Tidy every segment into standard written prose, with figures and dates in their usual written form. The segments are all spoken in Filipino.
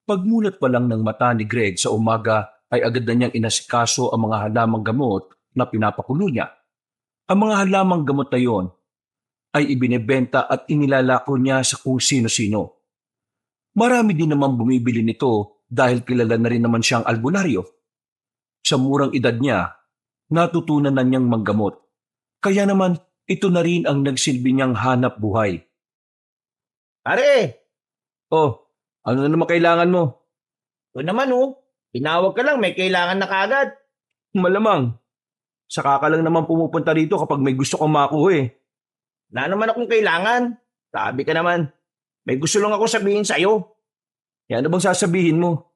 Pagmulat pa lang ng mata ni Greg sa umaga ay agad na niyang inasikaso ang mga halamang gamot na pinapakulo niya. Ang mga halamang gamot na yon ay ibinebenta at inilalako niya sa kung sino-sino. Marami din naman bumibili nito dahil kilala na rin naman siyang albularyo. Sa murang edad niya, natutunan na niyang manggamot. Kaya naman ito na rin ang nagsilbi niyang hanap buhay. Pare, Oh, ano na naman kailangan mo? ito naman Tinawag ka lang, may kailangan na kagad. Malamang, saka ka lang naman pumupunta rito kapag may gusto kang makuha eh. Wala naman akong kailangan. Sabi ka naman, may gusto lang ako sabihin sa'yo. Yan ano bang sasabihin mo?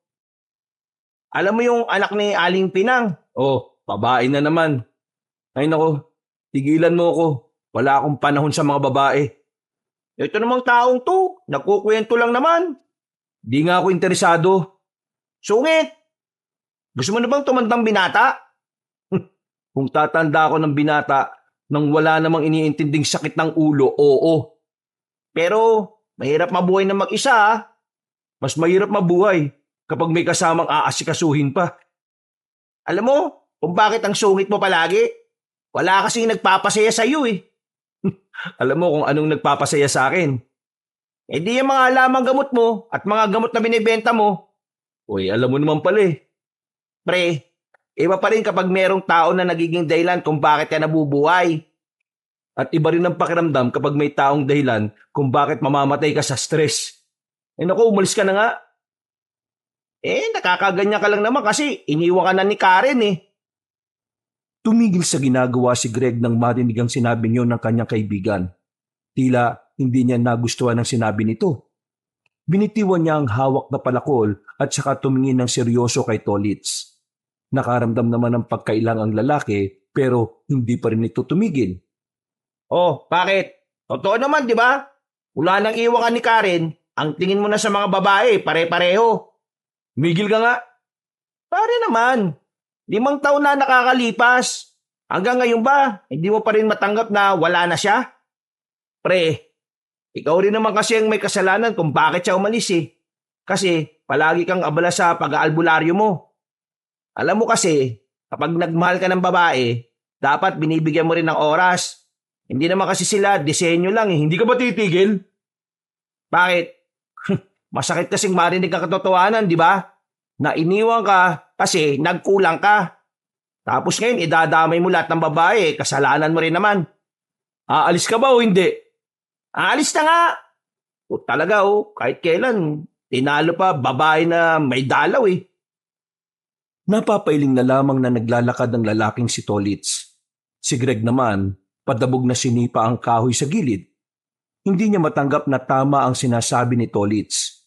Alam mo yung anak ni Aling Pinang? Oh, babae na naman. Ay nako, tigilan mo ako. Wala akong panahon sa mga babae. Ito namang taong to, nagkukwento lang naman. Di nga ako interesado. Sungit! Gusto mo na bang tumandang binata? Kung tatanda ako ng binata nang wala namang iniintinding sakit ng ulo, oo. Pero, mahirap mabuhay na mag-isa Mas mahirap mabuhay kapag may kasamang aasikasuhin pa. Alam mo, kung bakit ang sungit mo palagi? Wala kasing nagpapasaya sa'yo Alam mo kung anong nagpapasaya sa akin. Eh di yung mga lamang gamot mo at mga gamot na binibenta mo. Uy, alam mo naman pala eh. Pre, iba pa rin kapag merong tao na nagiging dahilan kung bakit ka nabubuhay. At iba rin ang pakiramdam kapag may taong dahilan kung bakit mamamatay ka sa stress. Eh naku, umalis ka na nga. Nakakaganyan ka lang naman kasi iniwan ka na ni Karen Tumigil sa ginagawa si Greg nang marinig ang sinabi niyo ng kanyang kaibigan. Tila hindi niya nagustuhan ang sinabi nito. Binitiwan niya ang hawak na palakol at saka tumingin ng seryoso kay Tolitz. Nakaramdam naman ng pagkailang ang lalaki pero hindi pa rin ito tumigil. Oh, bakit? Totoo naman, di ba? Wala nang iwan ka ni Karen, ang tingin mo na sa mga babae, pare-pareho. Migil ka nga. Pare naman, 5 taon na nakakalipas. Hanggang ngayon ba, hindi mo pa rin matanggap na wala na siya? Pre, ikaw rin naman kasi ang may kasalanan kung bakit siya umalis Kasi palagi kang abala sa pag-aalbularyo mo. Alam mo kasi, kapag nagmahal ka ng babae, dapat binibigyan mo rin ng oras. Hindi naman kasi sila disenyo lang Hindi ka ba titigil? Bakit? Masakit kasing marinig ang katotohanan, di ba? Na iniwan ka kasi nagkulang ka. Tapos ngayon, idadamay mo lahat ng babae, kasalanan mo rin naman. Aalis ka ba o hindi? Aalis na nga. Talaga kahit kailan, tinalo pa babae na may dalaw Napapailing na lamang na naglalakad ang lalaking si Tolitz. Si Greg naman, padabog na sinipa ang kahoy sa gilid. Hindi niya matanggap na tama ang sinasabi ni Tolitz.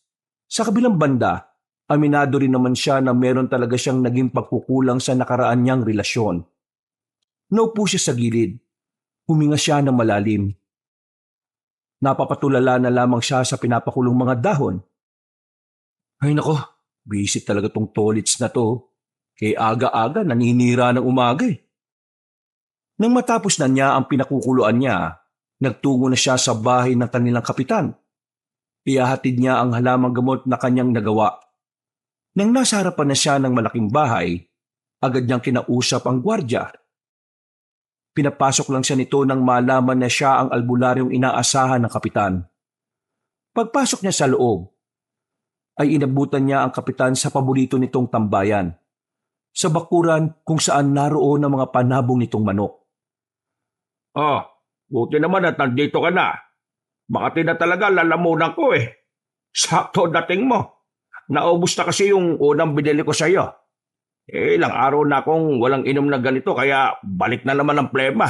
Sa kabilang banda, aminado rin naman siya na meron talaga siyang naging pagkukulang sa nakaraan niyang relasyon. Naupo siya sa gilid. Huminga siya ng malalim. Napapatulala na lamang siya sa pinapakulong mga dahon. Ay nako, busy talaga tong Tolitz na to. Kay aga-aga naninira ng umaga Nang matapos na niya ang pinakukuluan niya, nagtungo na siya sa bahay ng kanilang kapitan. Ihahatid niya ang halamang gamot na kanyang nagawa. Nang nasa harapan na siya ng malaking bahay, agad niyang kinausap ang gwardya. Pinapasok lang siya nito nang malaman na siya ang albularyong inaasahan ng kapitan. Pagpasok niya sa loob, ay inabutan niya ang kapitan sa paborito nitong tambayan, sa bakuran kung saan naroon ang mga panabong nitong manok. Buti naman at nandito ka na. Baka na talaga lalamunan ko Sakto dating mo. Naubos na kasi yung unang binili ko sa'yo. Ilang araw na akong walang inom na ganito kaya balik na naman ang plema.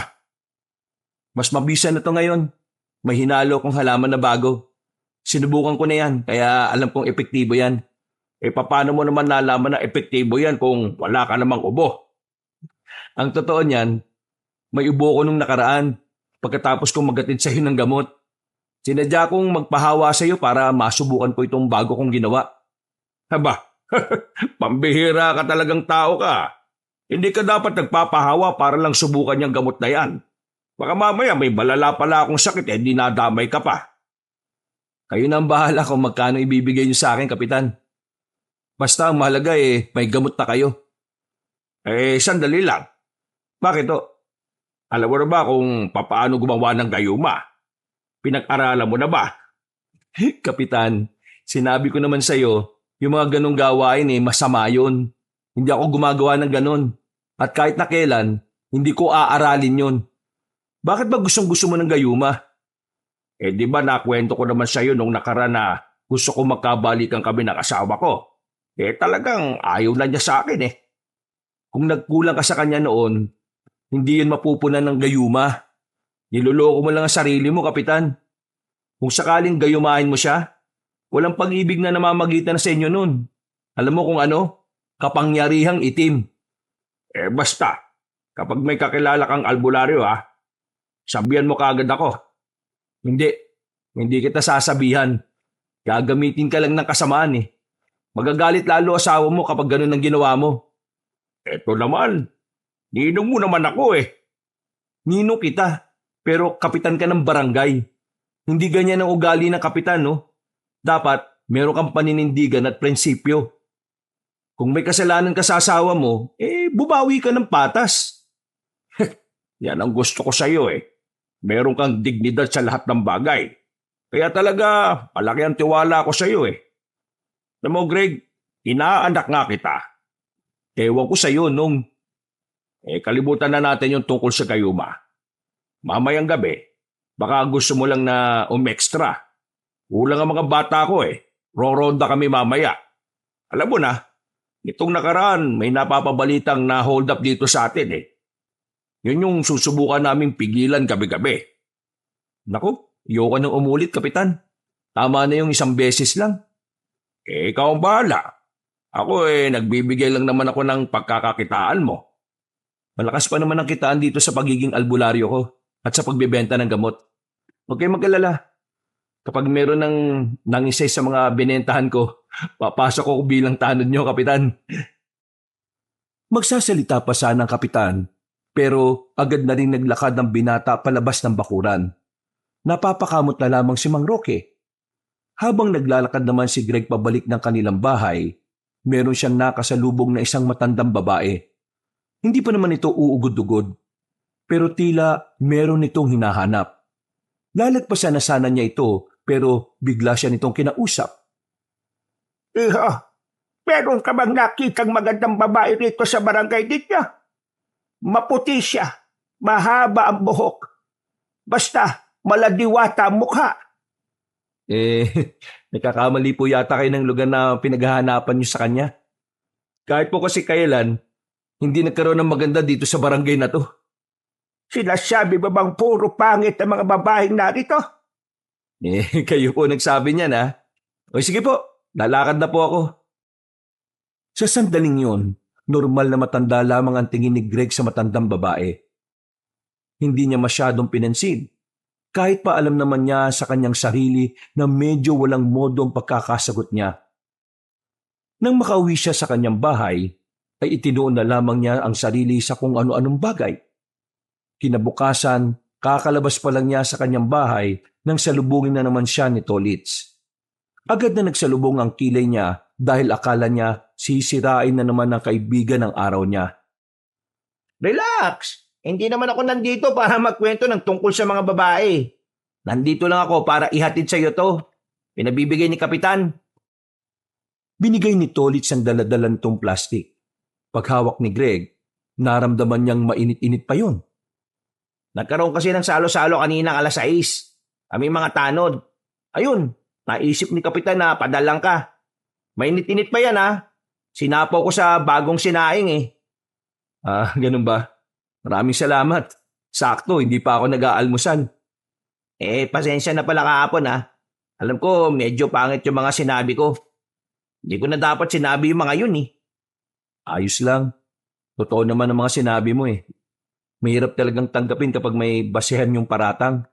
Mas mabisa na to ngayon. May hinalo kong halaman na bago. Sinubukan ko na yan, kaya alam kong epektibo yan. Paano mo naman nalaman na epektibo yan kung wala ka namang ubo? Ang totoo niyan, may ubo ko nung nakaraan pagkatapos kong magatid sa iyo ng gamot. Sinadya kong magpahawa sa iyo para masubukan ko itong bago kong ginawa. Haba, pambihira ka talagang tao ka. Hindi ka dapat nagpapahawa para lang subukan yung gamot na yan. Baka mamaya may balala pala akong sakit dinadamay ka pa. Kayo na ang bahala kung magkano ibibigay niyo sa akin, Kapitan. Basta ang mahalaga may gamot na kayo. Sandali lang. Bakit to? Alam mo na ba kung papaano gumawa ng gayuma? Pinag-aralan mo na ba? Kapitan, sinabi ko naman sa'yo, yung mga ganong gawain masama yun. Hindi ako gumagawa ng ganon. At kahit na kailan, hindi ko aaralin yun. Bakit ba gustong-gusto mo ng gayuma? Di ba nakwento ko naman sa'yo nung nakaraan na gusto ko magkabalikan kami ng asawa ko? Talagang ayaw na niya sa akin Kung nagkulang ka sa kanya noon, hindi yun mapupunan ng gayuma. Niloloko mo lang ang sarili mo, Kapitan. Kung sakaling gayumahin mo siya, walang pag-ibig na namamagitan na sa inyo nun. Alam mo kung ano? Kapangyarihang itim. Basta, kapag may kakilala kang albularyo sabihan mo kaagad ako. Hindi kita sasabihan. Gagamitin ka lang ng kasamaan Magagalit lalo asawa mo kapag ganun ang ginawa mo. Eto naman, ninong mo naman ako Ninong kita, pero kapitan ka ng barangay. Hindi ganyan ang ugali ng kapitan, no? Dapat meron kang paninindigan at prinsipyo. Kung may kasalanan ka sa asawa mo, bubawi ka ng patas. Yan ang gusto ko sa iyo Meron kang dignidad sa lahat ng bagay. Kaya talaga, palaki ang tiwala ko sa iyo Alam mo, Greg, inaanak nga kita. Ewan ko sa iyo nung... Kalibutan na natin yung tungkol sa gayuma. Mamayang gabi, baka gusto mo lang na umextra. Kulang ang mga bata ko Roronda kami mamaya. Alam mo na, itong nakaraan may napapabalitang na hold up dito sa atin Yun yung susubukan naming pigilan gabi-gabi. Naku, ayoko nang umulit, Kapitan. Tama na yung isang beses lang. Ikaw ang bahala. Ako nagbibigay lang naman ako ng pagkakakitaan mo. Malakas pa naman ang kitaan dito sa pagiging albularyo ko at sa pagbebenta ng gamot. Huwag kayong mag-alala. Kapag meron ng nangisay sa mga binentahan ko, papasok ako bilang tanod nyo, Kapitan. Magsasalita pa sana ang Kapitan, pero agad na rin naglakad ng binata palabas ng bakuran. Napapakamot na lamang si Mang Roque. Habang naglalakad naman si Greg pabalik ng kanilang bahay, meron siyang nakasalubong na isang matandang babae. Hindi pa naman ito uugod-ugod, pero tila meron itong hinahanap. Lalagpasan na sana niya ito, pero bigla siya nitong kinausap. Meron ka bang nakitang magandang babae rito sa barangay ninyo? Maputi siya, mahaba ang buhok. Basta, maladiwata ang mukha. Nagkakamali po yata kayo ng lugar na pinaghahanapan niyo sa kanya. Kahit po kasi kailan, hindi nagkaroon ng maganda dito sa barangay na to. Sinasabi ba bang puro pangit ang mga babaeng narito? Kayo po nagsabi niyan O sige po, lalakad na po ako. Sa sandaling yun, normal na matanda lamang ang tingin ni Greg sa matandang babae. Hindi niya masyadong pinansin. Kahit pa alam naman niya sa kanyang sarili na medyo walang modo ang pagkakasagot niya. Nang makauwi siya sa kanyang bahay, ay itinuon na lamang niya ang sarili sa kung ano-anong bagay. Kinabukasan, kakalabas pa lang niya sa kanyang bahay nang salubungin na naman siya ni Tolits. Agad na nagsalubong ang kilay niya dahil akala niya sisirain na naman ng kaibigan ng araw niya. Relax! Hindi naman ako nandito para magkwento ng tungkol sa mga babae. Nandito lang ako para ihatid sa iyo to. Pinabibigay ni Kapitan. Binigay ni Tolits ang daladalan nitong plastic. Paghawak ni Greg, naramdaman niyang mainit-init pa yon. Nagkaroon kasi ng salo-salo kanina 6:00. Kami mga tanod. Ayun, naisip ni Kapitan na padalang ka. Mainit-init pa yan Sinapaw ko sa bagong sinaing Ganun ba? Maraming salamat. Sakto, hindi pa ako nag-aalmusal. Pasensya na pala kahapon Alam ko, medyo pangit yung mga sinabi ko. Hindi ko na dapat sinabi yung mga yun Ayos lang. Totoo naman ang mga sinabi mo Mahirap talagang tanggapin kapag may basehan yung paratang.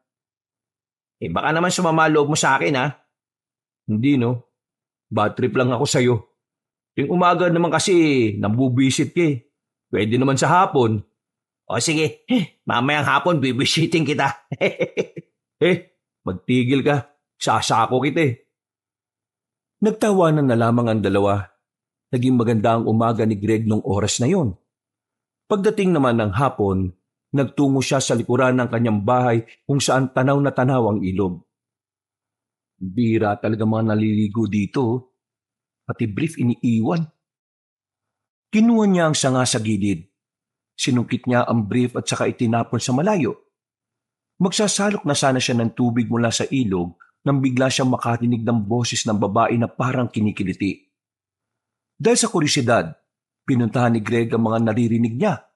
Baka naman sumama loob mo sa akin Hindi no. Bad trip lang ako sa'yo. Yung umaga naman kasi nambubisit ka Pwede naman sa hapon. O sige, mamayang hapon bibisiting kita. Magtigil ka. Sasako kita Nagtawanan na lamang ang dalawa. naging maganda ang umaga ni Greg nung oras na yon. Pagdating naman ng hapon, nagtungo siya sa likuran ng kanyang bahay kung saan tanaw na tanaw ang ilog. Bira talaga mga naliligo dito, pati brief iniiwan. Kinuha niya ang sanga sa gilid. Sinungkit niya ang brief at saka itinapon sa malayo. Magsasalok na sana siya ng tubig mula sa ilog nang bigla siyang makarinig ng boses ng babae na parang kinikiliti. Dahil sa kuryosidad, pinuntahan ni Greg ang mga naririnig niya.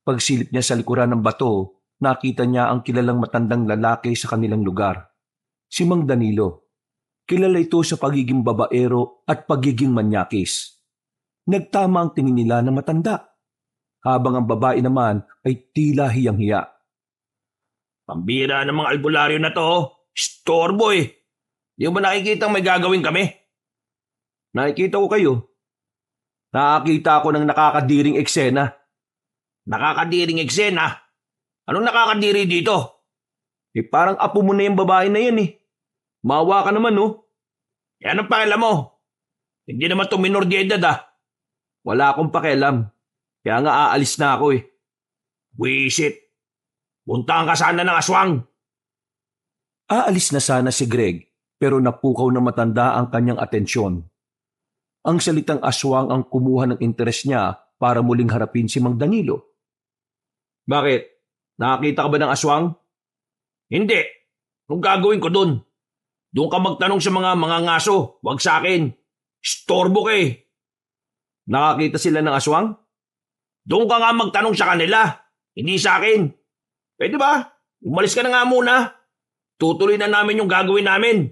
Pagsilip niya sa likuran ng bato, nakita niya ang kilalang matandang lalaki sa kanilang lugar. Si Mang Danilo. Kilala ito sa pagiging babaero at pagiging manyakis. Nagtama ang tingin nila na matanda, habang ang babae naman ay tila hiyang-hiya. Pambira ng mga albularyo na to. Storbo eh. Di mo ba nakikita may gagawin kami? Nakikita ko kayo. Nakakita ako ng nakakadiring eksena. Nakakadiring eksena? Anong nakakadiri dito? Parang apo mo na yung babae na yan eh. Maawa ka naman no? Anong pakialam mo? Hindi naman ito minor de edad ah. Wala akong pakialam. Kaya nga aalis na ako eh. Wisit. Puntahan ka sana ng aswang. Aalis na sana si Greg pero napukaw na matanda ang kanyang atensyon. Ang salitang aswang ang kumuha ng interes niya para muling harapin si Mang Danilo. Bakit? Nakakita ka ba ng aswang? Hindi. Anong gagawin ko dun? Doon ka magtanong sa mga ngaso. Huwag sa akin. Storbo ka eh. Nakakita sila ng aswang? Doon ka nga magtanong sa kanila. Hindi sa akin. Pwede ba? Umalis ka na nga muna. Tutuloy na namin yung gagawin namin.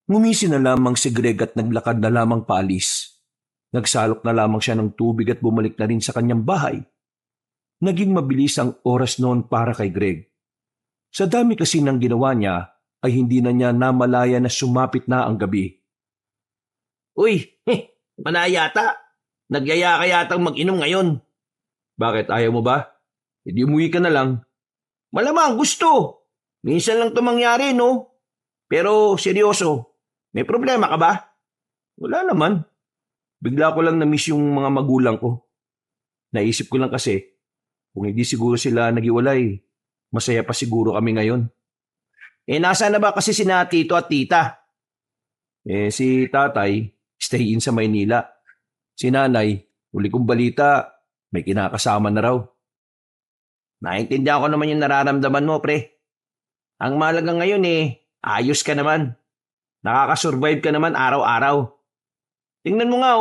Ngumisi na lamang si Greg at naglakad na lamang paalis. Nagsalok na lamang siya ng tubig at bumalik na rin sa kanyang bahay. Naging mabilis ang oras noon para kay Greg. Sa dami kasi ng ginawa niya, ay hindi na niya namalaya na sumapit na ang gabi. Uy, manayata. Nagyaya ka yatang mag-inom ngayon. Bakit, ayaw mo ba? Hindi umuwi ka na lang. Malamang gusto. Minsan lang ito mangyari, no? Pero seryoso, may problema ka ba? Wala naman. Bigla ko lang na-miss yung mga magulang ko. Naisip ko lang kasi, kung hindi siguro sila nagiwalay, masaya pa siguro kami ngayon. Nasa na ba kasi sina tito at tita? Si tatay, stay in sa Maynila. Si nanay, huli kong balita, may kinakasama na raw. Naintindihan ko naman yung nararamdaman mo, pre. Ang mahalaga ngayon ayos ka naman. Nakakasurvive ka naman araw-araw. Tingnan mo nga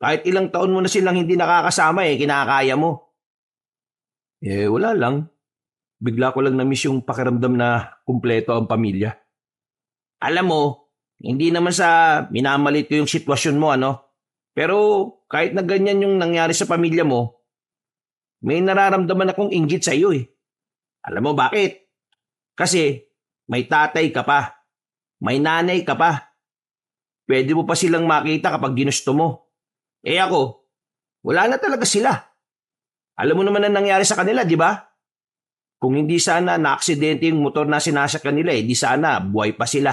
kahit ilang taon mo na silang hindi nakakasama kinakaya mo. Wala lang. Bigla ko lang na-miss yung pakiramdam na kumpleto ang pamilya. Alam mo, hindi naman sa minamalit ko yung sitwasyon mo, Pero kahit na ganyan yung nangyari sa pamilya mo, may nararamdaman akong inggit sa iyo eh. Alam mo bakit? Kasi may tatay ka pa. May nanay ka pa. Pwede mo pa silang makita kapag ginusto mo. Ako, wala na talaga sila. Alam mo naman ang nangyari sa kanila, di ba? Kung hindi sana na-aksidente yung motor na sinasakyan nila, di sana buhay pa sila.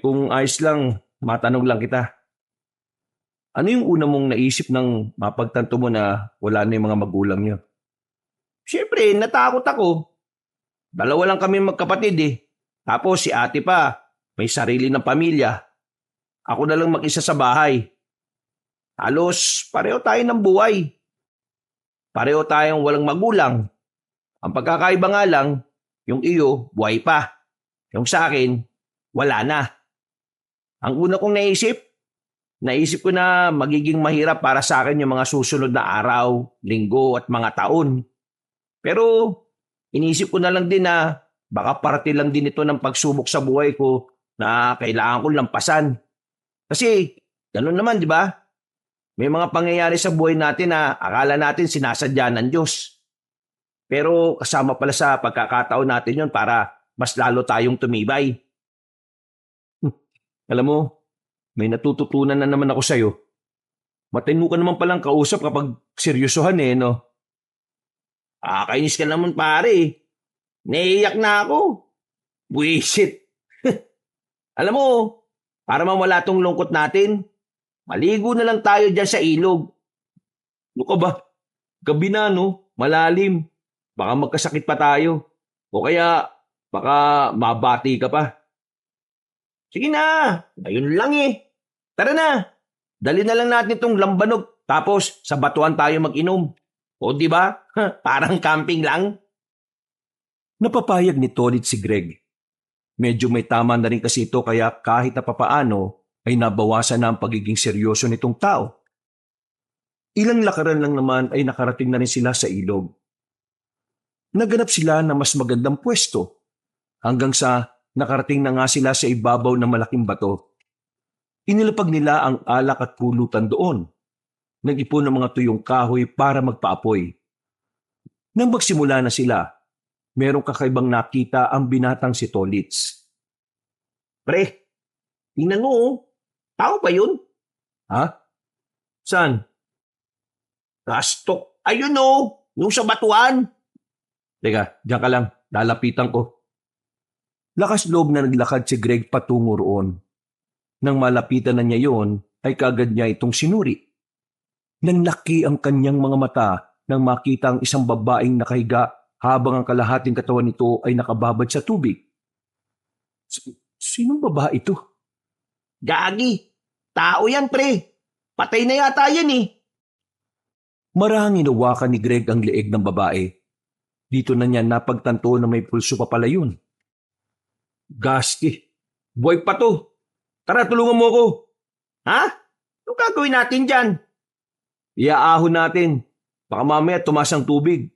Kung ayos lang, matanong lang kita. Ano yung una mong naisip nang mapagtanto mo na wala na yung mga magulang niyo? Siyempre, natakot ako. Dalawa lang kami magkapatid Tapos si ate pa, may sarili ng pamilya. Ako na lang mag-isa sa bahay. Halos pareho tayo ng buhay. Pareho tayong walang magulang. Ang pagkakaiba nga lang, yung iyo, buhay pa. Yung sa akin, wala na. Ang una kong naisip ko na magiging mahirap para sa akin yung mga susunod na araw, linggo at mga taon. Pero inisip ko na lang din na baka parte lang din ito ng pagsubok sa buhay ko na kailangan kong lampasan. Kasi ganun naman, di ba? May mga pangyayari sa buhay natin na akala natin sinasadya ng Diyos. Pero kasama pala sa pagkakataon natin yon para mas lalo tayong tumibay. Alam mo, may natututunan na naman ako sa'yo. Matino ka naman palang kausap kapag seryosohan no? Kainis ka naman pare. Naiiyak na ako. Buisit. Alam mo, para mawala tong lungkot natin, Maligo na lang tayo dyan sa ilog. Ano ka ba? Gabi na, no? Malalim. Baka magkasakit pa tayo. O kaya, baka mabati ka pa. Sige na, ayun lang eh. Tara na, dali na lang natin itong lambanog. Tapos sa batuan tayo mag-inom. O di ba? Parang camping lang. Napapayag ni Tolit si Greg. Medyo may tama na rin kasi ito kaya kahit na papaano ay nabawasan na ang pagiging seryoso nitong tao. Ilang lakaran lang naman ay nakarating na rin sila sa ilog. Naganap sila na mas magandang pwesto hanggang sa nakarating na nga sila sa ibabaw ng malaking bato. Inilapag nila ang alak at pulutan doon. Nag-ipon ng mga tuyong kahoy para magpaapoy. Nang magsimula na sila, merong kakaibang nakita ang binatang si Tolits. Pre, tingnan mo oh. Tao ba yun? Ha? Saan? Gastok. Ayun oh, yung sa batuan. Teka, diyan ka lang. Lalapitan ko. Lakas loob na naglakad si Greg patungo roon. Nang malapitan na niya yon, ay kagad niya itong sinuri. Nanlaki ang kanyang mga mata nang makita ang isang babaeng nakahiga habang ang kalahating katawan nito ay nakababad sa tubig. Sinong babae ito? Gagi. Tao yan pre. Patay na yata yan eh. Marahang inawakan ni Greg ang leeg ng babae. Dito na niya napagtanto na may pulso pa pala yun. Gasti. Buhay pa to. Tara, tulungan mo ako. Ha? Ano gagawin natin dyan? Iaahon natin. Baka mamaya tumas ang tubig.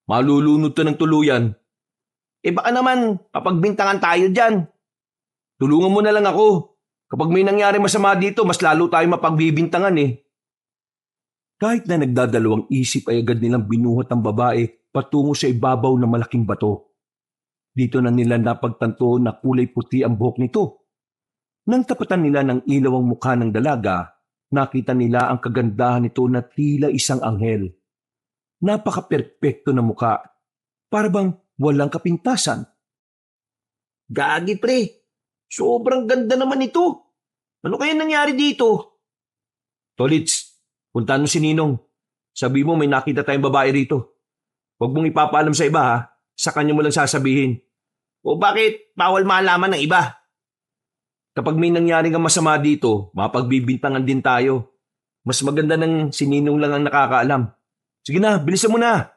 Malulunod to ng tuluyan. Baka naman papagbintangan tayo dyan. Tulungan mo na lang ako. Kapag may nangyari masama dito, mas lalo tayo mapagbibintangan eh. Kahit na nagdadalawang isip ay agad nilang binuhat ang babae patungo sa ibabaw ng malaking bato. Dito na nila napagtanto na kulay puti ang buhok nito. Nang tapatan nila ng ilaw ang mukha ng dalaga, nakita nila ang kagandahan nito na tila isang anghel. Napaka-perpekto na mukha. Para bang walang kapintasan. Gagi pre. Sobrang ganda naman ito. Ano kaya nangyari dito? Tolits, puntahan mo si Ninong. Sabi mo may nakita tayong babae rito. Huwag mong ipapaalam sa iba ha. Sa kanya mo lang sasabihin. O bakit bawal malaman ng iba? Kapag may nangyari kang masama dito, mapagbibintangan din tayo. Mas maganda ng si Ninong lang ang nakakaalam. Sige na, bilisan mo na.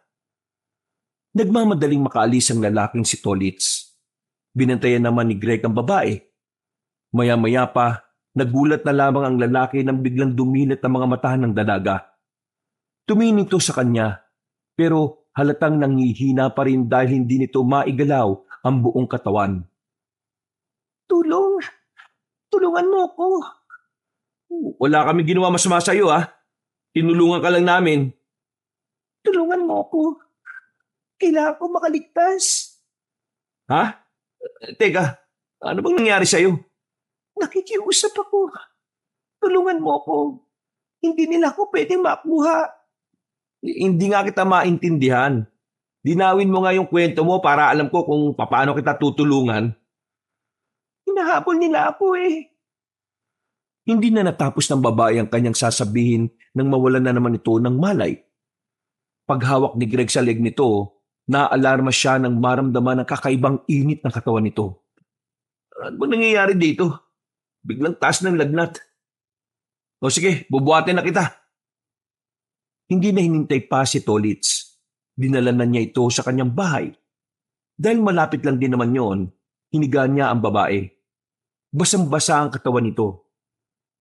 Nagmamadaling makaalis ang lalaking si Tolits. Binantayan naman ni Greg ang babae. Maya-maya pa, nagulat na lamang ang lalaki nang biglang dumilit ang mga mata ng dalaga. Tumingin ito sa kanya, pero halatang nanghihina pa rin dahil hindi nito maigalaw ang buong katawan. Tulungan mo ko. Wala kami ginawa masama sa iyo ha. Tinulungan ka lang namin. Tulungan mo ko. Kailangan ko makaligtas. Ha? Teka, ano bang nangyari sa iyo? Nakikiusap ako. Tulungan mo ko. Hindi nila ako pwedeng makuha. Hindi nga kita maintindihan. Dinawin mo nga yung kwento mo para alam ko kung paano kita tutulungan. Hinahabol nila ako eh. Hindi na natapos ng babae ang kanyang sasabihin nang mawalan na naman ito ng malay. Paghawak ni Greg sa leg nito, naalarma siya nang maramdaman ang kakaibang init ng katawan nito. Ano bang nangyayari dito? Biglang taas ng lagnat. O sige, bubuhatin na kita. Hindi na hinintay pa si Tolits. Dinala na niya ito sa kanyang bahay. Dahil malapit lang din naman yon, hiniga niya ang babae. Basang-basa ang katawan nito.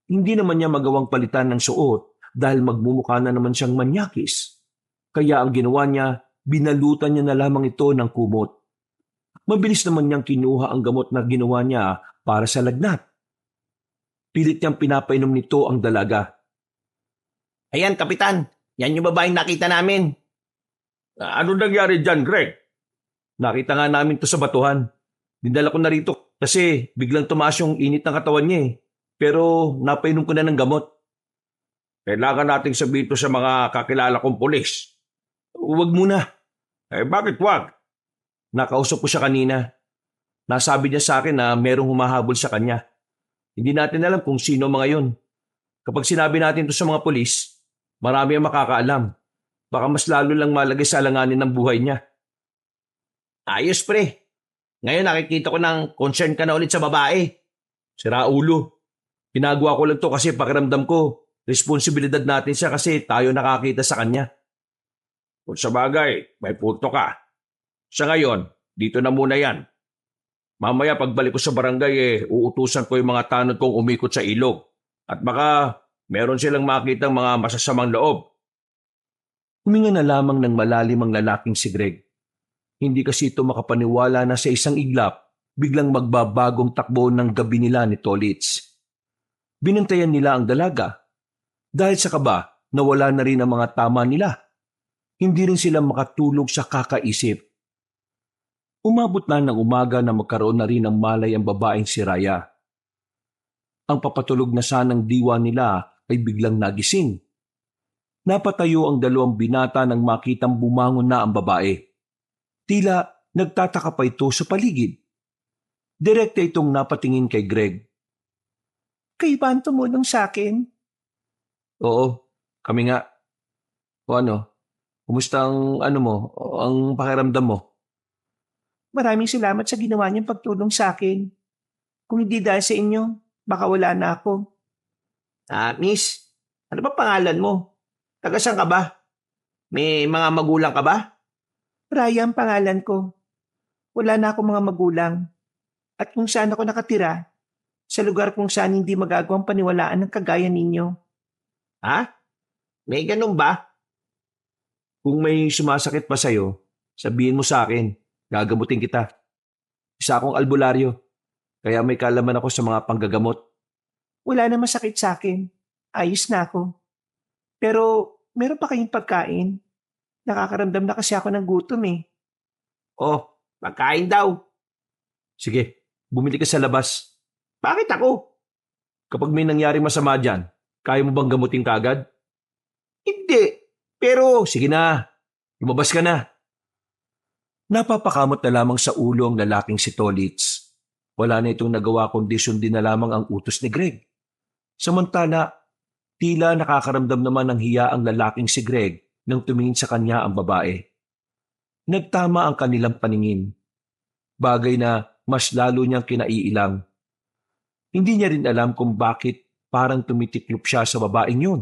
Hindi naman niya magawang palitan ng suot dahil magmumukha na naman siyang manyakis. Kaya ang ginawa niya, binalutan niya na lamang ito ng kumot. Mabilis naman niyang kinuha ang gamot na ginawa niya para sa lagnat. Pilit niyang pinapainom nito ang dalaga. Ayan, Kapitan. Yan yung babaeng nakita namin. Ano nangyari dyan, Greg? Nakita nga namin to sa batuhan. Dinala ko na rito kasi biglang tumaas yung init ng katawan niya eh. Pero napainom ko na ng gamot. Kailangan nating sabihin to sa mga kakilala kong pulis. Huwag muna. Bakit wag? Nakausap ko siya kanina. Nasabi niya sa akin na merong humahabol sa kanya. Hindi natin alam kung sino mga yon. Kapag sinabi natin to sa mga pulis, marami ang makakaalam. Baka mas lalo lang malagay sa alanganin ng buhay niya. Ayos pre. Ngayon nakikita ko ng concern ka na ulit sa babae. Sira ulo. Pinagawa ko lang to kasi pakiramdam ko, responsibilidad natin siya kasi tayo nakakita sa kanya. Kung sa bagay, may punto ka. Sa ngayon, dito na muna yan. Mamaya pagbalik ko sa barangay uutusan ko yung mga tanod kong umikot sa ilog. At baka meron silang makitang mga masasamang loob. Huminga na lamang ng malalim ang lalaking si Greg. Hindi kasi ito makapaniwala na sa isang iglap, biglang magbabagong takbo ng gabi nila ni Tolits. Binantayan nila ang dalaga. Dahil sa kaba, nawala na rin ang mga tama nila. Hindi rin sila makatulog sa kakaisip. Umabot na ng umaga na magkaroon na rin ng malay ang babaeng si Raya. Ang papatulog na sanang diwa nila ay biglang nagising. Napatayo ang dalawang binata nang makitang bumangon na ang babae. Tila nagtataka pa ito sa paligid. Direkta itong napatingin kay Greg. Kayo ba ang tumulong sa akin? Oo, kami nga. O ano? Kumusta ang ang pakiramdam mo? Maraming salamat sa ginawa niyong pagtulong sa akin. Kung hindi dahil sa inyo, baka wala na ako. Miss, ano ba pangalan mo? Taga saan ka ba? May mga magulang ka ba? Raya ang pangalan ko. Wala na akong mga magulang. At kung saan ako nakatira, sa lugar kung saan hindi magagawang paniwalaan ng kagaya ninyo. Ha? May ganun ba? Kung may sumasakit pa sa'yo, sabihin mo sa akin, gagamutin kita. Isa akong albularyo, kaya may kalaman ako sa mga panggagamot. Wala na masakit sa akin. Ayos na ako. Pero meron pa kayong pagkain? Nakakaramdam na kasi ako ng gutom eh. Oh, pagkain daw. Sige, bumili ka sa labas. Bakit ako? Kapag may nangyaring masama dyan, kaya mo bang gamutin kagad? Hindi. Pero, Sige na, lumabas ka na. Napapakamot na lamang sa ulo ang lalaking si Tolits. Wala na itong nagawa kundi sundin na lamang ang utos ni Greg. Samantala, tila nakakaramdam naman ng hiya ang lalaking si Greg nang tumingin sa kanya ang babae. Nagtama ang kanilang paningin. Bagay na mas lalo niyang kinaiilang. Hindi niya rin alam kung bakit parang tumitiklop siya sa babaeng yun.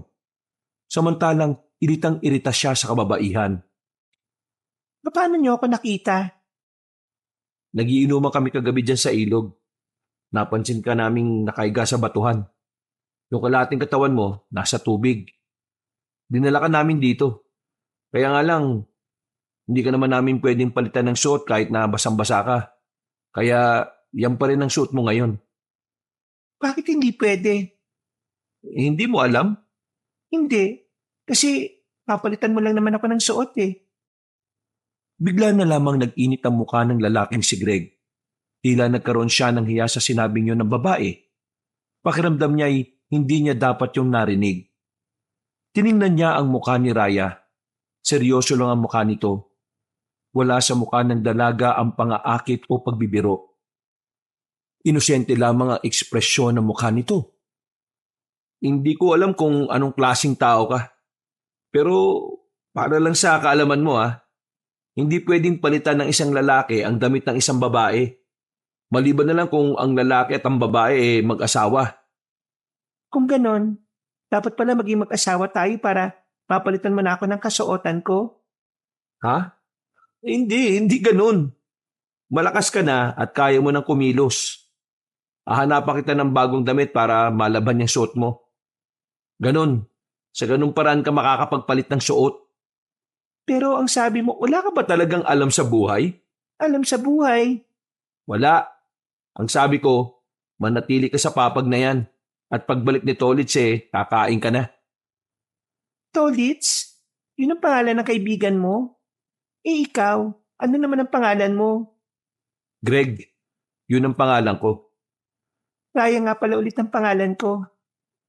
Samantalang iritang-irita siya sa kababaihan. Paano niyo ako nakita? Nagiinuman kami kagabi dyan sa ilog. Napansin ka naming nakaiga sa batuhan. Yung kalating katawan mo, nasa tubig. Dinala ka namin dito. Kaya nga lang, hindi ka naman namin pwedeng palitan ng suot kahit na basang-basa ka. Kaya yan pa rin ang suot mo ngayon. Bakit hindi pwede? Hindi mo alam? Hindi. Kasi papalitan mo lang naman ako ng suot eh. Bigla na lamang nag-init ang mukha ng lalaking si Greg. Tila nagkaroon siya ng hiya sa sinabi niyo ng babae. Pakiramdam niya ay hindi niya dapat yung narinig. Tiningnan niya ang mukha ni Raya. Seryoso lang ang mukha nito. Wala sa mukha ng dalaga ang pangaakit o pagbibiro. Inosente lamang ang ekspresyon ng mukha nito. Hindi ko alam kung anong klaseng tao ka. Pero para lang sa kaalaman mo hindi pwedeng palitan ng isang lalaki ang damit ng isang babae. Maliban na lang kung ang lalaki at ang babae mag-asawa. Kung ganon, dapat pala maging mag-asawa tayo para papalitan mo na ako ng kasuotan ko. Ha? Hindi ganun. Malakas ka na at kaya mo nang kumilos. Hahanapan kita ng bagong damit para malaban yung suot mo. Ganon. Sa ganung paraan ka makakapagpalit ng suot. Pero ang sabi mo, Wala ka ba talagang alam sa buhay? alam sa buhay. Wala. Ang sabi ko, manatili ka sa papag na yan. At pagbalik ni Tolits kakain ka na. Tolits? Yun ang pangalan ng kaibigan mo? Eh ikaw, ano naman ang pangalan mo? Greg, yun ang pangalan ko. Raya nga pala ulit ang pangalan ko.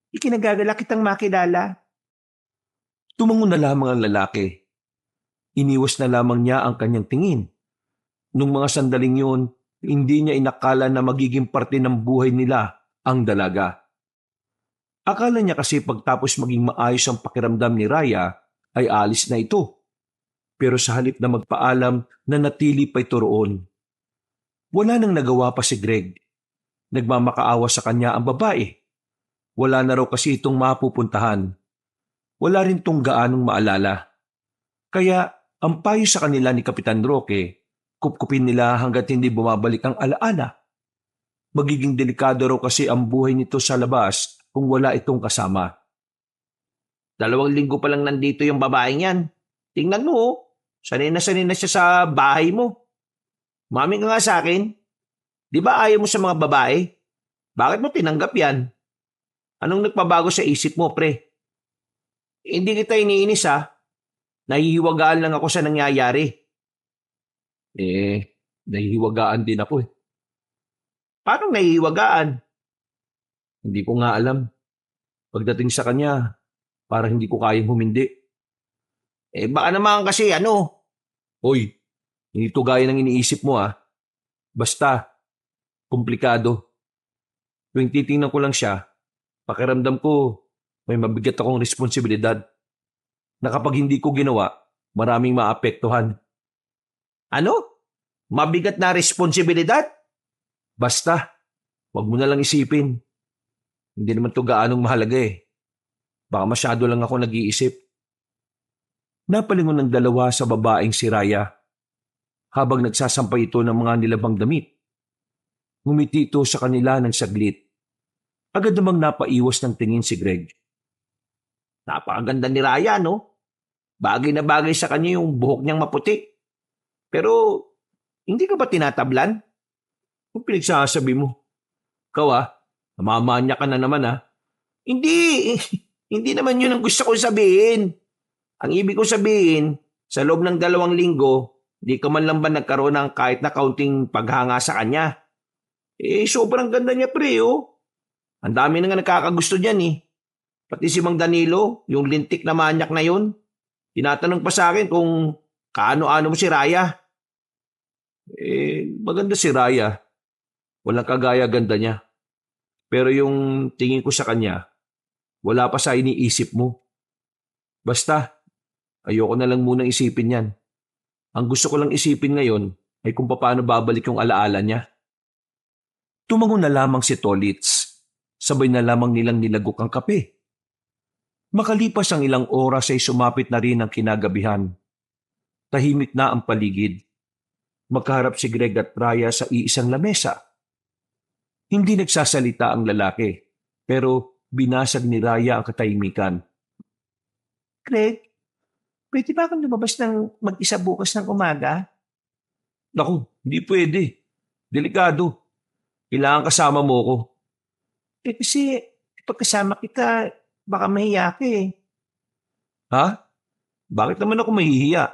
Ikinagagala kitang makilala. Tumango na lamang ang lalaki. Iniwas na lamang niya ang kanyang tingin. Nung mga sandaling yun, hindi niya inakala na magiging parte ng buhay nila ang dalaga. Akala niya kasi pagtapos maging maayos ang pakiramdam ni Raya ay alis na ito. Pero sa halip na magpaalam, nanatili pa ito roon. Wala nang nagawa pa si Greg. Nagmamakaawa sa kanya ang babae. Wala na raw kasi itong mapupuntahan. Wala rin tong gaanong maalala. Kaya ang payo sa kanila ni Kapitan Roque, kupkupin nila hanggat hindi bumabalik ang alaala. Magiging delikado raw kasi ang buhay nito sa labas kung wala itong kasama. 2 linggo pa lang nandito yung babaeng yan. Tingnan mo, oh. Sanay na siya sa bahay mo. Mami ka nga sa akin. Di ba ayaw mo sa mga babae? Bakit mo tinanggap yan? Anong nagpabago sa isip mo, pre? Hindi kita iniinis, ha? Nahihiwagaan lang ako sa nangyayari. Nahihiwagaan din ako eh. Paano nahihiwagaan? Hindi ko nga alam. Pagdating sa kanya, parang hindi ko kayang humindi. Baka naman kasi Hoy, hindi to gaya ng iniisip mo ah. Basta, komplikado. Tuwing titingnan ko lang siya, pakiramdam ko may mabigat akong responsibilidad na kapag hindi ko ginawa, maraming maapektuhan. Ano? Mabigat na responsibilidad? Basta, wag mo na lang isipin. Hindi naman to gaanong mahalaga eh. Baka masyado lang ako nag-iisip. Napalingon ng dalawa sa babaeng si Raya habang nagsasampay ito ng mga nilabang damit. Ngumiti ito sa kanila ng saglit. Agad namang napaiwas ng tingin si Greg. Napakaganda ni Raya, no? Bagay na bagay sa kanya yung buhok niyang maputi. Pero, hindi ka ba tinatablan? Kung pinagsasabi mo, ikaw namamanya ka na naman Hindi, hindi naman yun ang gusto kong sabihin. Ang ibig ko sabihin, sa loob ng 2 linggo, di ka man lang ba nagkaroon ng kahit na kaunting paghanga sa kanya? Sobrang ganda niya, pre, oh. Ang dami na nga nakakagusto niyan, eh. Pati si Mang Danilo, yung lintik na manyak na yun, tinatanong pa sa akin kung kaano-ano mo si Raya. Maganda si Raya. Walang kagaya ganda niya. Pero yung tingin ko sa kanya, wala pa sa iniisip mo. Basta, ayoko na lang munang isipin yan. Ang gusto ko lang isipin ngayon ay kung paano babalik yung alaala niya. Tumango na lamang si Tolitz. Sabay na lamang nilang nilagok ang kape. Makalipas ang ilang oras ay sumapit na rin ang kinagabihan. Tahimik na ang paligid. Magkaharap si Greg at Raya sa iisang lamesa. Hindi nagsasalita ang lalaki, pero binasag ni Raya ang katahimikan. Greg, pwede ba akong lumabas ng mag-isa bukas ng umaga? Naku, hindi pwede. Delikado. Kailangan kasama mo ko. Kasi pagkasama kita, baka mahiya ka eh. Ha? Bakit naman ako mahihiya?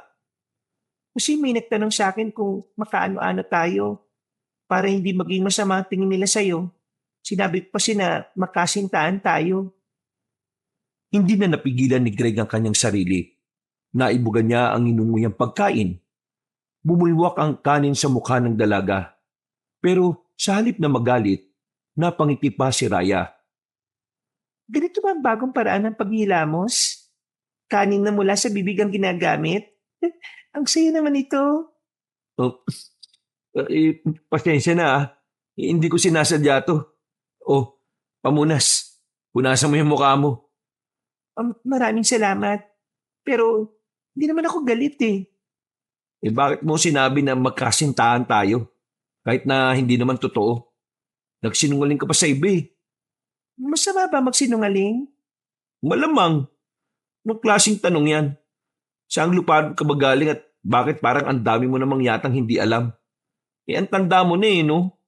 Kasi may nagtanong sa akin kung makaano-ano tayo para hindi maging masama ang tingin nila sa'yo. Sinabi ko kasi na makasintahan tayo. Hindi na napigilan ni Greg ang kanyang sarili. Naibugan niya ang inunguyang pagkain. Bumulwak ang kanin sa mukha ng dalaga. Pero sa halip na magalit, napangiti pa si Raya. Ganito ba ang bagong paraan ng paghilamos? Kanin na mula sa bibig ang ginagamit? Ang saya naman ito. Oh, pasensya na Hindi ko sinasadya to. Oh, pamunas. Punasan mo yung mukha mo. Maraming salamat. Pero hindi naman ako galit eh. Bakit mo sinabi na magkasintahan tayo? Kahit na hindi naman totoo. Nagsinungaling ka pa sa iba eh. Masama ba magsinungaling? Malamang. Anong klaseng tanong yan? Saan lupad ka ba galing at bakit parang ang dami mo namang yatang hindi alam? Ang tanda mo na no?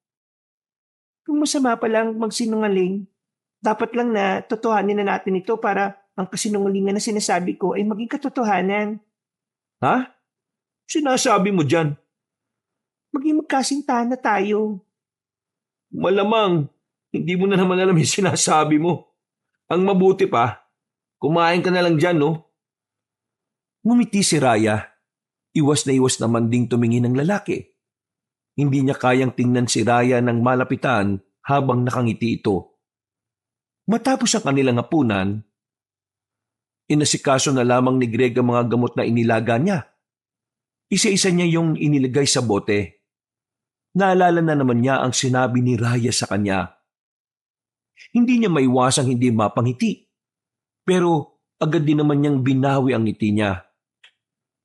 Kung masama pa lang magsinungaling, dapat lang na totohanin na natin ito para ang kasinungalingan na sinasabi ko ay maging katotohanan. Ha? Sinasabi mo dyan? Maging magkasintahan na tayo. Malamang, hindi mo na naman alam yung sinasabi mo. Ang mabuti pa, kumain ka na lang dyan, no? Ngumiti si Raya. Iwas na iwas naman ding tumingin ng lalaki. Hindi niya kayang tingnan si Raya ng malapitan habang nakangiti ito. Matapos ang kanilang hapunan, inasikaso na lamang ni Greg ang mga gamot na inilaga niya. Isa-isa niya yung inilagay sa bote. Naalala na naman niya ang sinabi ni Raya sa kanya. Hindi niya maiwasang hindi mapangiti. Pero agad din naman niyang binawi ang ngiti niya.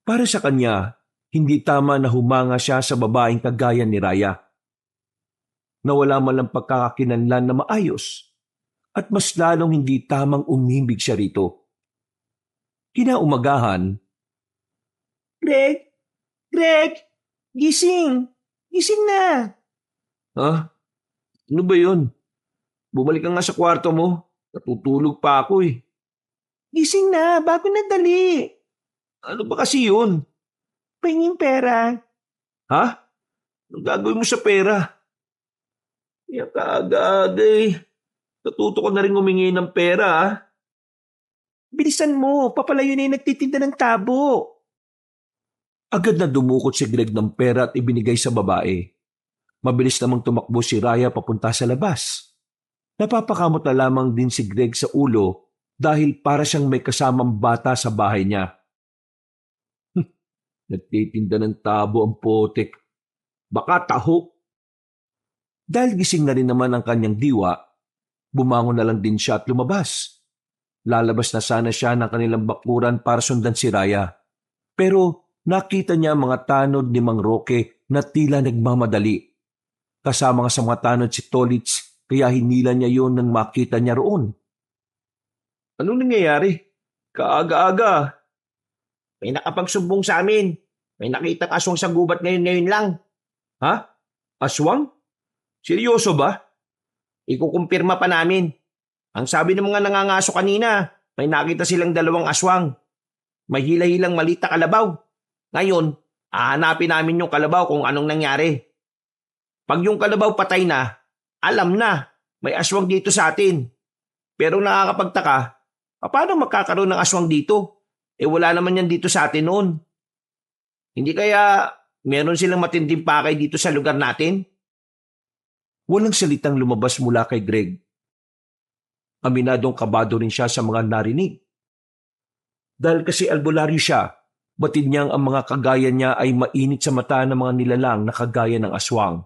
Para sa kanya, hindi tama na humanga siya sa babaeng kagaya ni Raya. Nawala man lang pagkakakinanlan na maayos at mas lalong hindi tamang umibig siya rito. Kinaumagahan, Greg! Greg! Gising! Gising na! "Ha? Ano ba yun? Bumalik ka nga sa kwarto mo. Natutulog pa ako eh." Gising na! Bago na dali! "Ano ba kasi yun? Pahinging pera. Ha? Anong gagawin mo sa pera?" "Kaya kaagad eh. Natuto ko na rin humingi ng pera ah." Bilisan mo! Papalayo na yung nagtitinda ng tabo. Agad na dumukot si Greg ng pera at ibinigay sa babae. Mabilis namang tumakbo si Raya papunta sa labas. Napapakamot na lamang din si Greg sa ulo dahil para siyang may kasamang bata sa bahay niya. Nagtitinda ng tabo ang potek. Baka taho. Dahil gising na rin naman ang kanyang diwa, bumangon na lang din siya at lumabas. Lalabas na sana siya ng kanilang bakuran para sundan si Raya. Pero nakita niya ang mga tanod ni Mang Roque na tila nagmamadali. Kasama nga sa mga tanod si Tolits kaya hinila niya yon nang makita niya roon. "Anong nangyayari? Kaaga-aga." May nakapagsumbong sa amin. May nakitang aswang sa gubat ngayon lang. "Ha? Aswang? Seryoso ba?" Ikukumpirma pa namin. Ang sabi ng mga nangangaso kanina, may nakita silang 2 aswang. May hila-hilang maliit na kalabaw. Ngayon, hahanapin namin yung kalabaw kung anong nangyari. Pag yung kalabaw patay na, alam na, may aswang dito sa atin. Pero nakakapagtaka, paano magkakaroon ng aswang dito? Wala naman yan dito sa atin noon. Hindi kaya meron silang matinding pakay dito sa lugar natin? Walang salitang lumabas mula kay Greg. Aminadong kabado rin siya sa mga narinig. Dahil kasi albularyo siya, batid niyang ang mga kagaya niya ay mainit sa mata ng mga nilalang na kagaya ng aswang.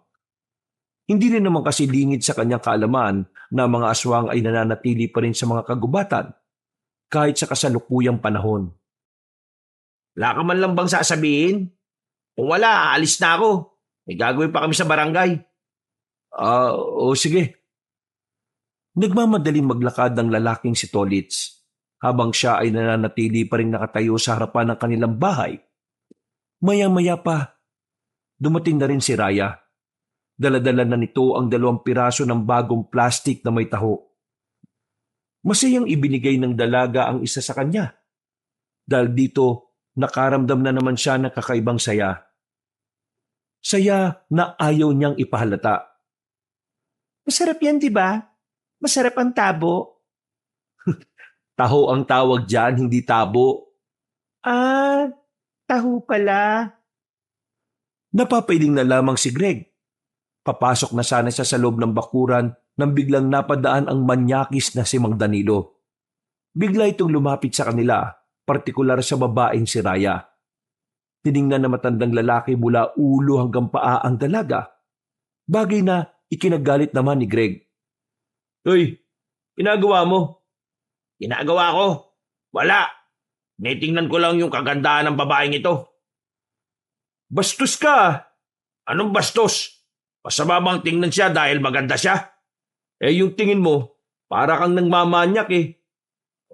Hindi rin naman kasi lingid sa kanyang kaalaman na mga aswang ay nananatili pa rin sa mga kagubatan kahit sa kasalukuyang panahon. Wala ka man lang bang sasabihin? Kung wala, aalis na ako. May gagawin pa kami sa barangay. O sige. Nagmamadaling maglakad ang lalaking si Tolits habang siya ay nananatili pa rin nakatayo sa harapan ng kanilang bahay. Maya-maya pa, dumating na rin si Raya. Daladala na nito ang 2 piraso ng bagong plastik na may taho. Masayang ibinigay ng dalaga ang isa sa kanya. Dahil dito, nakaramdam na naman siya ng kakaibang saya. Saya na ayaw niyang ipahalata. Masarap yan, di ba? Masarap ang tabo. Taho ang tawag dyan, hindi tabo. Ah, taho pala. Napapailing na lamang si Greg. Papasok na sana siya sa loob ng bakuran nang biglang napadaan ang manyakis na si Mang Danilo. Bigla itong lumapit sa kanila, partikular sa babaeng si Raya. Tiningnan na matandang lalaki mula ulo hanggang paa ang dalaga. Bagay na ikinagalit naman ni Greg. "Hoy, ginagawa mo?" Ginagawa ko? Wala. Nitingnan ko lang yung kagandahan ng babaeng ito. "Bastos ka!" Anong bastos? Masama bang tingnan siya dahil maganda siya? Yung tingin mo, para kang nangmamanyak eh.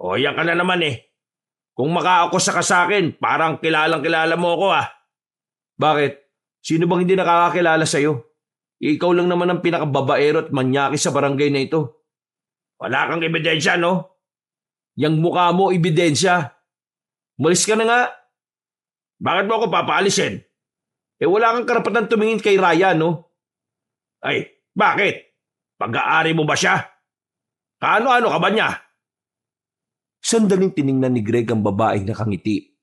O yan ka na naman eh. Kung makaakusa ka sa akin, parang kilalang-kilala mo ako ah. Bakit? Sino bang hindi nakakakilala sa'yo? Ikaw lang naman ang pinakababaero at manyaki sa barangay na ito. Wala kang ebidensya, no? Yang mukha mo, ebidensya. Malis ka na nga. Bakit mo ako papaalisin? Wala kang karapatan tumingin kay Raya, no? Ay, bakit? Pag-aari mo ba siya? Kaano-ano ka ba niya? Sandaling tiningnan ni Greg ang babaeng nakangiti.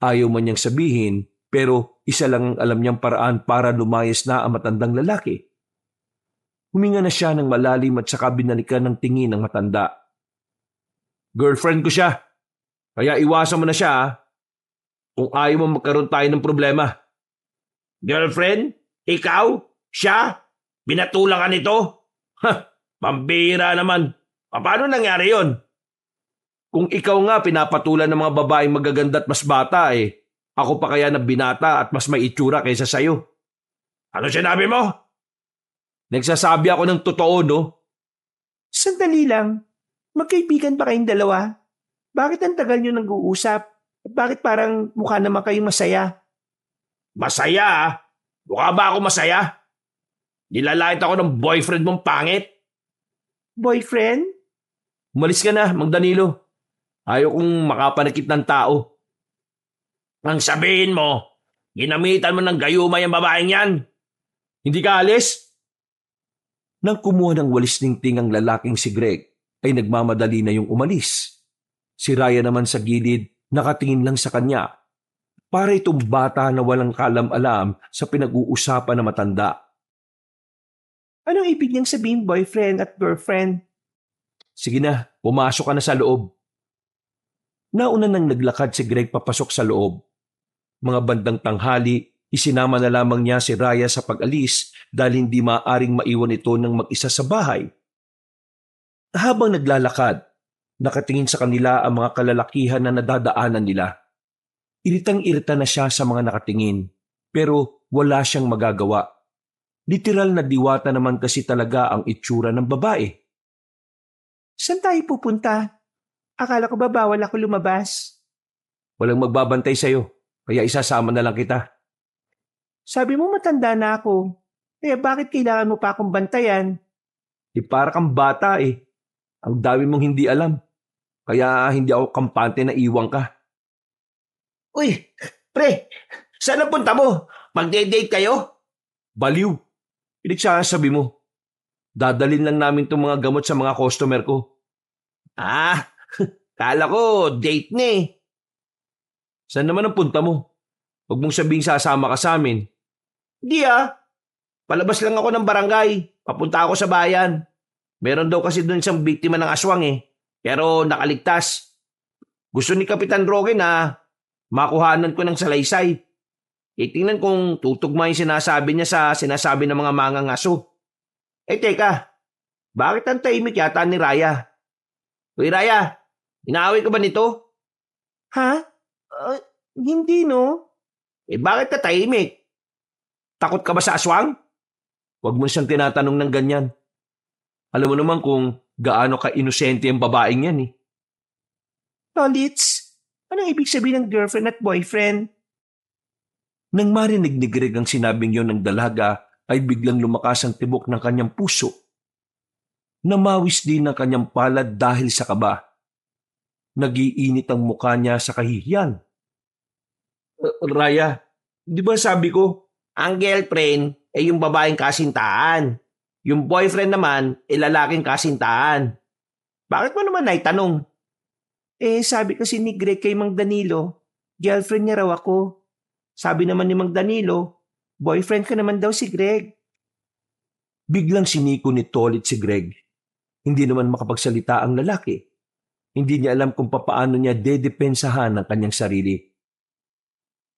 Ayaw man niyang sabihin, pero isa lang ang alam niyang paraan para lumayas na ang matandang lalaki. Huminga na siya ng malalim at saka binalikan ng tingin ng matanda. Girlfriend ko siya. Kaya iwasan mo na siya ha. Kung ayaw mo magkaroon tayo ng problema. Girlfriend? Ikaw? Siya? Binatulan ka nito? Pambira naman. Paano nangyari yon? Kung ikaw nga pinapatulan ng mga babaeng magaganda at mas bata ako pa kaya na binata at mas may itsura kaysa sayo. Ano sinabi mo? Nagsasabi ako ng totoo, no? Sandali lang. Magkaibigan ba kayong dalawa? Bakit ang tagal nyo nag-uusap? At bakit parang mukha naman kayong masaya? Masaya ah? Mukha ba ako masaya? Nilalait ako ng boyfriend mong pangit. Boyfriend? Umalis ka na, Mang Danilo. Ayaw kong makapanakit ng tao. Ang sabihin mo, ginamitan mo ng gayuma yung babaeng yan. Hindi ka alis? Nang kumuha ng walis ningting ang lalaking si Greg, ay nagmamadali na yung umalis. Si Raya naman sa gilid, nakatingin lang sa kanya. Para itong bata na walang kalam-alam sa pinag-uusapan na matanda. Anong ibig niyang sabihin boyfriend at girlfriend? Sige na, pumasok ka na sa loob. Nauna nang naglakad si Greg papasok sa loob. Mga bandang tanghali, isinama na lamang niya si Raya sa pag-alis dahil hindi maaaring maiwan ito ng mag-isa sa bahay. Habang naglalakad, nakatingin sa kanila ang mga kalalakihan na nadadaanan nila. Iritang-irita na siya sa mga nakatingin, pero wala siyang magagawa. Literal na diwata naman kasi talaga ang itsura ng babae. Saan tayo pupunta? Akala ko ba bawal ako lumabas? Walang magbabantay sa'yo, kaya isasama na lang kita. Sabi mo matanda na ako. Kaya bakit kailangan mo pa akong bantayan? Para kang bata Ang dami mong hindi alam. Kaya hindi ako kampante na iwang ka. Uy, pre, saan ang punta mo? Magde-date kayo? Baliw. Pinagsasabi mo. Dadalin lang namin itong mga gamot sa mga customer ko. Ah, kala ko date na eh. Saan naman ang punta mo? Huwag mong sabihing sasama ka sa amin. Hindi ah. Palabas lang ako ng barangay. Papunta ako sa bayan. Meron daw kasi doon isang biktima ng aswang Pero nakaligtas. Gusto ni Kapitan Roque na makuhanan ko ng salaysay. Tingnan kung tutugma yung sinasabi niya sa sinasabi ng mga mangangaso. Teka. Bakit ang tahimik yata ni Raya? Uy Raya, inaaway ka ba nito? Ha? Hindi no? Bakit ka tahimik? Takot ka ba sa aswang? Huwag mo siyang tinatanong ng ganyan. Alam mo naman kung gaano ka-inosente ang babaeng yan Tolits, anong ibig sabihin ng girlfriend at boyfriend? Nang marinig ni Greg ang sinabing yon ng dalaga, ay biglang lumakas ang tibok ng kanyang puso. Namawis din ang kanyang palad dahil sa kaba. Nagiinit ang mukha niya sa kahihiyan. Raya, di ba sabi ko, ang girlfriend ay yung babaeng kasintahan. Yung boyfriend naman ay lalaking kasintahan. Bakit mo naman naitanong? Sabi kasi ni Greg kay Mang Danilo, girlfriend niya raw ako. Sabi naman ni Mang Danilo, boyfriend ka naman daw si Greg. Biglang siniko ni Tolit si Greg. Hindi naman makapagsalita ang lalaki. Hindi niya alam kung papaano niya dedepensahan ang kanyang sarili.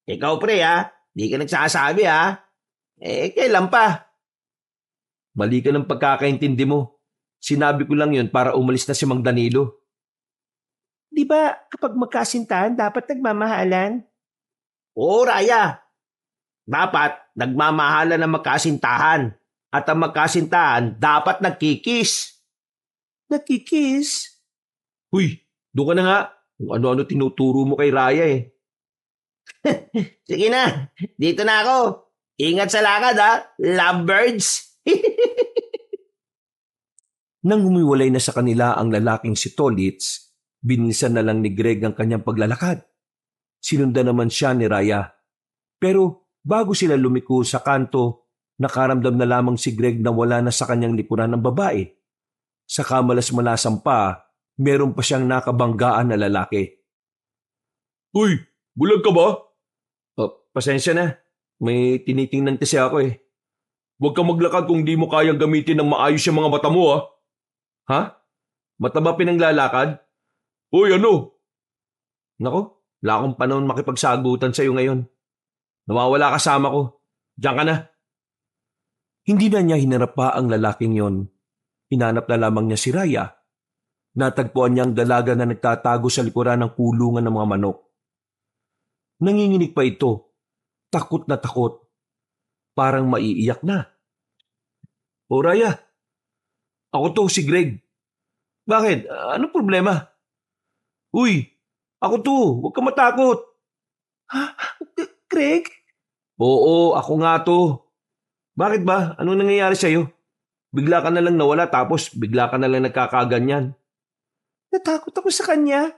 Ikaw pre di ka nagsasabi kailan pa? Mali ka ng pagkakaintindi mo. Sinabi ko lang yun para umalis na si Mang Danilo. Di ba kapag magkasintahan dapat nagmamahalan? Oo Raya. Dapat nagmamahalan ng magkasintahan. At ang magkasintahan dapat nagkikis. Nagkikiss? Huy, doon ka na nga. Kung ano-ano tinuturo mo kay Raya Sige na, dito na ako. Ingat sa lakad lovebirds. Nang humiwalay na sa kanila ang lalaking si Tolits, binilisan na lang ni Greg ang kanyang paglalakad. Sinundan naman siya ni Raya. Pero bago sila lumiko sa kanto, nakaramdam na lamang si Greg na wala na sa kanyang likuran ng babae. Sa kamalas-malasan pa, meron pa siyang nakabanggaan na lalaki. Uy, bulag ka ba? Pasensya na. May tinitingnan kasi ako Huwag kang maglakad kung di mo kayang gamitin ng maayos yung mga mata mo, ha? Ha? Mata ba pinanglalakad? Uy, ano? Nako, wala akong panahon makipagsagutan sa'yo ngayon. Nawawala kasama ko. Diyan ka na. Hindi na niya hinarap pa ang lalaking yon. Hinanap na lamang niya si Raya. Natagpuan niya ang dalaga na nagtatago sa likuran ng kulungan ng mga manok. Nanginginig pa ito. Takot na takot. Parang maiiyak na. O Raya, ako to si Greg. Bakit? Anong problema? Uy, ako to. Huwag ka matakot. Ha? Greg? Oo, ako nga to. Bakit ba? Anong nangyayari sa'yo? Bigla ka na lang nawala tapos bigla ka na lang nagkakaganyan. Natakot ako sa kanya.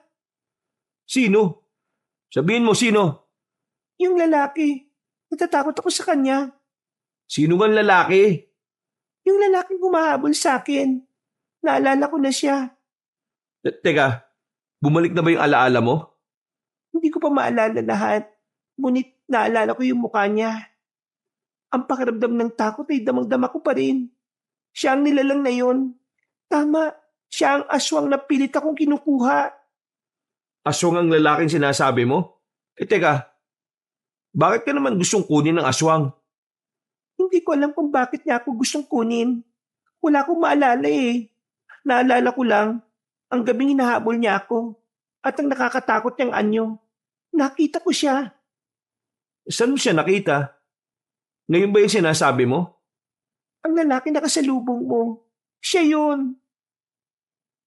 Sino? Sabihin mo sino? Yung lalaki. Natatakot ako sa kanya. Sino bang lalaki? Yung lalaking humahabol sa akin. Naalala ko na siya. Teka, bumalik na ba yung alaala mo? Hindi ko pa maalala lahat. Ngunit naalala ko yung mukha niya. Ang pakiramdam ng takot ay damang-dama ko pa rin. Siya ang nilalang na yun. Tama, siya ang aswang na pilit akong kinukuha. Aswang ang lalaking sinasabi mo? Teka, bakit ka naman gustong kunin ng aswang? Hindi ko alam kung bakit niya ako gustong kunin. Wala akong maalala eh. Naalala ko lang, ang gabing hinahabol niya ako. At ang nakakatakot niyang anyo. Nakita ko siya. Saan mo siya nakita? Ngayon ba yung sinasabi mo? Ang lalaki nakasalubong mo. Siya yun.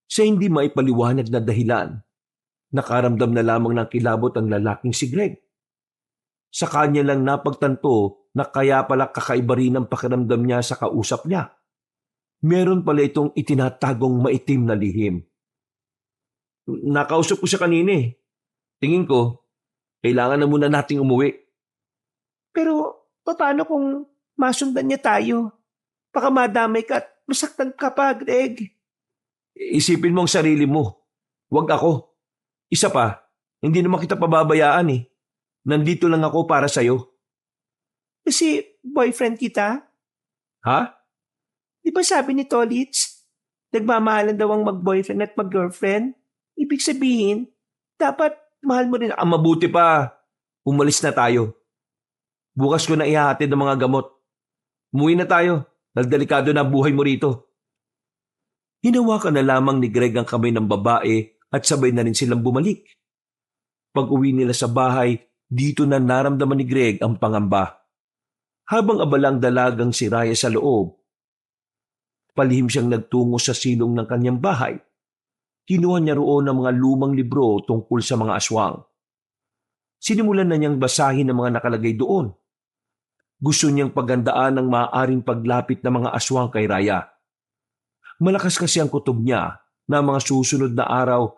Sa hindi maipaliwanag na dahilan, nakaramdam na lamang ng kilabot ang lalaking si Greg. Sa kanya lang napagtanto na kaya pala kakaiba rin ang pakiramdam niya sa kausap niya. Meron pala itong itinatagong maitim na lihim. Nakausap ko siya kanina eh. Tingin ko, kailangan na muna nating umuwi. Pero paano kung masundan niya tayo? Baka madamay ka at masaktan ka pa, Greg. Isipin mo ang sarili mo. Huwag ako. Isa pa, hindi naman kita pababayaan eh. Nandito lang ako para sa'yo. Kasi boyfriend kita? Ha? Di ba sabi ni Tolitz, nagmamahalan daw ang mag-boyfriend at mag-girlfriend? Ibig sabihin, dapat mahal mo rin. Ang mabuti pa, umalis na tayo. Bukas ko na ihahatid ng mga gamot. Umuwi na tayo. Nagdelikado na buhay mo rito. Hinawakan na lamang ni Greg ang kamay ng babae at sabay na rin silang bumalik. Pag-uwi nila sa bahay, dito na naramdaman ni Greg ang pangamba. Habang abalang dalagang si Raya sa loob, palihim siyang nagtungo sa silong ng kanyang bahay. Kinuha niya roon ang mga lumang libro tungkol sa mga aswang. Sinimulan na niyang basahin ang mga nakalagay doon. Gusto niyang pagandaan ang maaaring paglapit ng mga aswang kay Raya. Malakas kasi ang kutob niya na mga susunod na araw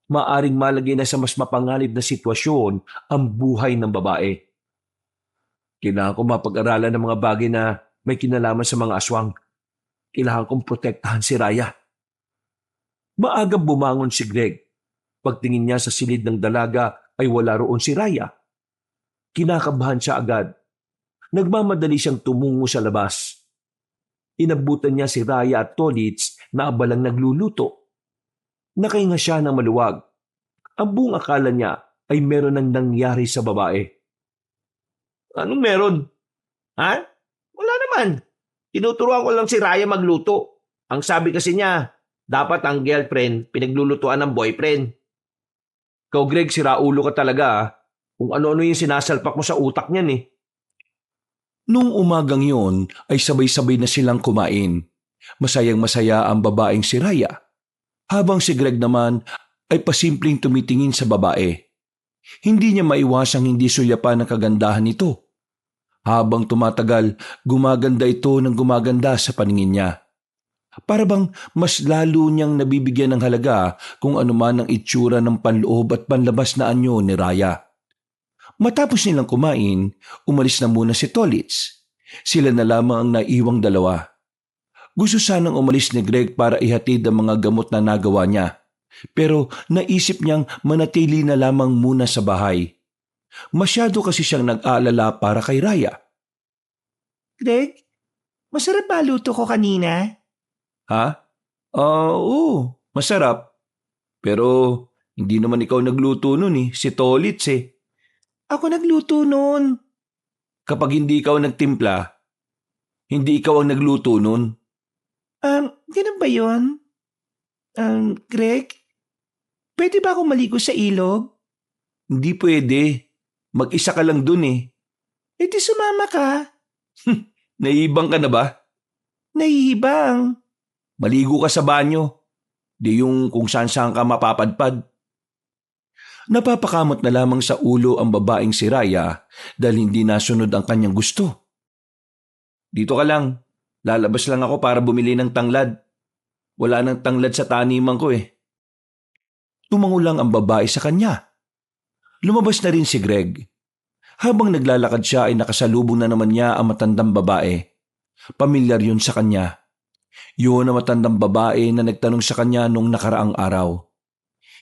maaring malagay na sa mas mapanganib na sitwasyon ang buhay ng babae. Kailangan ko mapag-aralan ng mga bagay na may kinalaman sa mga aswang. Kailangan kong protektahan si Raya. Maagang bumangon si Greg. Pagtingin niya sa silid ng dalaga ay wala roon si Raya. Kinakabahan siya agad. Nagmamadali siyang tumungo sa labas. Inabutan niya si Raya at Tolitz na abalang nagluluto. Nakahinga siya ng maluwag. Ang buong akala niya ay meron nang nangyari sa babae. Anong meron? Ha? Wala naman. Tinuturuan ko lang si Raya magluto. Ang sabi kasi niya, dapat ang girlfriend pinaglulutuan ng boyfriend. Ikaw Greg, siraulo ka talaga ah. Kung ano-ano yung sinasalpak mo sa utak niyan eh. Nung umagang yon ay sabay-sabay na silang kumain. Masayang-masaya ang babaeng si Raya. Habang si Greg naman ay pasimpleng tumitingin sa babae. Hindi niya maiwasang hindi suyapan ang kagandahan nito. Habang tumatagal, gumaganda ito ng gumaganda sa paningin niya. Para bang mas lalo niyang nabibigyan ng halaga kung anuman ang itsura ng panloob at panlabas na anyo ni Raya. Matapos nilang kumain, umalis na muna si Tolitz. Sila na lamang ang naiwang dalawa. Gusto sanang umalis ni Greg para ihatid ang mga gamot na nagawa niya. Pero naisip niyang manatili na lamang muna sa bahay. Masyado kasi siyang nag-aalala para kay Raya. Greg, Masarap ba luto ko kanina? Ha? Oo, masarap. Pero hindi naman ikaw nagluto nun si Tolits Ako nagluto nun. Kapag hindi ikaw nagtimpla, hindi ikaw ang nagluto nun. Ganun ba yun? Greg, pwede ba akong maligo sa ilog? Hindi pwede. Mag-isa ka lang dun E di sumama ka. Naiibang ka na ba? Nahihibang. Maligo ka sa banyo. Di yung kung saan-saan ka mapapadpad. Napapakamot na lamang sa ulo ang babaeng si Raya dahil hindi nasunod ang kanyang gusto. Dito ka lang. Lalabas lang ako para bumili ng tanglad. Wala nang tanglad sa taniman ko Tumango lang ang babae sa kanya. Lumabas na rin si Greg. Habang naglalakad siya ay nakasalubong na naman niya ang matandang babae. Pamilyar yun sa kanya. Yun ang matandang babae na nagtanong sa kanya nung nakaraang araw.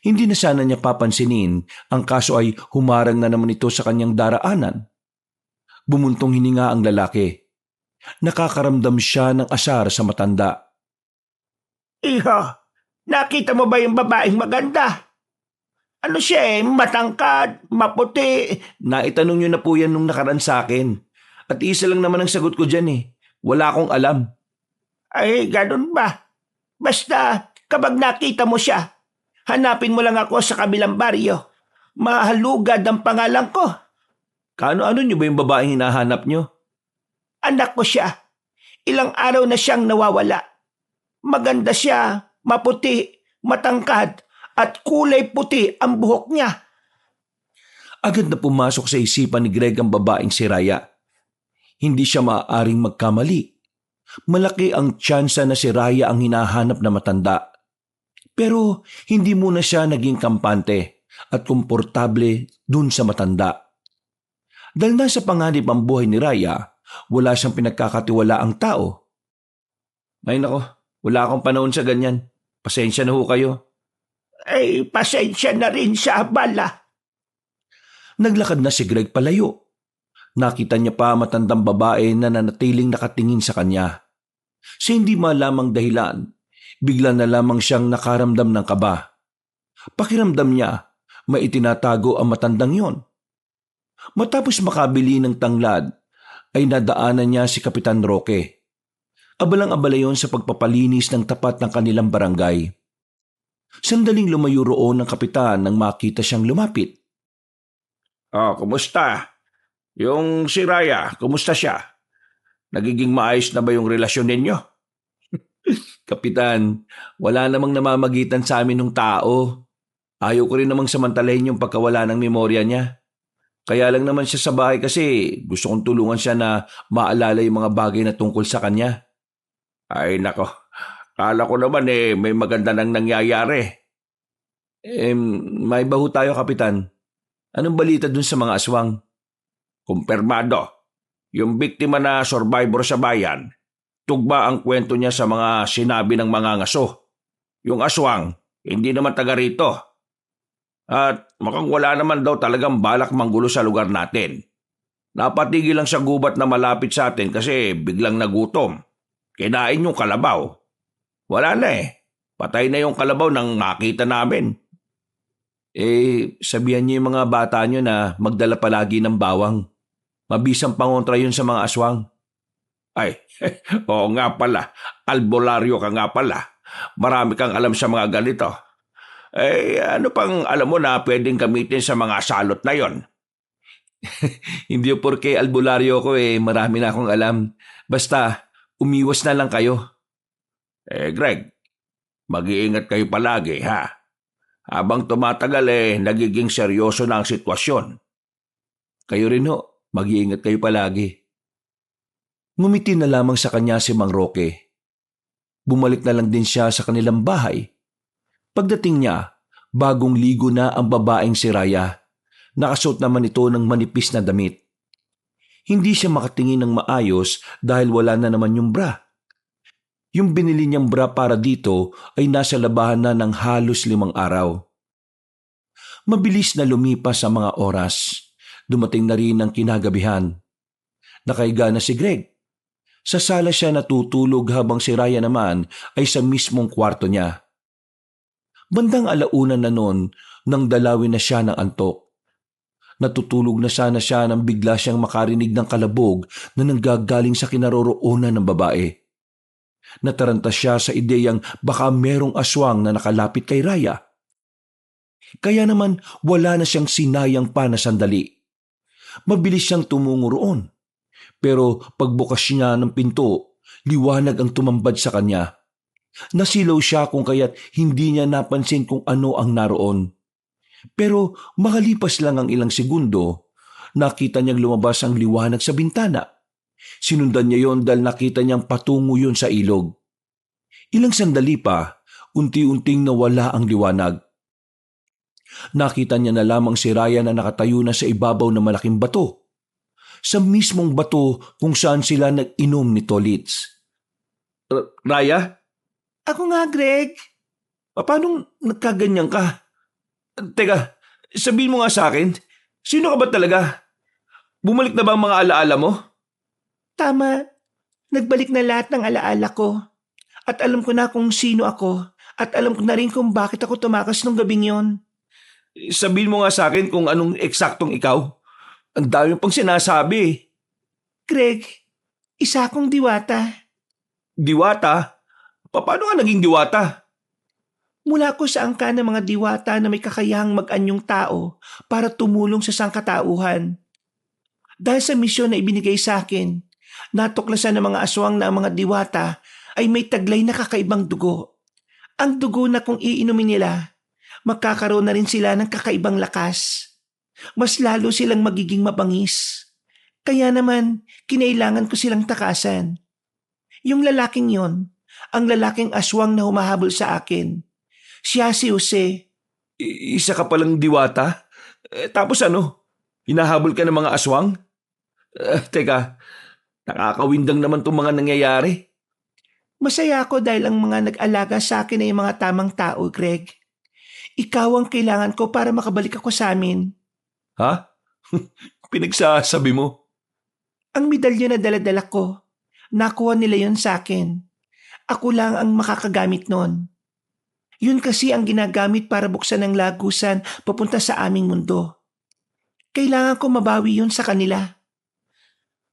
Hindi na sana niya papansinin, ang kaso ay humarang na naman ito sa kanyang daraanan. Bumuntong hininga ang lalaki. Nakakaramdam siya ng asar sa matanda. Iho, nakita mo ba yung babaeng maganda? Ano siya matangkad, maputi. Naitanong niyo na po yan nung nakaraan sa akin. At isa lang naman ang sagot ko dyan Wala akong alam. Ay, ganun ba? Basta, kapag nakita mo siya, hanapin mo lang ako sa kabilang baryo. Mahalugad ang pangalan ko. Kaano-ano niyo ba yung babaeng hinahanap niyo? Anak ko siya. Ilang araw na siyang nawawala. Maganda siya, maputi, matangkad, at kulay puti ang buhok niya. Agad na pumasok sa isipan ni Greg ang babaeng si Raya. Hindi siya maaaring magkamali. Malaki ang tsansa na si Raya ang hinahanap na matanda. Pero hindi muna siya naging kampante at komportable dun sa matanda. Dahil nasa panganib ang buhay ni Raya, wala siyang pinagkakatiwalaang tao. Ay nako, wala akong panahon sa ganyan. Pasensya na ho kayo. Ay, pasensya na rin sa abala. Naglakad na si Greg palayo. Nakita niya pa matandang babae na nanatiling nakatingin sa kanya. Sa hindi malamang dahilan, bigla na lamang siyang nakaramdam ng kaba. Pakiramdam niya, may itinatago ang matandang yon. Matapos makabili ng tanglad, ay nadaanan niya si Kapitan Roque. Abalang-abala yon sa pagpapalinis ng tapat ng kanilang barangay. Sandaling lumayo roon ang kapitan nang makita siyang lumapit. Kumusta? Yung si Raya, kumusta siya? Nagiging maayos na ba yung relasyon ninyo? Kapitan, wala namang namamagitan sa amin ng tao. Ayaw ko rin namang samantalahin yung pagkawala ng memorya niya. Kaya lang naman siya sa bahay kasi gusto kong tulungan siya na maalala yung mga bagay na tungkol sa kanya. Ay nako, kala ko naman may maganda nang nangyayari. May baho tayo, Kapitan. Anong balita dun sa mga aswang? Kumpirmado, yung biktima na survivor sa bayan, tugma ang kwento niya sa mga sinabi ng mga ngaso. Yung aswang, hindi naman taga rito. At mukhang wala naman daw talagang balak manggulo sa lugar natin. Napatigil lang sa gubat na malapit sa atin kasi biglang nagutom. Kinain yung kalabaw. Wala na Patay na yung kalabaw nang makita namin. Sabihan niyo yung mga bata niyo na magdala palagi ng bawang. Mabisang pangontra yun sa mga aswang. Ay, oo nga pala. Albularyo ka nga pala. Marami kang alam sa mga ganito. Ano pang alam mo na pwedeng gamitin sa mga salot na yon? Hindi porke albularyo ko marami na akong alam. Basta, umiwas na lang kayo. Greg, mag-iingat kayo palagi, ha? Habang tumatagal nagiging seryoso na ang sitwasyon. Kayo rin mag-iingat kayo palagi. Ngumiti na lamang sa kanya si Mang Roque. Bumalik na lang din siya sa kanilang bahay. Pagdating niya, bagong ligo na ang babaeng si Raya. Nakasuot naman ito ng manipis na damit. Hindi siya makatingin ng maayos dahil wala na naman yung bra. Yung binili niyang bra para dito ay nasa labahan na ng halos 5 araw. Mabilis na lumipas ang mga oras. Dumating na rin ang kinagabihan. Nakahiga na si Greg. Sa sala siya natutulog habang si Raya naman ay sa mismong kwarto niya. Bandang alauna na noon nang dalawin na siya ng antok. Natutulog na sana siya nang bigla siyang makarinig ng kalabog na nanggagaling sa kinaroroonan ng babae. Nataranta siya sa ideyang baka merong aswang na nakalapit kay Raya. Kaya naman wala na siyang sinayang pa na sandali. Mabilis siyang tumungo roon. Pero pagbukas niya ng pinto, liwanag ang tumambad sa kanya. Nasilaw siya kung kaya't hindi niya napansin kung ano ang naroon. Pero makalipas lang ang ilang segundo, nakita niyang lumabas ang liwanag sa bintana. Sinundan niya yon dahil nakita niyang patungo yun sa ilog. Ilang sandali pa, unti-unting nawala ang liwanag. Nakita niya na lamang si Raya na nakatayo na sa ibabaw ng malaking bato. Sa mismong bato kung saan sila nag-inom ni Tolits. Raya? Ako nga, Greg. Paano nagkaganyan ka? Teka, sabihin mo nga sa akin, sino ka ba talaga? Bumalik na ba ang mga alaala mo? Tama. Nagbalik na lahat ng alaala ko. At alam ko na kung sino ako. At alam ko na rin kung bakit ako tumakas nung gabing yon. Sabihin mo nga sa akin kung anong eksaktong ikaw. Ang dami pang sinasabi. Greg, isa akong diwata. Diwata? Paano ka naging diwata? Mula ko sa angka ng mga diwata na may kakayahang mag-anyong tao para tumulong sa sangkatauhan. Dahil sa misyon na ibinigay sa akin, natuklasan ng mga aswang na ang mga diwata ay may taglay na kakaibang dugo. Ang dugo na kung iinumin nila, magkakaroon na rin sila ng kakaibang lakas. Mas lalo silang magiging mabangis. Kaya naman, kinailangan ko silang takasan. Yung lalaking yon, ang lalaking aswang na humahabol sa akin. Siya si Jose. Isa ka palang diwata? Tapos ano? Hinahabol ka ng mga aswang? Teka, nakakawindang naman itong mga nangyayari. Masaya ako dahil ang mga nag-alaga sa akin ay mga tamang tao, Greg. Ikaw ang kailangan ko para makabalik ako sa amin. Ha? Pinagsasabi mo? Ang medalyon na dala-dala ko, nakuha nila yon sa akin. Ako lang ang makakagamit nun. Yun kasi ang ginagamit para buksan ng lagusan papunta sa aming mundo. Kailangan ko mabawi yun sa kanila.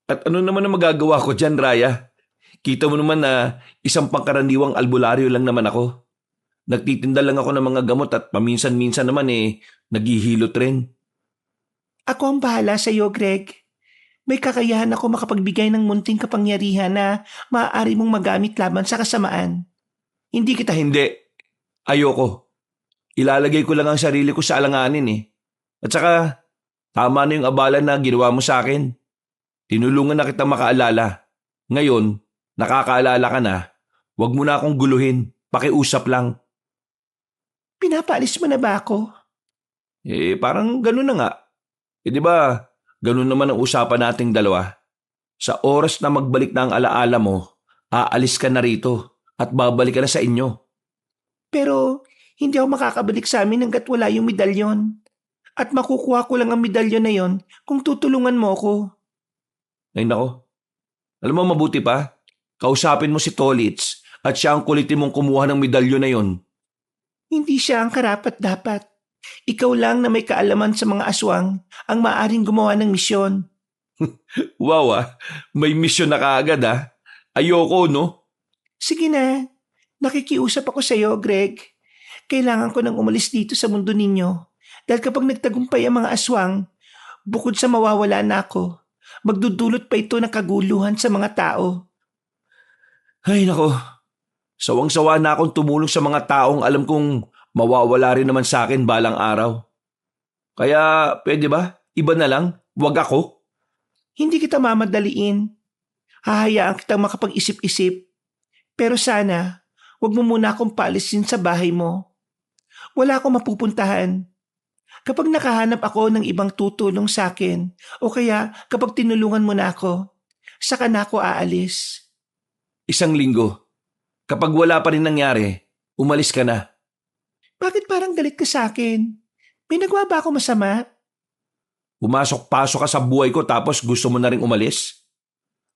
At ano naman ang magagawa ko dyan, Raya? Kita mo naman na isang pangkaraniwang albularyo lang naman ako. Nagtitinda lang ako ng mga gamot at paminsan-minsan naman naghihilot rin. Ako ang bahala sa iyo, Greg. May kakayahan ako makapagbigay ng munting kapangyarihan na maaari mong magamit laban sa kasamaan. Hindi. Ayoko. Ilalagay ko lang ang sarili ko sa alanganin At saka, tama na yung abala na ginawa mo sa akin. Tinulungan na kita makaalala. Ngayon, nakakaalala ka na. Huwag mo na akong guluhin. Pakiusap lang. Pinapaalis mo na ba ako? Parang ganun na nga. Di ba, ganun naman ang usapan nating dalawa. Sa oras na magbalik na ang alaala mo, aalis ka na rito at babalik ka na sa inyo. Pero hindi ako makakabalik sa amin hanggat wala yung medalyon. At makukuha ko lang ang medalyon na yon kung tutulungan mo ako. Ay nako. Alam mo mabuti pa, kausapin mo si Tolits at siya ang kulitin mong kumuha ng medalyon na yon. Hindi siya ang karapat-dapat. Ikaw lang na may kaalaman sa mga aswang ang maaaring gumawa ng misyon. Wow may misyon na kaagad Ayoko no? Sige na, nakikiusap ako sa iyo, Greg. Kailangan ko nang umalis dito sa mundo ninyo. Dahil kapag nagtagumpay ang mga aswang, bukod sa mawawala na ako, magdudulot pa ito ng kaguluhan sa mga tao. Ay nako, sawang-sawa na akong tumulong sa mga taong alam kong mawawala rin naman sa akin balang araw. Kaya pwede ba? Iba na lang? Wag ako? Hindi kita mamadaliin. Hahayaan kitang makapag-isip-isip. Pero sana, wag mo muna akong paalisin sa bahay mo. Wala akong mapupuntahan. Kapag nakahanap ako ng ibang tutulong sa akin, o kaya kapag tinulungan mo na ako, saka na ako aalis. 1 linggo. Kapag wala pa rin nangyari, umalis ka na. Bakit parang galit ka sa akin? May nagawa ba ako masama? Pumasok-pasok ka sa buhay ko tapos gusto mo na rin umalis?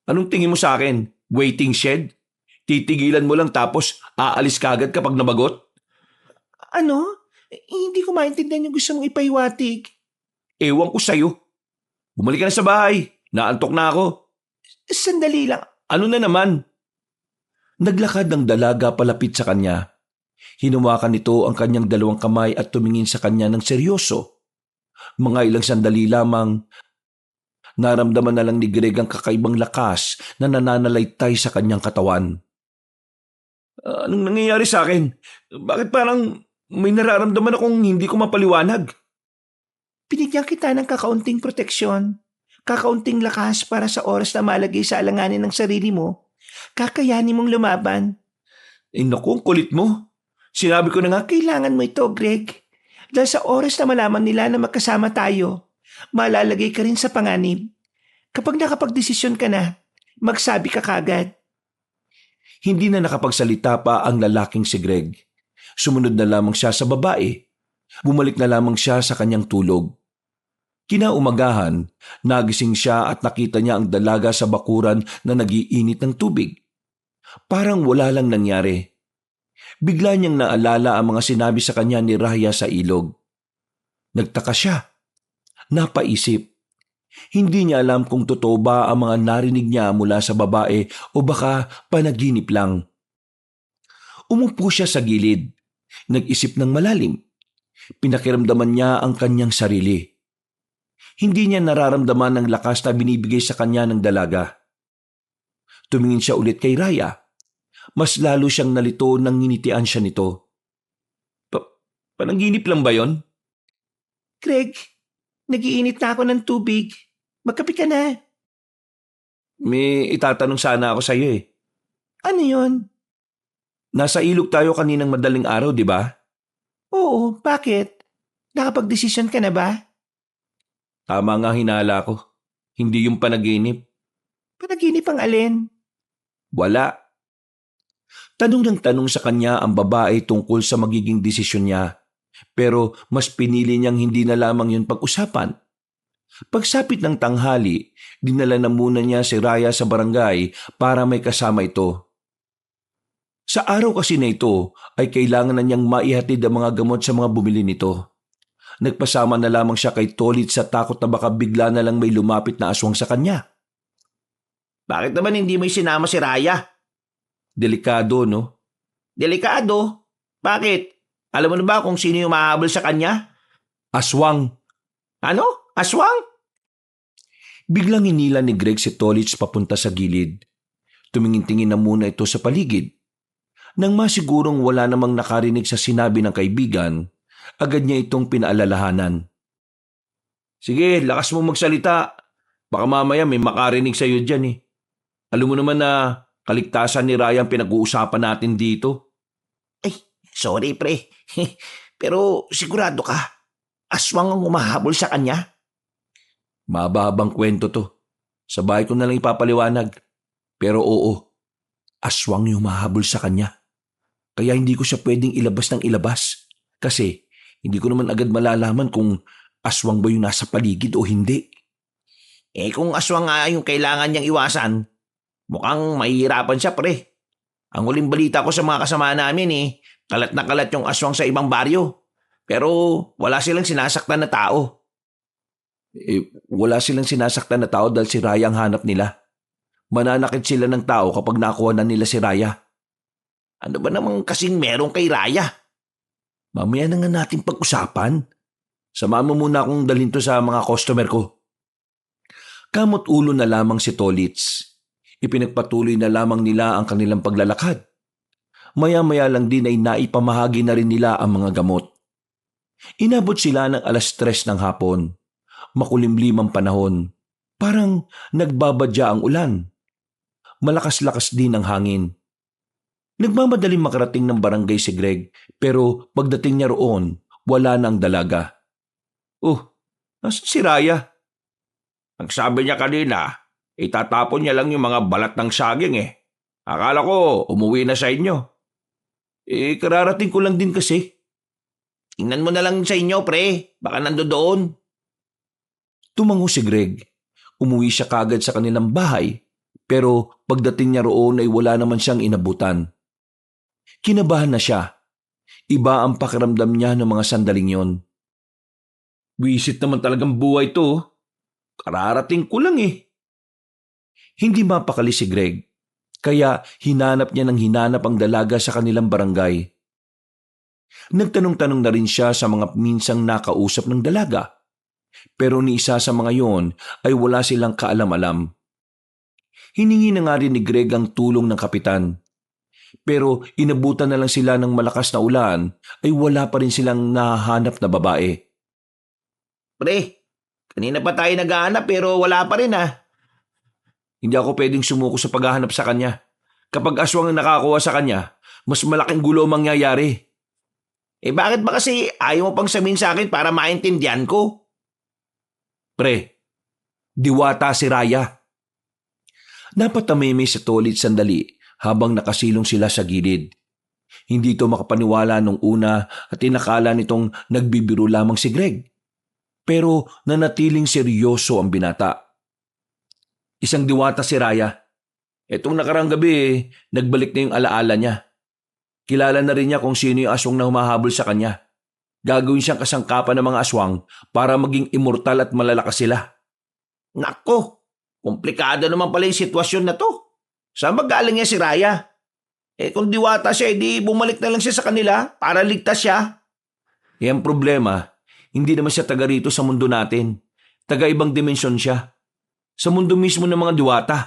Anong tingin mo sa akin? Waiting shed? Titigilan mo lang tapos aalis kagad kapag nabagot? Ano? Hindi ko maintindihan yung gusto mong ipaiwatig. Ewan ko sa'yo. Bumalik ka na sa bahay. Naantok na ako. Sandali lang. Ano na naman? Naglakad ng dalaga palapit sa kanya. Hinawakan nito ang kanyang dalawang kamay at tumingin sa kanya ng seryoso. Mga ilang sandali lamang, naramdaman na lang ni Greg ang kakaibang lakas na nananalaytay sa kanyang katawan. Anong nangyayari sa akin? Bakit parang may nararamdaman akong hindi ko mapaliwanag? Binigyan kita ng kakaunting proteksyon, kakaunting lakas para sa oras na malagay sa alanganin ng sarili mo. Kakayanin mong lumaban. Naku, ang kulit mo. Sinabi ko na nga, Kailangan mo ito, Greg. Dahil sa oras na malaman nila na magkasama tayo, malalagay ka rin sa panganib. Kapag nakapagdesisyon ka na, magsabi ka kagad. hindi na nakapagsalita pa ang lalaking si Greg. Sumunod na lamang siya sa babae. Bumalik na lamang siya sa kanyang tulog. Kinaumagahan, nagising siya at nakita niya ang dalaga sa bakuran na nagiinit ng tubig. Parang wala lang nangyari. Bigla niyang naalala ang mga sinabi sa kanya ni Raya sa ilog. Nagtaka siya. Napaisip. Hindi niya alam kung totoo ba ang mga narinig niya mula sa babae o baka panaginip lang. Umupo siya sa gilid. Nag-isip ng malalim. Pinakiramdaman niya ang kanyang sarili. Hindi niya nararamdaman ang lakas na binibigay sa kanya ng dalaga. Tumingin siya ulit kay Raya. Mas lalo siyang nalito nang nginitian siya nito. Panaginip lang ba yon? Greg, nagiinit na ako ng tubig. Magkape ka na. May itatanong sana ako sa iyo eh. Ano yon? Nasa ilog tayo kaninang madaling araw, di ba? Oo, bakit? Nakapag-desisyon ka na ba? Tama nga hinala ko. Hindi yung panaginip. Panaginip ang alin? Wala. Tanong ng tanong sa kanya ang babae tungkol sa magiging desisyon niya. Pero mas pinili niyang hindi na lamang yun pag-usapan. Pagsapit ng tanghali, dinala na muna niya si Raya sa barangay para may kasama ito. Sa araw kasi na ito ay kailangan na niyang maihatid ang mga gamot sa mga bumili nito. Nagpasama na lamang siya kay Tolit sa takot na baka bigla na lang may lumapit na aswang sa kanya. Bakit naman hindi mo sinama si Raya? Delikado, no? Delikado? Bakit? Alam mo na ba kung sino yung mahabol sa kanya? Aswang. Ano? Aswang? Biglang hinila ni Greg si Tolits papunta sa gilid. Tumingin-tingin na muna ito sa paligid. Nang masigurong wala namang nakarinig sa sinabi ng kaibigan, agad niya itong pinaalalahanan. Sige, lakas mo magsalita. Baka mamaya may makarinig sa iyo dyan eh. Alam mo naman na kaligtasan ni Raya ang pinag-uusapan natin dito. Ay, sorry pre. Pero sigurado ka, aswang ang umahabol sa kanya? Mabahabang kwento to. Sa bahay ko na lang ipapaliwanag. Pero oo, aswang yung mahabol sa kanya. Kaya hindi ko siya pwedeng ilabas ng ilabas. Kasi hindi ko naman agad malalaman kung aswang ba yung nasa paligid o hindi. Eh kung aswang nga yung kailangan niyang iwasan, mukhang mahihirapan siya pre. Ang huling balita ko sa mga kasama namin kalat na kalat yung aswang sa ibang baryo. Pero wala silang sinasaktan na tao. Wala silang sinasaktan na tao dahil si Raya ang hanap nila. Mananakit sila ng tao kapag nakuha na nila si Raya. Ano ba namang kasing meron kay Raya? Mamaya na nga natin pag-usapan. Samahan mo muna akong dalhin to sa mga customer ko. Kamot ulo na lamang si Tolits. Ipinagpatuloy na lamang nila ang kanilang paglalakad. Maya-maya lang din ay naipamahagi na rin nila ang mga gamot. Inabot sila ng 3:00 ng hapon. Makulimlim ang panahon. Parang nagbabadya ang ulan. Malakas-lakas din ang hangin. Nagmamadaling makarating ng barangay si Greg pero pagdating niya roon, wala na ang dalaga. Nasaan si Raya? Ang sabi niya kanina, itatapon niya lang yung mga balat ng saging eh. Akala ko umuwi na sa inyo. Kararating ko lang din kasi. Tingnan mo na lang sa inyo pre, baka nandoon. Tumango si Greg. Umuwi siya kagad sa kanilang bahay Pero pagdating niya roon ay wala naman siyang inabutan. Kinabahan na siya. Iba ang pakiramdam niya ng mga sandaling yon. Wisit naman talagang buhay to. Kararating ko lang eh. Hindi mapakali si Greg, kaya hinanap niya ng hinanap ang dalaga sa kanilang barangay. Nagtanong-tanong na rin siya sa mga minsang nakausap ng dalaga, pero ni isa sa mga yon ay wala silang kaalam-alam. Hiningi na nga rin ni Greg ang tulong ng kapitan, pero inabutan na lang sila ng malakas na ulan ay wala pa rin silang nahahanap na babae. Pre, kanina pa tayo naghahanap pero wala pa rin ah. Hindi ako pwedeng sumuko sa paghahanap sa kanya. Kapag aswang ang nakakuha sa kanya, mas malaking gulo ang mangyayari. Eh bakit ba kasi ayaw mo pang sabihin sa akin para maintindihan ko? Pre, diwata si Raya. Napatamimi si Tolit sandali habang nakasilong sila sa gilid. Hindi ito makapaniwala nung una at inakala nitong nagbibiro lamang si Greg. Pero nanatiling seryoso ang binata. Isang diwata si Raya. Etong nakarang gabi, nagbalik na yung alaala niya. Kilala na rin niya kung sino yung aswang na humahabol sa kanya. Gagawin siyang kasangkapan ng mga aswang para maging immortal at malalakas sila. Nako, komplikado naman pala yung sitwasyon na to. Saan ba galing niya si Raya? Eh kung diwata siya, edi bumalik na lang siya sa kanila para ligtas siya. Eh ang problema, hindi naman siya taga rito sa mundo natin. Taga ibang dimensyon siya. Sa mundo mismo ng mga diwata.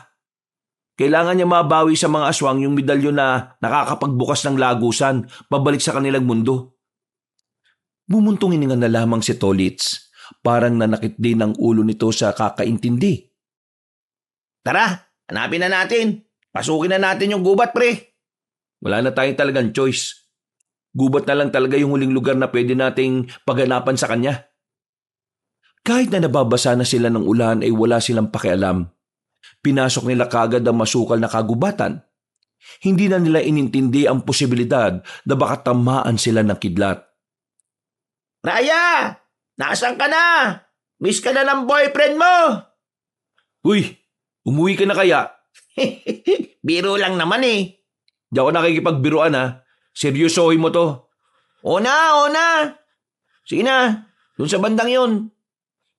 Kailangan niya mabawi sa mga aswang yung medalyon na nakakapagbukas ng lagusan pabalik sa kanilang mundo. Bumuntong hininga na lamang si Tolits. Parang nanakit din ang ulo nito sa kakaintindi. Tara, hanapin na natin. Pasukin na natin yung gubat, pre. Wala na tayong talagang choice. Gubat na lang talaga yung huling lugar na pwede nating paghanapan sa kanya. Kahit na nababasa na sila ng ulan ay wala silang pakialam. Pinasok nila kagad ang masukal na kagubatan. Hindi na nila inintindi ang posibilidad na baka tamaan sila ng kidlat. Raya! Nasaan ka na? Miss ka na ng boyfriend mo! Uy, umuwi ka na kaya? Biro lang naman eh. Di ako nakikipagbiruan ha. Seryosohin mo to. O na. Sige na, dun sa bandang yun.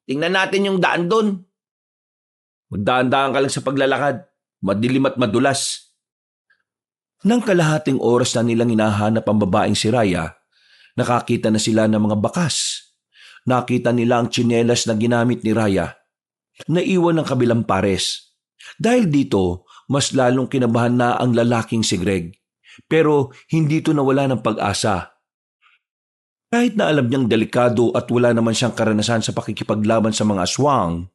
Tingnan natin yung daan dun. Magdaan-daan ka lang sa paglalakad. Madilim at madulas. Nang kalahating oras na nilang hinahanap ang babaeng si Raya, nakakita na sila ng mga bakas. Nakita nila ang tsinelas na ginamit ni Raya. Naiwan ng kabilang pares. Dahil dito, mas lalong kinabahan na ang lalaking si Greg. Pero hindi ito nawala ng pag-asa. Kahit na alam niyang delikado at wala naman siyang karanasan sa pakikipaglaban sa mga aswang,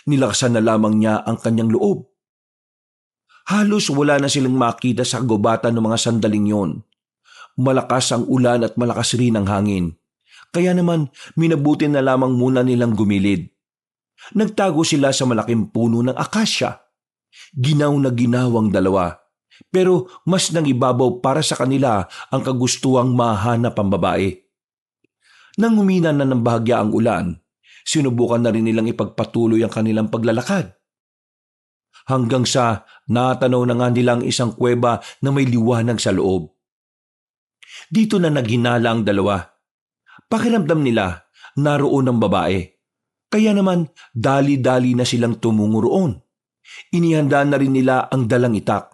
nilakasan na lamang niya ang kanyang loob. Halos wala na silang makita sa kagubatan ng mga sandaling yon. Malakas ang ulan at malakas rin ang hangin. Kaya naman minabuti na lamang muna nilang gumilid. Nagtago sila sa malaking puno ng akasya. Ginaw na ginawang dalawa. Pero mas nangibabaw para sa kanila ang kagustuhang mahanap ang babae. Nang humina na ng bahagya ang ulan, sinubukan na rin nilang ipagpatuloy ang kanilang paglalakad. Hanggang sa natanaw na nga nilang isang kuweba na may liwanag sa loob. Dito na naghinala ang dalawa. Pakiramdam nila naroon ang babae. Kaya naman dali-dali na silang tumungo roon. Inihanda na rin nila ang dalang itak.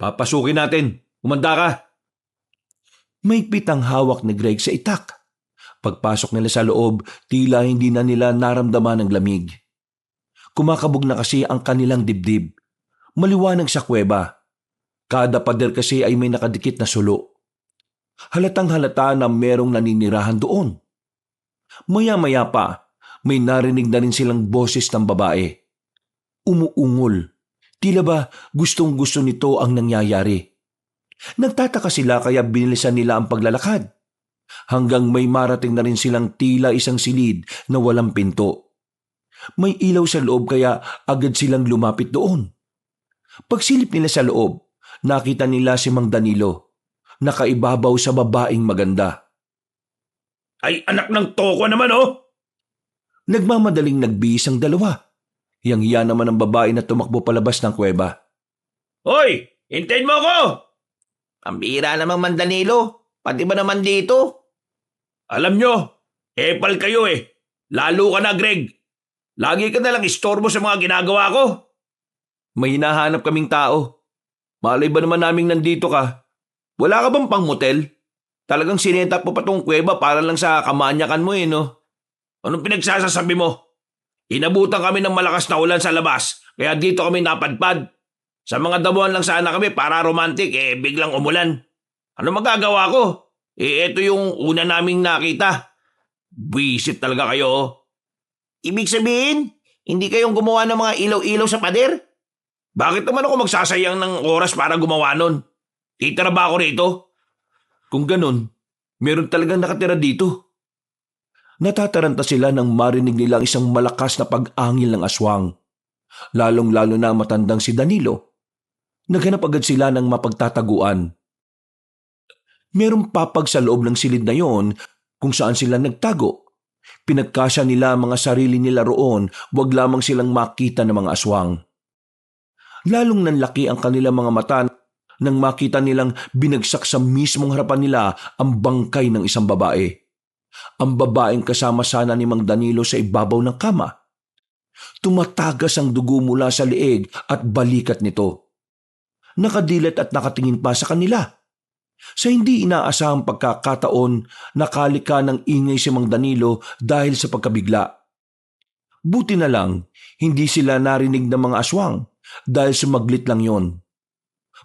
Papasukin natin. Umanda ka. Mahigpit ang hawak ni Greg sa itak. Pagpasok nila sa loob, tila hindi na nila naramdaman ang lamig. Kumakabog na kasi ang kanilang dibdib. Maliwanag sa kuweba. Kada pader kasi ay may nakadikit na sulo. Halatang halata na merong naninirahan doon. Maya-maya pa, may narinig na rin silang boses ng babae. Umuungol. Tila ba gustong-gusto nito ang nangyayari. Nagtataka sila kaya binilisan nila ang paglalakad. Hanggang may marating na rin silang tila isang silid na walang pinto. May ilaw sa loob kaya agad silang lumapit doon. Pagsilip nila sa loob, nakita nila si Mang Danilo, nakaibabaw sa babaeng maganda. Ay anak ng toko naman oh! Nagmamadaling nagbihis ang dalawa. Hiyang-hiya naman ang babae na tumakbo palabas ng kuweba. Hoy! Hintayin mo ako! Ang bira namang Mandanilo. Pati ba naman dito? Alam nyo, epal kayo eh. Lalo ka na, Greg. Lagi ka nalang istorbo sa mga ginagawa ko. May hinahanap kaming tao. Malay ba naman naming nandito ka? Wala ka bang pang motel? Talagang sinetap mo pa tong kuweba para lang sa kamanyakan mo no? Anong pinagsasasabi mo? Inabutan kami ng malakas na ulan sa labas, kaya dito kami napadpad. Sa mga damuhan lang sana kami para romantic, biglang umulan. Ano magagawa ko? Eto yung una naming nakita. Buisit talaga kayo. Ibig sabihin, hindi kayong gumawa ng mga ilaw-ilaw sa pader? Bakit naman ako magsasayang ng oras para gumawa nun? Titira ba ako rito? Kung ganun, meron talagang nakatira dito. Natataranta sila nang marinig nila ang isang malakas na pag-angil ng aswang. Lalong-lalo na ang matandang si Danilo. Naghanap agad sila ng mapagtataguan. Merong papag sa loob ng silid na yon kung saan sila nagtago. Pinagkasya nila ang mga sarili nila roon, wag lamang silang makita ng mga aswang. Lalong nanlaki ang kanilang mga mata nang makita nilang binagsak sa mismong harapan nila ang bangkay ng isang babae. Ang babaeng kasama sana ni Mang Danilo sa ibabaw ng kama. Tumatagas ang dugo mula sa leeg at balikat nito. Nakadilat at nakatingin pa sa kanila. Sa hindi inaasahang pagkakataon, nakalika ng ingay si Mang Danilo dahil sa pagkabigla. Buti na lang, hindi sila narinig ng mga aswang dahil sumaglit lang yon.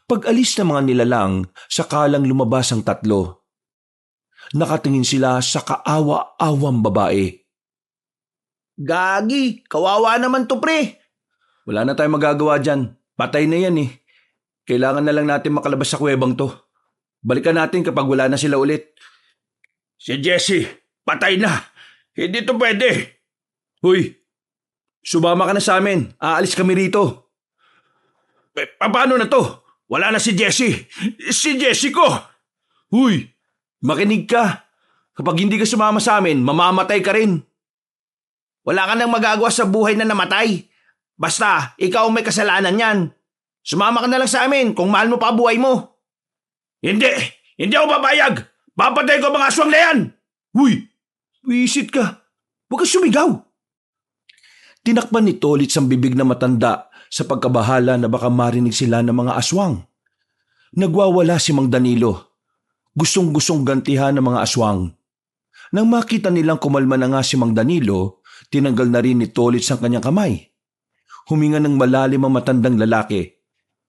Pag-alis ng mga nilalang, sakalang lumabas ang tatlo. Nakatingin sila sa kaawa-awang babae. Gagi, kawawa naman to pre. Wala na tayong magagawa dyan. Patay na yan eh. Kailangan na lang natin makalabas sa kuwebang to. Balikan natin kapag wala na sila ulit. Si Jessie, patay na. Hindi to pwede. Huy, sumama ka na sa amin. Aalis kami rito. Paano na to? Wala na si Jessie. Si Jessie ko. Huy, makinig ka. Kapag hindi ka sumama sa amin, mamamatay ka rin. Wala ka nang magagawa sa buhay na namatay. Basta, ikaw ang may kasalanan yan. Sumama ka na lang sa amin kung mahal mo pa buhay mo. Hindi ako papayag. Papatay ko mga aswang na yan. Huy, wisit ka. Huwag ka sumigaw. Tinakpan ni Tolits ang bibig na matanda sa pagkabahala na baka marinig sila ng mga aswang. Nagwawala si Mang Danilo. Gustong-gustong gantihan ng mga aswang. Nang makita nilang kumalma na nga si Mang Danilo, tinanggal na rin ni Tolits ang kanyang kamay. Huminga ng malalim ang matandang lalaki.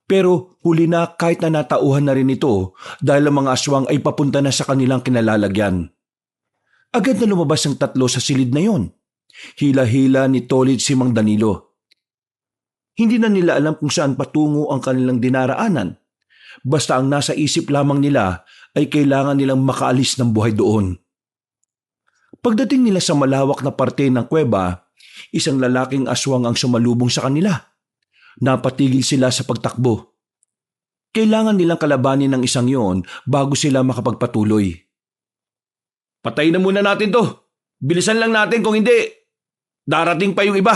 Pero huli na kahit na natauhan na rin ito dahil ang mga aswang ay papunta na sa kanilang kinalalagyan. Agad na lumabas ang tatlo sa silid na yon. Hila-hila ni Tolits si Mang Danilo. Hindi na nila alam kung saan patungo ang kanilang dinaraanan. Basta ang nasa isip lamang nila ay kailangan nilang makaalis ng buhay doon. Pagdating nila sa malawak na parte ng kuweba, isang lalaking aswang ang sumalubong sa kanila. Napatigil sila sa pagtakbo. Kailangan nilang kalabanin ng isang yon bago sila makapagpatuloy. Patayin na muna natin to. Bilisan lang natin kung hindi. Darating pa yung iba.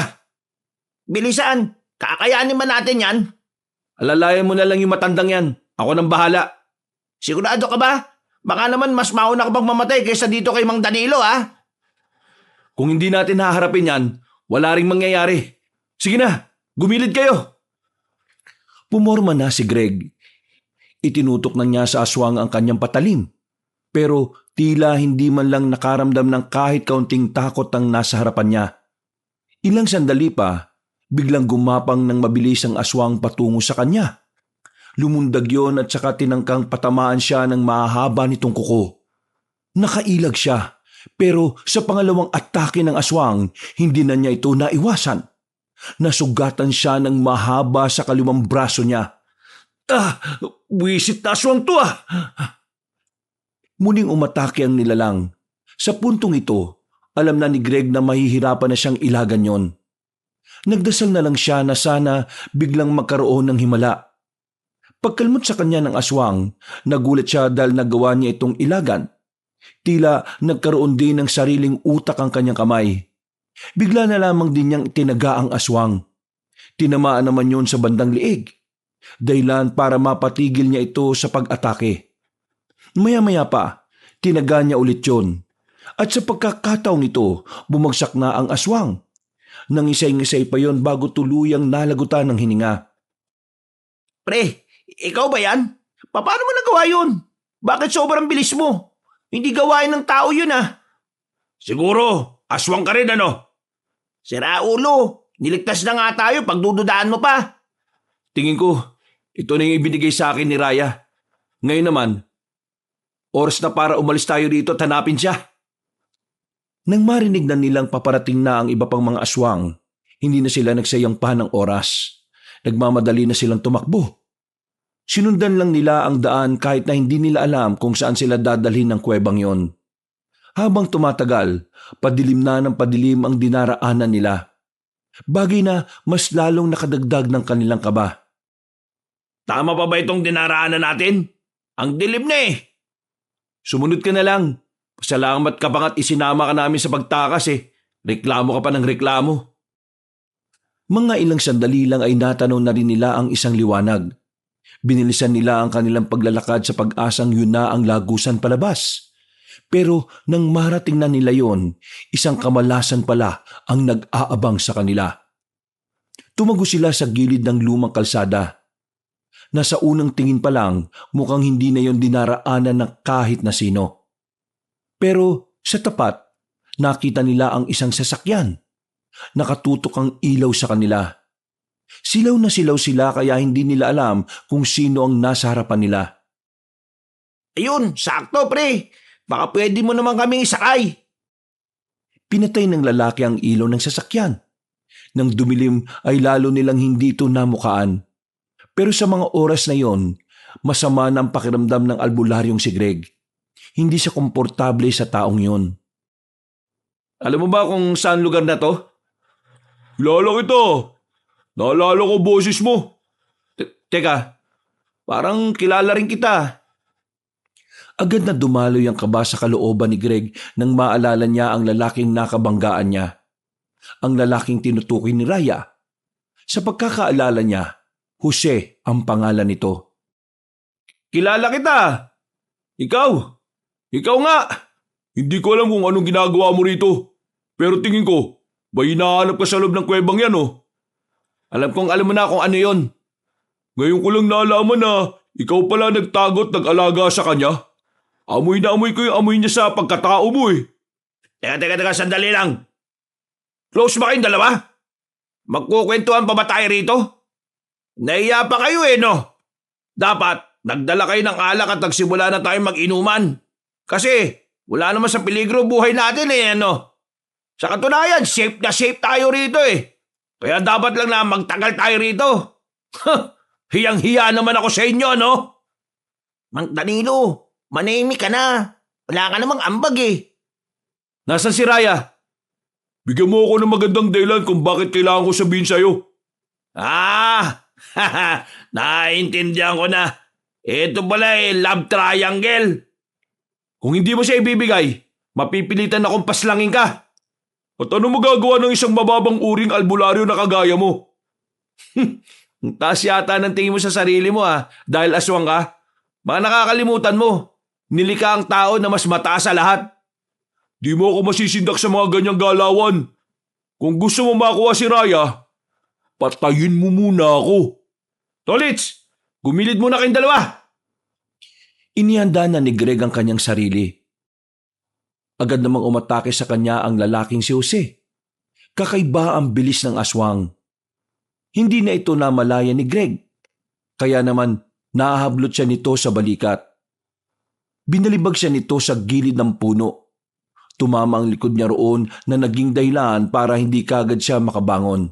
Bilisan? Kakayanin man natin yan? Alalayan mo na lang yung matandang yan. Ako nang bahala. Sigurado ka ba? Baka naman mas mauna ka pang mamatay kaysa dito kay Mang Danilo ha? Kung hindi natin haharapin yan, wala ring mangyayari. Sige na, gumilid kayo. Pumorma na si Greg. Itinutok na niya sa aswang ang kanyang patalim. Pero tila hindi man lang nakaramdam ng kahit kaunting takot ang nasa harapan niya. Ilang sandali pa, biglang gumapang ng mabilis ang aswang patungo sa kanya. Lumundag yon at saka tinangkang patamaan siya ng mahahaba nitong kuko. Nakailag siya, pero sa pangalawang atake ng aswang, hindi na niya ito naiwasan. Nasugatan siya ng mahaba sa kaliwang braso niya. Wisit na aswang to ah! Muling umatake ang nilalang. Sa puntong ito, alam na ni Greg na mahihirapan na siyang ilagan yon. Nagdasal na lang siya na sana biglang magkaroon ng himala. Pagkalmot sa kanya ng aswang, nagulat siya dahil nagawa niya itong ilagan. Tila nagkaroon din ng sariling utak ang kanyang kamay. Bigla na lamang din niyang itinaga ang aswang. Tinamaan naman yon sa bandang liig, dahilan para mapatigil niya ito sa pag-atake. Maya-maya pa, tinaga niya ulit yon. At sa pagkakataong ito, bumagsak na ang aswang. Nangisay-ngisay pa yon bago tuluyang nalagutan ng hininga. Pre, ikaw ba yan? Paano mo nagawa yun? Bakit sobrang bilis mo? Hindi gawain ng tao yun ah. Siguro, aswang ka rin ano? Sira ulo, niligtas na nga tayo pagdududaan mo pa. Tingin ko, ito na yung ibinigay sa akin ni Raya. Ngayon naman, oras na para umalis tayo dito at hanapin siya. Nang marinig na nilang paparating na ang iba pang mga aswang, hindi na sila nagsayang pa ng oras. Nagmamadali na silang tumakbo. Sinundan lang nila ang daan kahit na hindi nila alam kung saan sila dadalhin ng kuwebang yon. Habang tumatagal, padilim na ng padilim ang dinaraanan nila. Bagay na mas lalong nakadagdag ng kanilang kaba. Tama pa ba itong dinaraanan natin? Ang dilim na eh. Sumunod ka na lang. Pasalamat ka pa nga't isinama ka namin sa pagtakas eh. Reklamo ka pa ng reklamo. Mga ilang sandali lang ay natanaw na rin nila ang isang liwanag. Binilisan nila ang kanilang paglalakad sa pag-asang yun na ang lagusan palabas. Pero nang marating na nila yon, isang kamalasan pala ang nag-aabang sa kanila. Tumago sila sa gilid ng lumang kalsada. Nasa unang tingin pa lang, mukhang hindi na yon dinaraanan ng kahit na sino. Pero sa tapat, nakita nila ang isang sasakyan. Nakatutok ang ilaw sa kanila. Silaw na silaw sila kaya hindi nila alam kung sino ang nasa harapan nila. Ayun, sakto pre. Baka pwede mo naman kaming isakay. Pinatay ng lalaki ang ilaw ng sasakyan. Nang dumilim ay lalo nilang hindi ito namukaan. Pero sa mga oras na yon, masama na ang pakiramdam ng albularyong si Greg. Hindi siya komportable sa taong yon. Alam mo ba kung saan lugar na to? Kilala kita. Naalala ko boses mo. Teka, parang kilala rin kita. Agad na dumaloy ang kaba sa kalooban ni Greg nang maalala niya ang lalaking nakabanggaan niya. Ang lalaking tinutukoy ni Raya. Sa pagkakaalala niya, Jose ang pangalan nito. Kilala kita. Ikaw nga. Hindi ko alam kung anong ginagawa mo rito. Pero tingin ko, may hinahanap ka sa loob ng kuwebang yan oh. Alam mo na kung ano yon. Ngayon ko lang nalaman na ikaw pala nagtagot nag-alaga sa kanya. Amoy na amoy ko yung amoy niya sa pagkatao mo eh. Teka, sandali lang. Close ba kayong dalawa? Magkukwentuhan pa ba tayo rito? Naiya pa kayo eh no? Dapat nagdala kayo ng alak at nagsimula na tayong mag-inuman. Kasi wala naman sa peligro buhay natin eh ano. Sa katunayan, safe na safe tayo rito eh. Kaya dapat lang na magtagal tayo rito. Hiyang-hiya naman ako sa inyo no? Mang Danilo, manahimik ka na. Wala ka namang ambag eh. Nasaan si Raya? Bigyan mo ako ng magandang dahilan kung bakit kailangan ko sabihin sa'yo. Naiintindihan ko na. Ito pala love triangle. Kung hindi mo siya ibibigay, mapipilitan akong paslangin ka. At ano magagawa ng isang mababang uring albularyo na kagaya mo? Taas yata ng tingin mo sa sarili mo dahil aswang ka. Baka nakakalimutan mo, nilikha ang tao na mas mataas sa lahat. Di mo ako masisindak sa mga ganyang galawan. Kung gusto mo makuha si Raya, patayin mo muna ako. Tolits, gumilid muna kayong dalawa. Inihanda na ni Greg ang kanyang sarili. Agad namang umatake sa kanya ang lalaking si Jose. Kakaiba ang bilis ng aswang. Hindi na ito namalaya ni Greg. Kaya naman nahahablot siya nito sa balikat. Binalibag siya nito sa gilid ng puno. Tumama ang likod niya roon na naging dahilan para hindi kagad siya makabangon.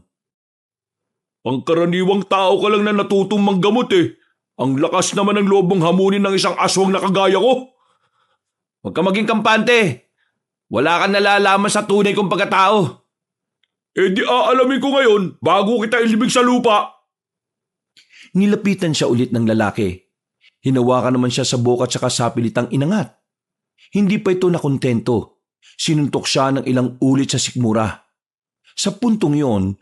Pangkaraniwang tao ka lang na natutong manggamot eh. Ang lakas naman ng loob mong hamunin ng isang aswang na kagaya ko. Huwag ka maging kampante. Wala kang nalalaman sa tunay kong pagkatao. Eh di aalamin ko ngayon bago kita ilibing sa lupa. Nilapitan siya ulit ng lalaki. Hinawakan naman siya sa buka at saka sapilitang inangat. Hindi pa ito nakontento. Sinuntok siya ng ilang ulit sa sikmura. Sa puntong yon,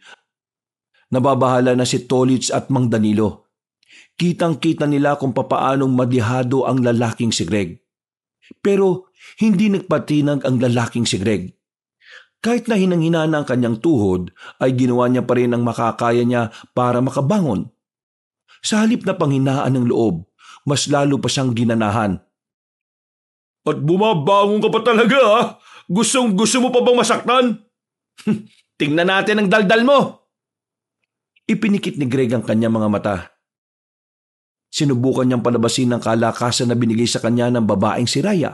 Nababahala na si Tolits at Mang Danilo. Kitang-kita nila kung papaanong madihado ang lalaking si Greg. Pero hindi nagpatinag ang lalaking si Greg. Kahit na hinang-hina ang kanyang tuhod, ay ginawa niya pa rin ang makakaya niya para makabangon. Sa halip na panghinaan ng loob, mas lalo pa siyang ginanahan. At bumabangon ka pa talaga, ha? Gusto mo pa bang masaktan? Tingnan natin ang daldal mo. Ipinikit ni Greg ang kanyang mga mata. Sinubukan niyang palabasin ang kalakasan na binigay sa kanya ng babaeng si Raya.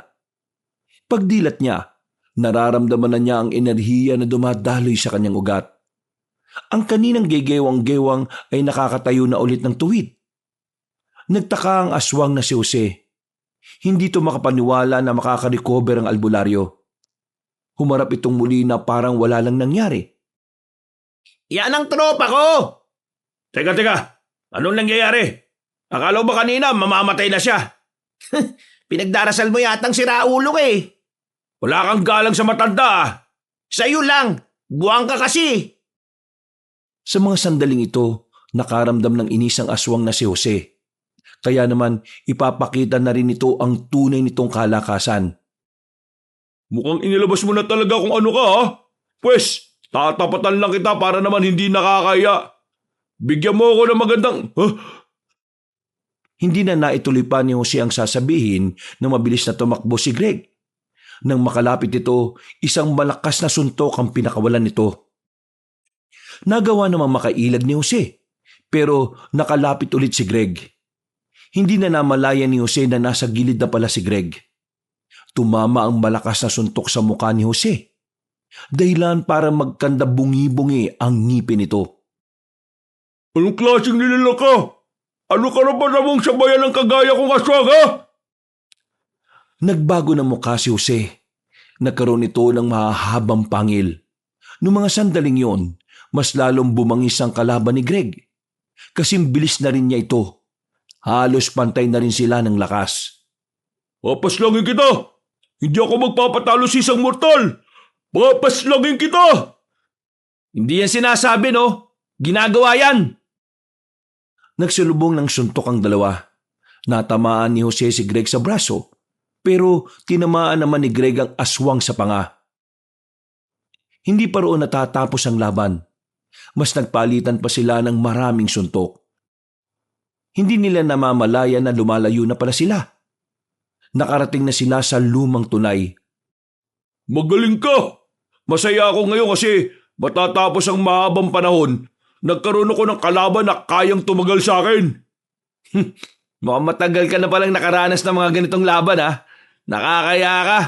Pagdilat niya, nararamdaman na niya ang enerhiya na dumadaloy sa kanyang ugat. Ang kaninang gegewang-gewang ay nakakatayo na ulit ng tuwid. Nagtaka ang aswang na si Jose. Hindi ito makapaniwala na makaka-recover ang albularyo. Humarap itong muli na parang wala lang nangyari. Yan ang tropa ko! Teka, anong nangyayari? Akala ba kanina mamamatay na siya? Pinagdarasal mo yatang siraulo ka eh. Wala kang galang sa matanda, ah. Sa'yo lang, buwang ka kasi. Sa mga sandaling ito, nakaramdam ng inis ang aswang na si Jose. Kaya naman ipapakita na rin ito ang tunay nitong kalakasan. Mukhang inilabas mo na talaga kung ano ka, ha? Pwes, tatapatan lang kita para naman hindi nakakaya. Bigyan mo ako ng magandang... Hindi na naituloy pa ni Jose ang sasabihin na mabilis na tumakbo si Greg. Nang makalapit ito, isang malakas na suntok ang pinakawalan nito. Nagawa namang makailag ni Jose, pero nakalapit ulit si Greg. Hindi na namalaya ni Jose na nasa gilid na pala si Greg. Tumama ang malakas na suntok sa mukha ni Jose. Dahilan para magkanda bungi-bungi ang ngipin nito. Anong klaseng nilala ka? Ano ka na ba namang sabayan ng kagaya kong aswang, ha? Nagbago ng mukha si Jose. Nagkaroon ito ng mahahabang pangil. Noong mga sandaling yon, mas lalong bumangis ang kalaban ni Greg. Kasing bilis na rin niya ito. Halos pantay na rin sila ng lakas. Papaslangin kita! Hindi ako magpapatalo sa isang mortal! Papaslangin kita! Hindi yan sinasabi, no? Ginagawa yan! Nagsulubong ng suntok ang dalawa. Natamaan ni Jose si Greg sa braso, pero tinamaan naman ni Greg ang aswang sa panga. Hindi pa roon natatapos ang laban. Mas nagpalitan pa sila ng maraming suntok. Hindi nila namamalaya na lumalayo na pala sila. Nakarating na sila sa lumang tunay. Magaling ka! Masaya ako ngayon kasi matatapos ang mahabang panahon. Nagkaroon ako ng kalaban na kayang tumagal sa akin. Mukhang matagal ka na palang nakaranas ng mga ganitong laban, ha? Nakakaya ka.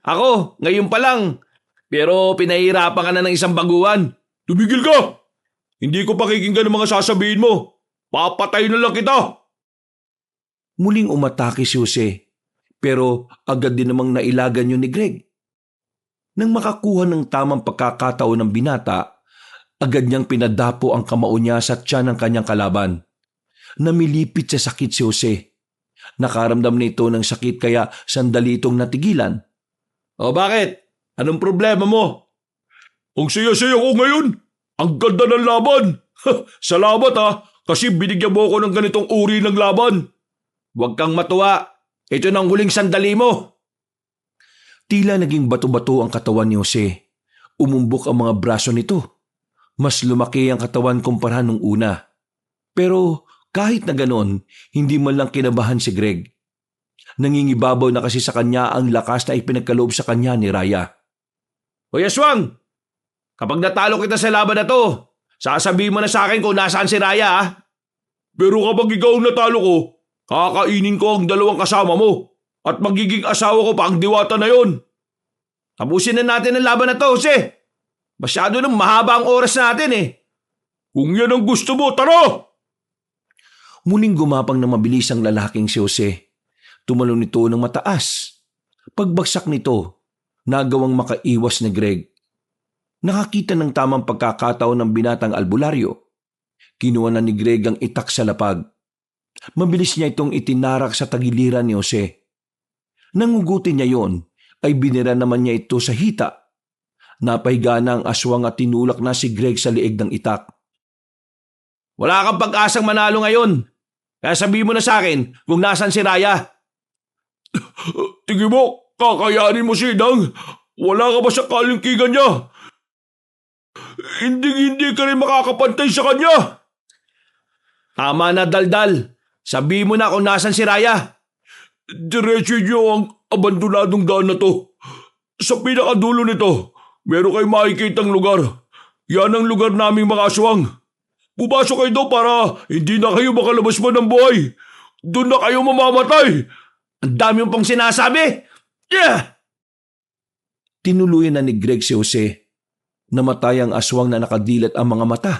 Ako, ngayon pa lang. Pero pinahirapan ka na ng isang baguhan. Tumigil ka! Hindi ko pakikinggan ang mga sasabihin mo. Papatay na lang kita! Muling umatake si Jose, pero agad din namang nailagan yun ni Greg. Nang makakuha ng tamang pagkakataon ng binata, agad niyang pinadapo ang kamao niya sa tiyan ng kanyang kalaban. Namilipit sa sakit si Jose. Nakaramdam nito ng sakit kaya sandali itong natigilan. O bakit? Anong problema mo? Ang saya-saya ko ngayon. Ang ganda ng laban. Salamat, ha, kasi binigyan mo ako ng ganitong uri ng laban. Huwag kang matuwa. Ito na ang huling sandali mo. Tila naging bato-bato ang katawan ni Jose. Umumbok ang mga braso nito. Mas lumaki ang katawan kumpara nung una. Pero kahit na ganon, hindi man lang kinabahan si Greg. Nangingibabaw na kasi sa kanya ang lakas na ipinagkaloob sa kanya ni Raya. Hoy aswang! Kapag natalo kita sa laban na to, sasabihin mo na sa akin kung nasaan si Raya, ha? Pero kapag ikaw ang natalo ko, kakainin ko ang dalawang kasama mo at magiging asawa ko pa ang diwata na yon. Tapusin na natin ang laban na to, Jose. Masyado nang mahaba ang oras natin, eh. Kung yan ang gusto mo, tara! Muling gumapang na mabilis ang lalaking si Jose. Tumalon nito ng mataas. Pagbagsak nito, nagawang makaiwas ni Greg. Nakakita ng tamang pagkakataon ng binatang albularyo. Kinuha na ni Greg ang itak sa lapag. Mabilis niya itong itinarak sa tagiliran ni Jose. Nangugutin niya yon, ay binira naman niya ito sa hita. Napahiga na ang aswang at tinulak na si Greg sa liig ng itak. Wala kang pag-asang manalo ngayon. Kaya sabihin mo na sa akin kung nasan si Raya. Tingin mo, kakayanin mo si Inang? Wala ka ba sa kalingkingan niya? Hindi ka rin makakapantay sa kanya. Tama na, Daldal. Sabihin mo na kung nasan si Raya. Diretso niyo ang abandonadong daan na to. Sa pinakadulo nito, meron kayong makikitang lugar. Yan ang lugar naming mga aswang. Pumasok kayo doon para hindi na kayo makalabas pa ng buhay. Doon na kayo mamamatay. Ang dami mo pang sinasabi. Yeah! Tinuluyan na ni Greg si Jose. Namatay ang aswang na nakadilat ang mga mata.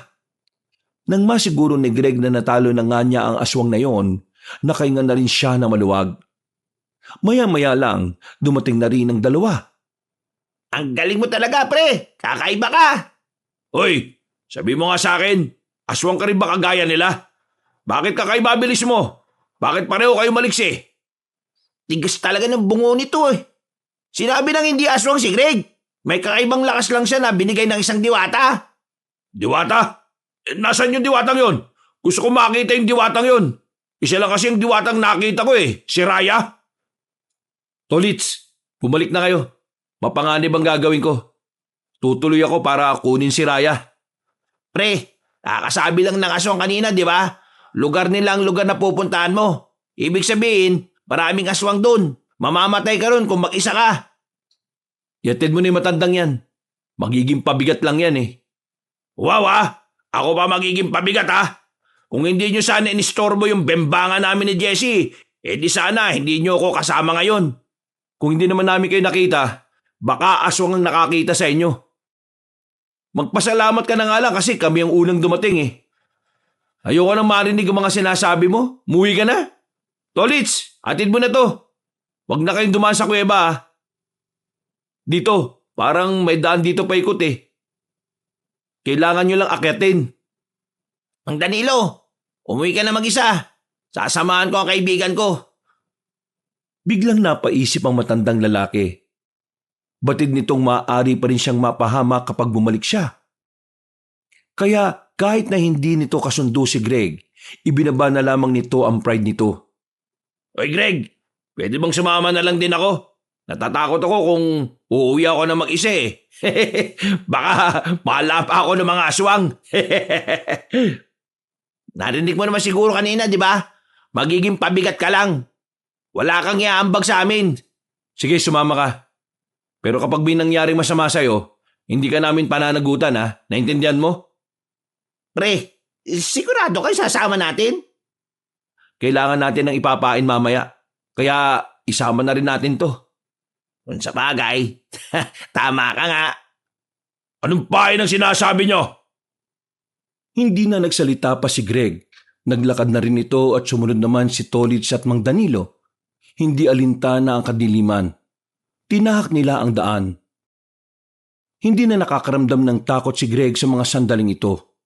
Nang masiguro ni Greg na natalo na nga niya ang aswang na yon, nakahinga na rin siya na maluwag. Maya-maya lang, dumating na rin ang dalawa. Ang galing mo talaga, pre. Kakaiba ka. Hoy, sabi mo nga sa akin, aswang ka rin ba kagaya nila? Bakit kakaiba bilis mo? Bakit pareho kayo maliksi? Tigas talaga ng bungo nito eh. Sinabi nang hindi aswang si Greg. May kakaibang lakas lang siya na binigay ng isang diwata. Diwata? Nasaan yung diwatang yon? Gusto ko makita yung diwatang yon. Isa lang kasi yung diwatang nakita ko eh, si Raya. Tolits, bumalik na kayo. Mapanganib ang gagawin ko. Tutuloy ako para kunin si Raya. Pre, kakasabi lang ng aswang kanina, di ba? Lugar nila ang lugar na pupuntahan mo. Ibig sabihin, maraming aswang doon. Mamamatay ka ron kung mag-isa ka. Yatid mo na yung matandang yan. Magiging pabigat lang yan eh. Wow ah! Ako pa magiging pabigat ah! Kung hindi nyo sana inistorbo yung bembangan namin ni Jesse, di sana hindi nyo ako kasama ngayon. Kung hindi naman namin kayo nakita, baka aswang ang nakakita sa inyo. Magpasalamat ka na nga lang kasi kami ang unang dumating eh. Ayoko nang marinig ang mga sinasabi mo. Muwi ka na. Tolits, atid mo na to. Huwag na kayong dumaan sa kuweba ah. Dito, parang may daan dito paikot eh. Kailangan nyo lang akyatin. Ang Danilo, umuwi ka na mag-isa. Sasamahan ko ang kaibigan ko. Biglang napaisip ang matandang lalaki. Batid nitong maaari pa rin siyang mapahamak kapag bumalik siya. Kaya kahit na hindi nito kasundo si Greg, ibinaba na lamang nito ang pride nito. Oy Greg, pwede bang sumama na lang din ako? Natatakot ako kung uuwi ako na mag-isa eh. Baka mahala pa ako ng mga aswang. Narinig mo naman siguro kanina, di ba? Magiging pabigat ka lang. Wala kang iaambag sa amin. Sige, sumama ka. Pero kapag may nangyaring masama sa'yo, hindi ka namin pananagutan ha? Naintindihan mo? Pre, sigurado kayo sasama natin? Kailangan natin ng ipapain mamaya. Kaya isama na rin natin to. Kung sa bagay, tama ka nga. Anong pain ang sinasabi nyo? Hindi na nagsalita pa si Greg. Naglakad na rin ito at sumunod naman si Tolits at Mang Danilo. Hindi alintana ang kadiliman. Tinahak nila ang daan. Hindi na nakakaramdam ng takot si Greg sa mga sandaling ito.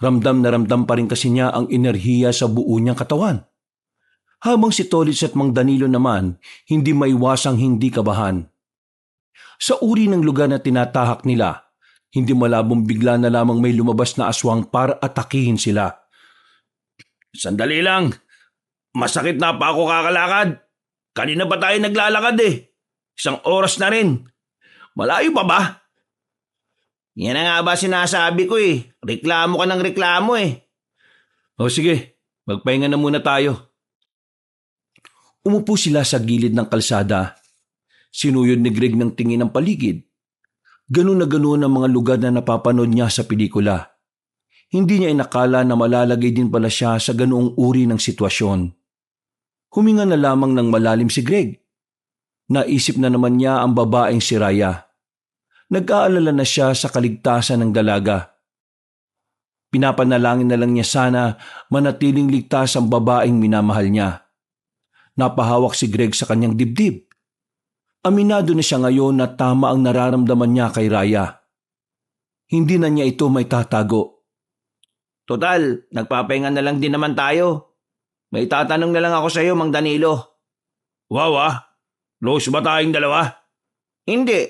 Ramdam na ramdam pa rin kasi niya ang enerhiya sa buo niyang katawan. Habang si Tolits at Mang Danilo naman, hindi maiwasang hindi kabahan. Sa uri ng lugar na tinatahak nila, hindi malabong bigla na lamang may lumabas na aswang para atakihin sila. Sandali lang. Masakit na pa ako kakalakad. Kanina pa tayo naglalakad eh. 1 oras na rin. Malayo pa ba? Yan na nga ba sinasabi ko eh. Reklamo ka ng reklamo eh. O sige, magpahinga na muna tayo. Umupo sila sa gilid ng kalsada. Sinuyod ni Greg ng tingin ng paligid. Ganun na ganun ang mga lugar na napapanood niya sa pelikula. Hindi niya inakala na malalagay din pala siya sa ganoong uri ng sitwasyon. Huminga na lamang ng malalim si Greg. Naisip na naman niya ang babaeng si Raya. Nag-aalala na siya sa kaligtasan ng dalaga. Pinapanalangin na lang niya sana manatiling ligtas ang babaeng minamahal niya. Napahawak si Greg sa kanyang dibdib. Aminado na siya ngayon na tama ang nararamdaman niya kay Raya. Hindi na niya ito may tatago. Total, nagpapahinga na lang din naman tayo. May tatanong na lang ako sa iyo, Mang Danilo. Wow ah, close ba tayong dalawa? Hindi,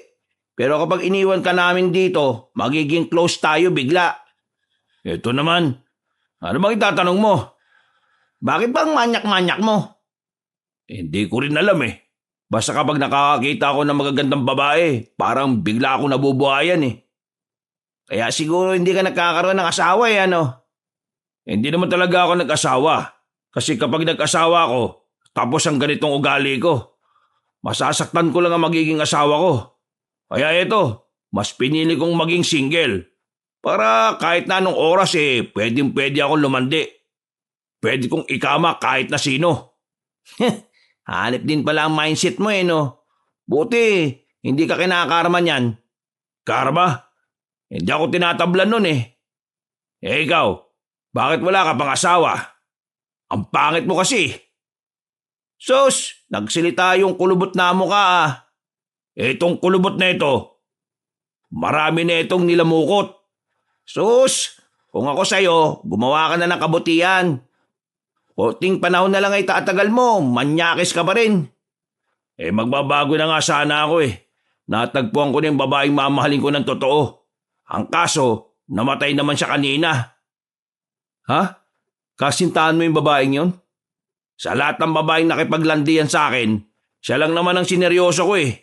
pero kapag iniwan ka namin dito, magiging close tayo bigla. Ito naman, Ano bang itatanong mo? Bakit bang manyak-manyak mo? Hindi ko rin alam eh. Basta kapag nakakakita ako ng magagandang babae, parang bigla ako nabubuhayan eh. Kaya siguro hindi ka nagkakaroon ng asawa eh, ano? Hindi naman talaga ako nag-asawa. Kasi kapag nag-asawa ako, tapos ang ganitong ugali ko, masasaktan ko lang ang magiging asawa ko. Kaya ito, mas pinili kong maging single. Para kahit na anong oras eh, pwede akong lumandi. Pwede kong ikama kahit na sino. Hanip din pala ang mindset mo eh, no? Buti, hindi ka kinakarma niyan. Karma? Hindi ako tinatablan nun eh. Eh ikaw, bakit wala ka pang asawa? Ang pangit mo kasi. Sus, nagsilita yung kulubot na mo ka ah. Itong kulubot na ito, marami na itong nilamukot. Sus, kung ako sa'yo, gumawa ka na ng kabutihan. Konting panahon na lang ay tatagal mo, manyakis ka pa rin. Eh magbabago na nga sana ako eh. Natagpuan ko na yung babaeng mamahalin ko ng totoo. Ang kaso, namatay naman siya kanina. Ha? Kasintahan mo yung babaeng yon? Sa lahat ng babaeng nakipaglandian sa akin, siya lang naman ang sineryoso ko eh.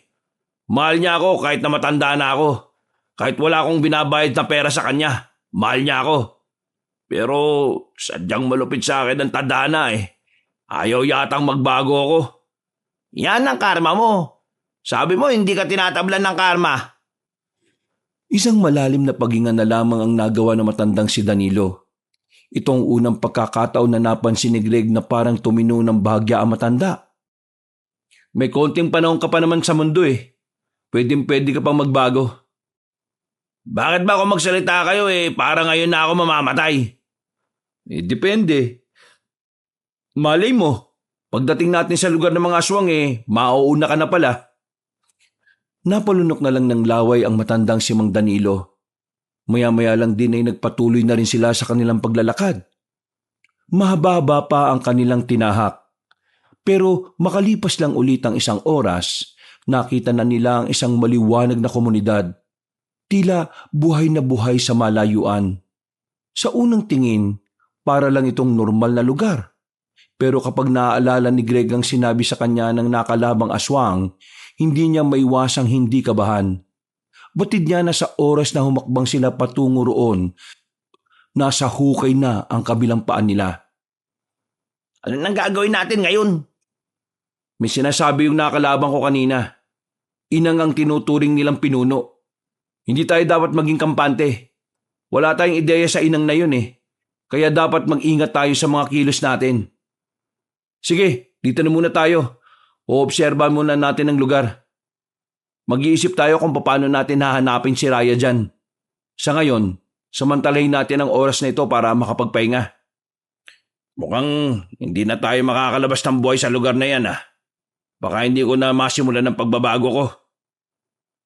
Mahal niya ako kahit na matanda na ako. Kahit wala akong binabayad na pera sa kanya, mahal niya ako. Pero sadyang malupit sa akin ang tadhana eh. Ayaw yatang magbago ako. Yan ang karma mo. Sabi mo hindi ka tinatablan ng karma. Isang malalim na paghinga na lamang ang nagawa ng matandang si Danilo. Itong unang pagkakataon na napansin ni Greg na parang tumino ng bahagya ang matanda. May konting panahon ka pa naman sa mundo eh. Pwede ka pang magbago. Bakit ba kung magsalita kayo eh para ngayon na ako mamamatay? Eh, depende. Malay mo, pagdating natin sa lugar ng mga aswang eh, mauuna ka na pala. Napalunok na lang ng laway ang matandang si Mang Danilo. Maya-maya lang din ay nagpatuloy na rin sila sa kanilang paglalakad. Mahaba-haba pa ang kanilang tinahak. Pero makalipas lang ulit ang isang oras, nakita na nila ang isang maliwanag na komunidad. Tila buhay na buhay sa malayuan. Sa unang tingin, para lang itong normal na lugar. Pero kapag naaalala ni Greg ang sinabi sa kanya ng nakalabang aswang, hindi niya maiwasang hindi kabahan. Batid niya na sa oras na humakbang sila patungo roon, nasa hukay na ang kabilang paan nila. Ano nang gagawin natin ngayon? May sinasabi yung nakalabang ko kanina. Inang ang tinuturing nilang pinuno. Hindi tayo dapat maging kampante. Wala tayong ideya sa inang na yun eh. Kaya dapat mag-ingat tayo sa mga kilos natin. Sige, dito na muna tayo. Oobserbahan muna natin ang lugar. Mag-iisip tayo kung paano natin hahanapin si Raya dyan. Sa ngayon, samantalahin natin ang oras na ito para makapagpahinga. Mukhang hindi na tayo makakalabas ng buhay sa lugar na yan ah. Baka hindi ko na masimulan ng pagbabago ko.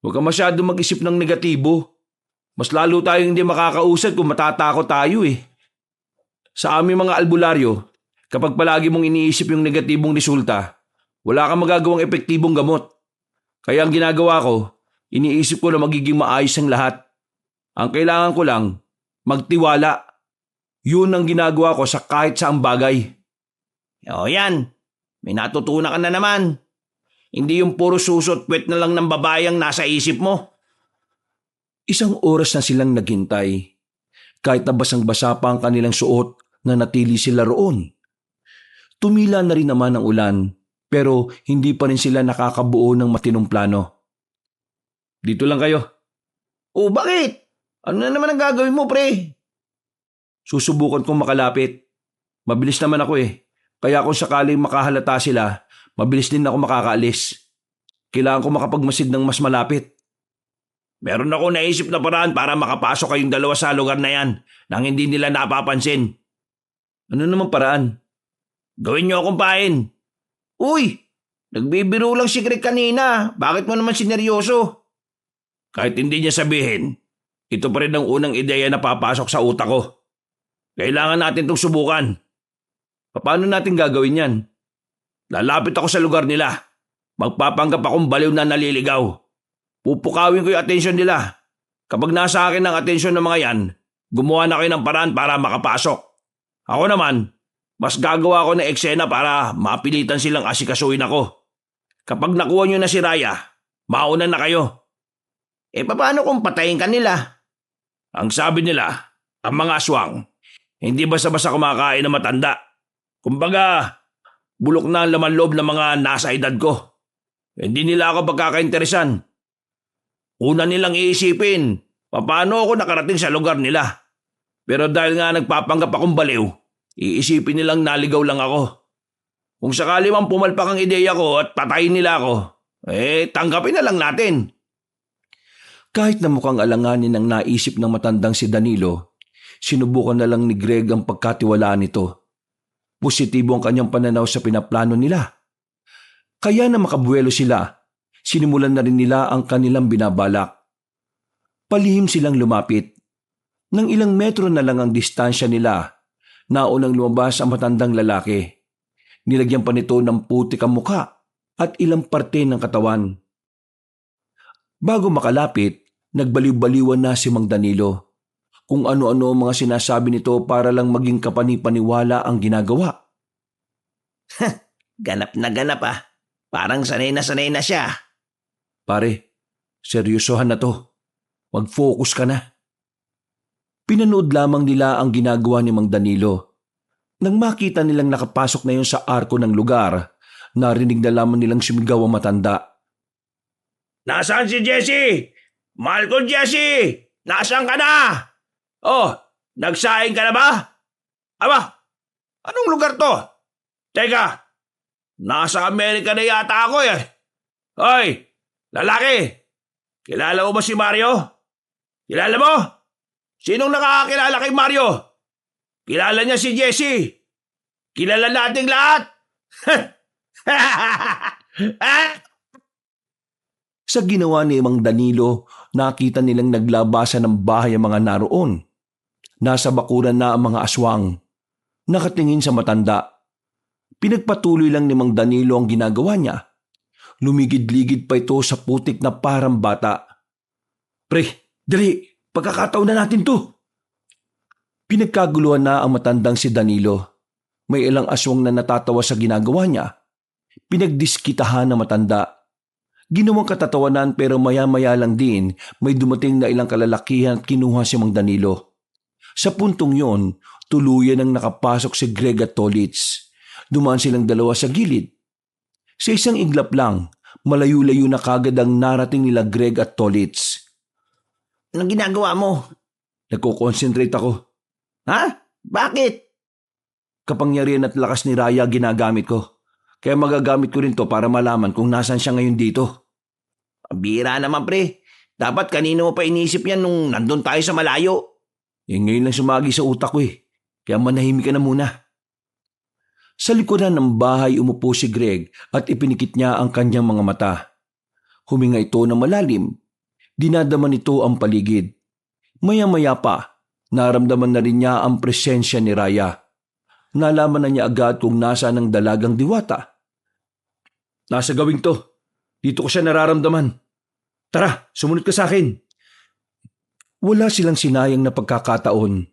Huwag ka masyado mag-isip ng negatibo. Mas lalo tayong hindi makakausad kung matatakot tayo eh. Sa aming mga albularyo, kapag palagi mong iniisip yung negatibong resulta, wala kang magagawang epektibong gamot. Kaya ang ginagawa ko, iniisip ko na magiging maayos ang lahat. Ang kailangan ko lang, magtiwala. Yun ang ginagawa ko sa kahit saang bagay. O yan, may natutunan ka na naman. Hindi yung puro susot puwet na lang ng babae ang nasa isip mo. Isang oras na silang naghintay. Kahit na basang-basa pa ang kanilang suot na natili sila roon. Tumila na rin naman ang ulan, pero hindi pa rin sila nakakabuo ng matinong plano. Dito lang kayo. O bakit? Ano na naman ang gagawin mo, pre? Susubukan kong makalapit. Mabilis naman ako eh. Kaya kung sakaling makahalata sila, mabilis din ako makakaalis. Kailangan ko makapagmasid ng mas malapit. Meron ako naisip na paraan para makapasok kayong dalawa sa lugar na yan nang hindi nila napapansin. Ano namang paraan? Gawin niyo akong pain. Uy, nagbibiro lang si Greg kanina. Bakit mo naman sineryoso? Kahit hindi niya sabihin, ito pa rin ang unang ideya na papasok sa utak ko. Kailangan natin itong subukan. Paano natin gagawin yan? Lalapit ako sa lugar nila. Magpapanggap akong baliw na naliligaw. Pupukawin ko yung atensyon nila. Kapag nasa akin ang atensyon ng mga yan, gumawa na kayo ng paraan para makapasok. Ako naman, mas gagawa ko ng eksena para mapilitan silang asikasuhin ako. Kapag nakuha nyo na si Raya, mauna na kayo. Paano kung patayin ka nila? Ang sabi nila, ang mga aswang, hindi basta-basta kumakain ng matanda. Kumbaga, bulok na ang laman loob ng mga nasa edad ko. Hindi nila ako pagkakainteresan. Una nilang iisipin, paano ako nakarating sa lugar nila. Pero dahil nga nagpapanggap akong baliw, iisipin nilang naligaw lang ako. Kung sakali mang pumalpak ang ideya ko at patayin nila ako, tanggapin na lang natin. Kahit na mukhang alanganin ang naisip ng matandang si Danilo, sinubukan na lang ni Greg ang pagkatiwalaan nito. Positibo ang kanyang pananaw sa pinaplano nila. Kaya na makabuelo sila, sinimulan na rin nila ang kanilang binabalak. Palihim silang lumapit. Nang ilang metro na lang ang distansya nila, naunang lumabas ang matandang lalaki. Nilagyan pa nito ng putik ang muka at ilang parte ng katawan. Bago makalapit, nagbaliw-baliwan na si Mang Danilo. Kung ano-ano ang mga sinasabi nito para lang maging kapani-paniwala ang ginagawa. Ganap na ganap ah. Parang sanay na siya. Pare, seryosohan na to. Mag-focus ka na. Pinanood lamang nila ang ginagawa ni Mang Danilo. Nang makita nilang nakapasok na yun sa arko ng lugar, narinig na lamang nilang sumigaw ang matanda. Nasaan si Jessie? Mahal ko Jessie! Nasaan ka na? Oh, nagsaing ka na ba? Aba, anong lugar to? Teka, nasa Amerika na yata ako eh. Hoy, lalaki! Kilala mo ba si Mario? Kilala mo? Sinong nakakakilala kay Mario? Kilala niya si Jessie. Kilala nating lahat. Sa ginawa ni Mang Danilo, nakita nilang naglabasan ng bahay ang mga naroon. Nasa bakuran na ang mga aswang. Nakatingin sa matanda. Pinagpatuloy lang ni Mang Danilo ang ginagawa niya. Lumigid-ligid pa ito sa putik na parang bata. Pre, dali, pagkakataon na natin to. Pinagkaguluhan na ang matandang si Danilo. May ilang aswang na natatawa sa ginagawa niya. Pinagdiskitahan ng matanda. Ginawang katatawanan pero maya-maya lang din may dumating na ilang kalalakihan at kinuha si Mang Danilo. Sa puntong yon, tuluyan ang nakapasok si Greg at Tolitz. Dumaan silang dalawa sa gilid. Sa isang iglap lang, malayo-layo na kagad ang narating nila Greg at Tolitz. Anong ginagawa mo? Nagko-concentrate ako. Ha? Bakit? Kapangyarihan at lakas ni Raya ginagamit ko. Kaya magagamit ko rin to para malaman kung nasan siya ngayon dito. Bira naman pre. Dapat kanino mo pa inisip yan nung nandun tayo sa malayo. Ngayon lang sumagi sa utak ko eh. Kaya manahimik ka na muna. Sa likuran ng bahay umupo si Greg at ipinikit niya ang kanyang mga mata. Huminga ito ng malalim. Dinadaman nito ang paligid. Maya-maya pa, naramdaman na rin niya ang presensya ni Raya. Nalaman na niya agad kung nasaan ang dalagang diwata. Nasa gawing to. Dito ko siya nararamdaman. Tara, sumunod ka sa akin. Wala silang sinayang na pagkakataon.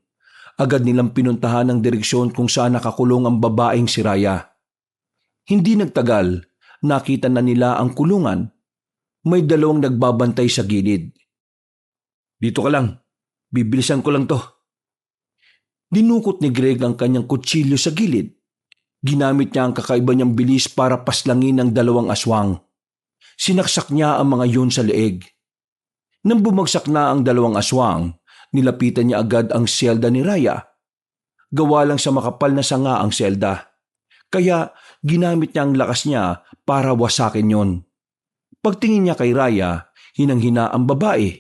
Agad nilang pinuntahan ang direksyon kung saan nakakulong ang babaeng si Raya. Hindi nagtagal, nakita na nila ang kulungan. May dalawang nagbabantay sa gilid. Dito ka lang. Bibilisan ko lang to. Dinukot ni Greg ang kanyang kutsilyo sa gilid. Ginamit niya ang kakaiba niyang bilis para paslangin ang dalawang aswang. Sinaksak niya ang mga yun sa leeg. Nang bumagsak na ang dalawang aswang, nilapitan niya agad ang selda ni Raya. Gawa lang sa makapal na sanga ang selda. Kaya ginamit niya ang lakas niya para wasakin yon. Pagtingin niya kay Raya, hinang-hina ang babae.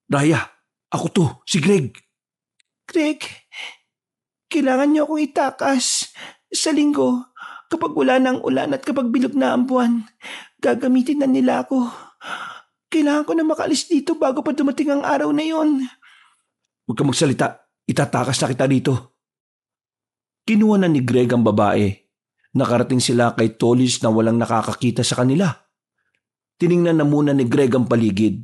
Raya, ako to, si Greg. Greg, kailangan niyo akong itakas. Sa linggo, kapag wala ng ulan at kapag bilog na ang buwan, gagamitin na nila ako. Kailangan ko na makalis dito bago pa dumating ang araw na yon. Huwag ka magsalita. Itatakas na kita dito. Kinuha na ni Greg ang babae. Nakarating sila kay Tolitz na walang nakakakita sa kanila. Tiningnan na muna ni Greg ang paligid.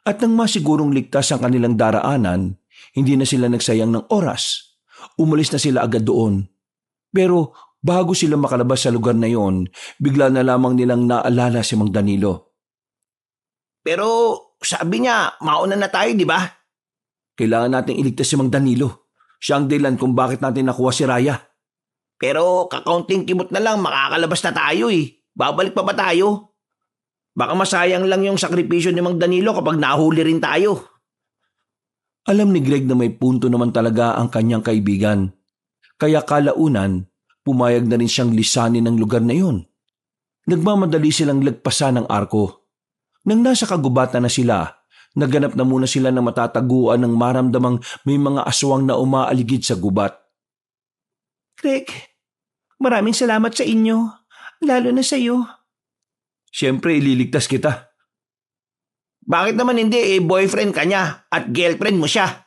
At nang masigurong ligtas ang kanilang daraanan, hindi na sila nagsayang ng oras. umalis na sila agad doon. Pero bago sila makalabas sa lugar na yon, bigla na lamang nilang naalala si Mang Danilo. Pero sabi niya, mauna na tayo, di ba? Kailangan nating iligtas si Mang Danilo. Siya ang dahilan kung bakit natin nakuha si Raya. Pero kakaunting kimot na lang, makakalabas na tayo eh. Babalik pa ba tayo? Baka masayang lang yung sakripisyo ni Mang Danilo kapag nahuli rin tayo. Alam ni Greg na may punto naman talaga ang kanyang kaibigan. Kaya kalaunan, pumayag na rin siyang lisanin ng lugar na iyon. Nagmamadali silang lagpasan ng arko. Nang nasa kagubatan na sila, naganap na muna sila ng matataguan ng maramdamang may mga aswang na umaaligid sa gubat. Greg, maraming salamat sa inyo, lalo na sa iyo. Siyempre, ililigtas kita. Bakit naman hindi boyfriend ka niya at girlfriend mo siya?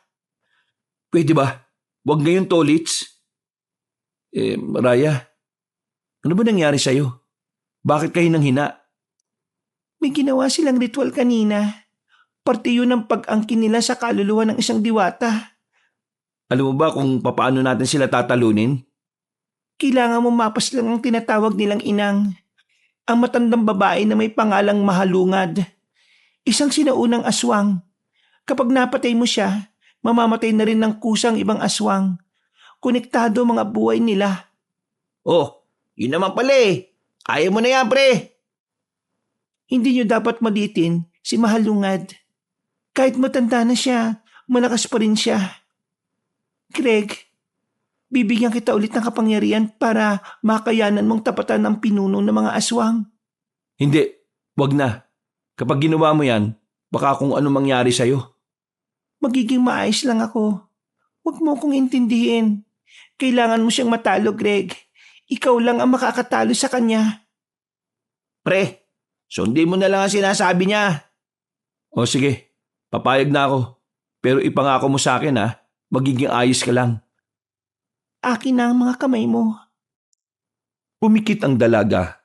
Pwede ba? Huwag ngayon, Tolits. Raya, ano ba nangyari sa'yo? Bakit kayo nang hina? May ginawa silang ritual kanina. Parte yun ng pag-angkin nila sa kaluluwa ng isang diwata. Alam mo ba kung paano natin sila tatalunin? Kailangan mo mapas lang ang tinatawag nilang inang. Ang matandang babae na may pangalang Mahalungad. Isang sinaunang aswang. Kapag napatay mo siya, mamamatay na rin ng kusang ibang aswang. Konektado mga buhay nila. Oh, yun naman pala eh. Kaya mo na yan, pre. Hindi nyo dapat malitin si Mahalungad. Kahit matanda na siya, malakas pa rin siya. Greg, bibigyan kita ulit ng kapangyarihan para makayanan mong tapatan ang pinuno ng mga aswang. Hindi, wag na. Kapag ginawa mo yan, baka kung ano mangyari sa'yo. Magiging maayos lang ako. Huwag mo kong intindihin. Kailangan mo siyang matalo, Greg. Ikaw lang ang makakatalo sa kanya. Pre, sundin mo na lang ang sinasabi niya. O sige, papayag na ako. Pero ipangako mo sa akin magiging ayos ka lang. Akin na ang mga kamay mo. Pumikit ang dalaga.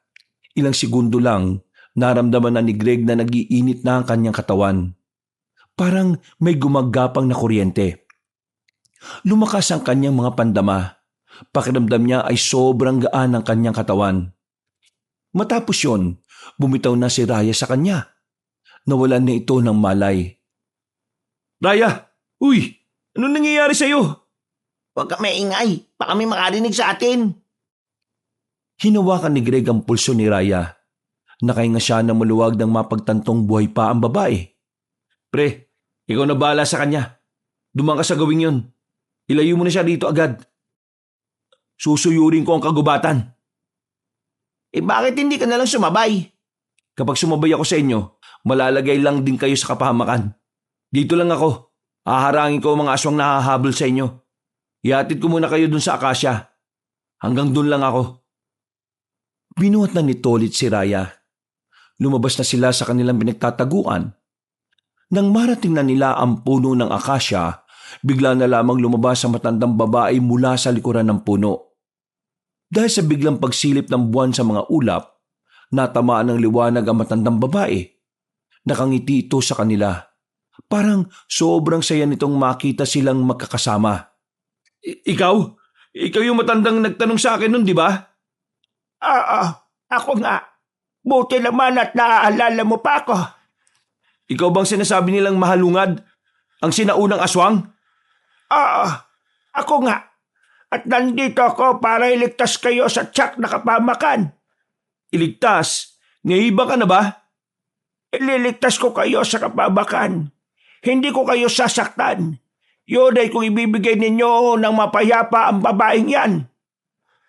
Ilang segundo lang, naramdaman na ni Greg na nagiinit na ang kanyang katawan. Parang may gumagapang na kuryente. Lumakas ang kanyang mga pandama. Pakiramdam niya ay sobrang gaan ang kanyang katawan. Matapos yon, bumitaw na si Raya sa kanya. Nawalan na ito ng malay. Raya! Uy! Anong nangyayari sa'yo? Huwag ka maingay. Baka may makarinig sa atin. Hinawakan ni Greg ang pulso ni Raya. Nakahinga siya na maluwag ng mapagtantong buhay pa ang babae. Pre, ikaw na bahala sa kanya. Dumang ka sa gawing yun. Ilayo mo na siya dito agad. Susuyurin ko ang kagubatan. Bakit hindi ka nalang sumabay? Kapag sumabay ako sa inyo, malalagay lang din kayo sa kapahamakan. Dito lang ako. Haharangin ko ang mga aswang nahahabol sa inyo. Ihatid ko muna kayo dun sa akasya. Hanggang dun lang ako. Binuhat na ni Tolit si Raya. Lumabas na sila sa kanilang pinagtataguan. Nang marating na nila ang puno ng akasya, bigla na lamang lumabas ang matandang babae mula sa likuran ng puno. Dahil sa biglang pagsilip ng buwan sa mga ulap, natamaan ng liwanag ang matandang babae. Nakangiti ito sa kanila. Parang sobrang saya nitong makita silang magkakasama. Ikaw? Ikaw yung matandang nagtanong sa akin nun, di ba? Ako nga. Buti naman at naaalala mo pa ako. Ikaw bang sinasabi nilang Mahalungad? Ang sinaunang aswang? Ako nga. At nandito ako para iligtas kayo sa tiyak na kapamakan. Iligtas? Nahiba ka na ba? Ililigtas ko kayo sa kapamakan. Hindi ko kayo sasaktan. Yun ay kung ibibigay ninyo ng mapayapa ang babaeng yan.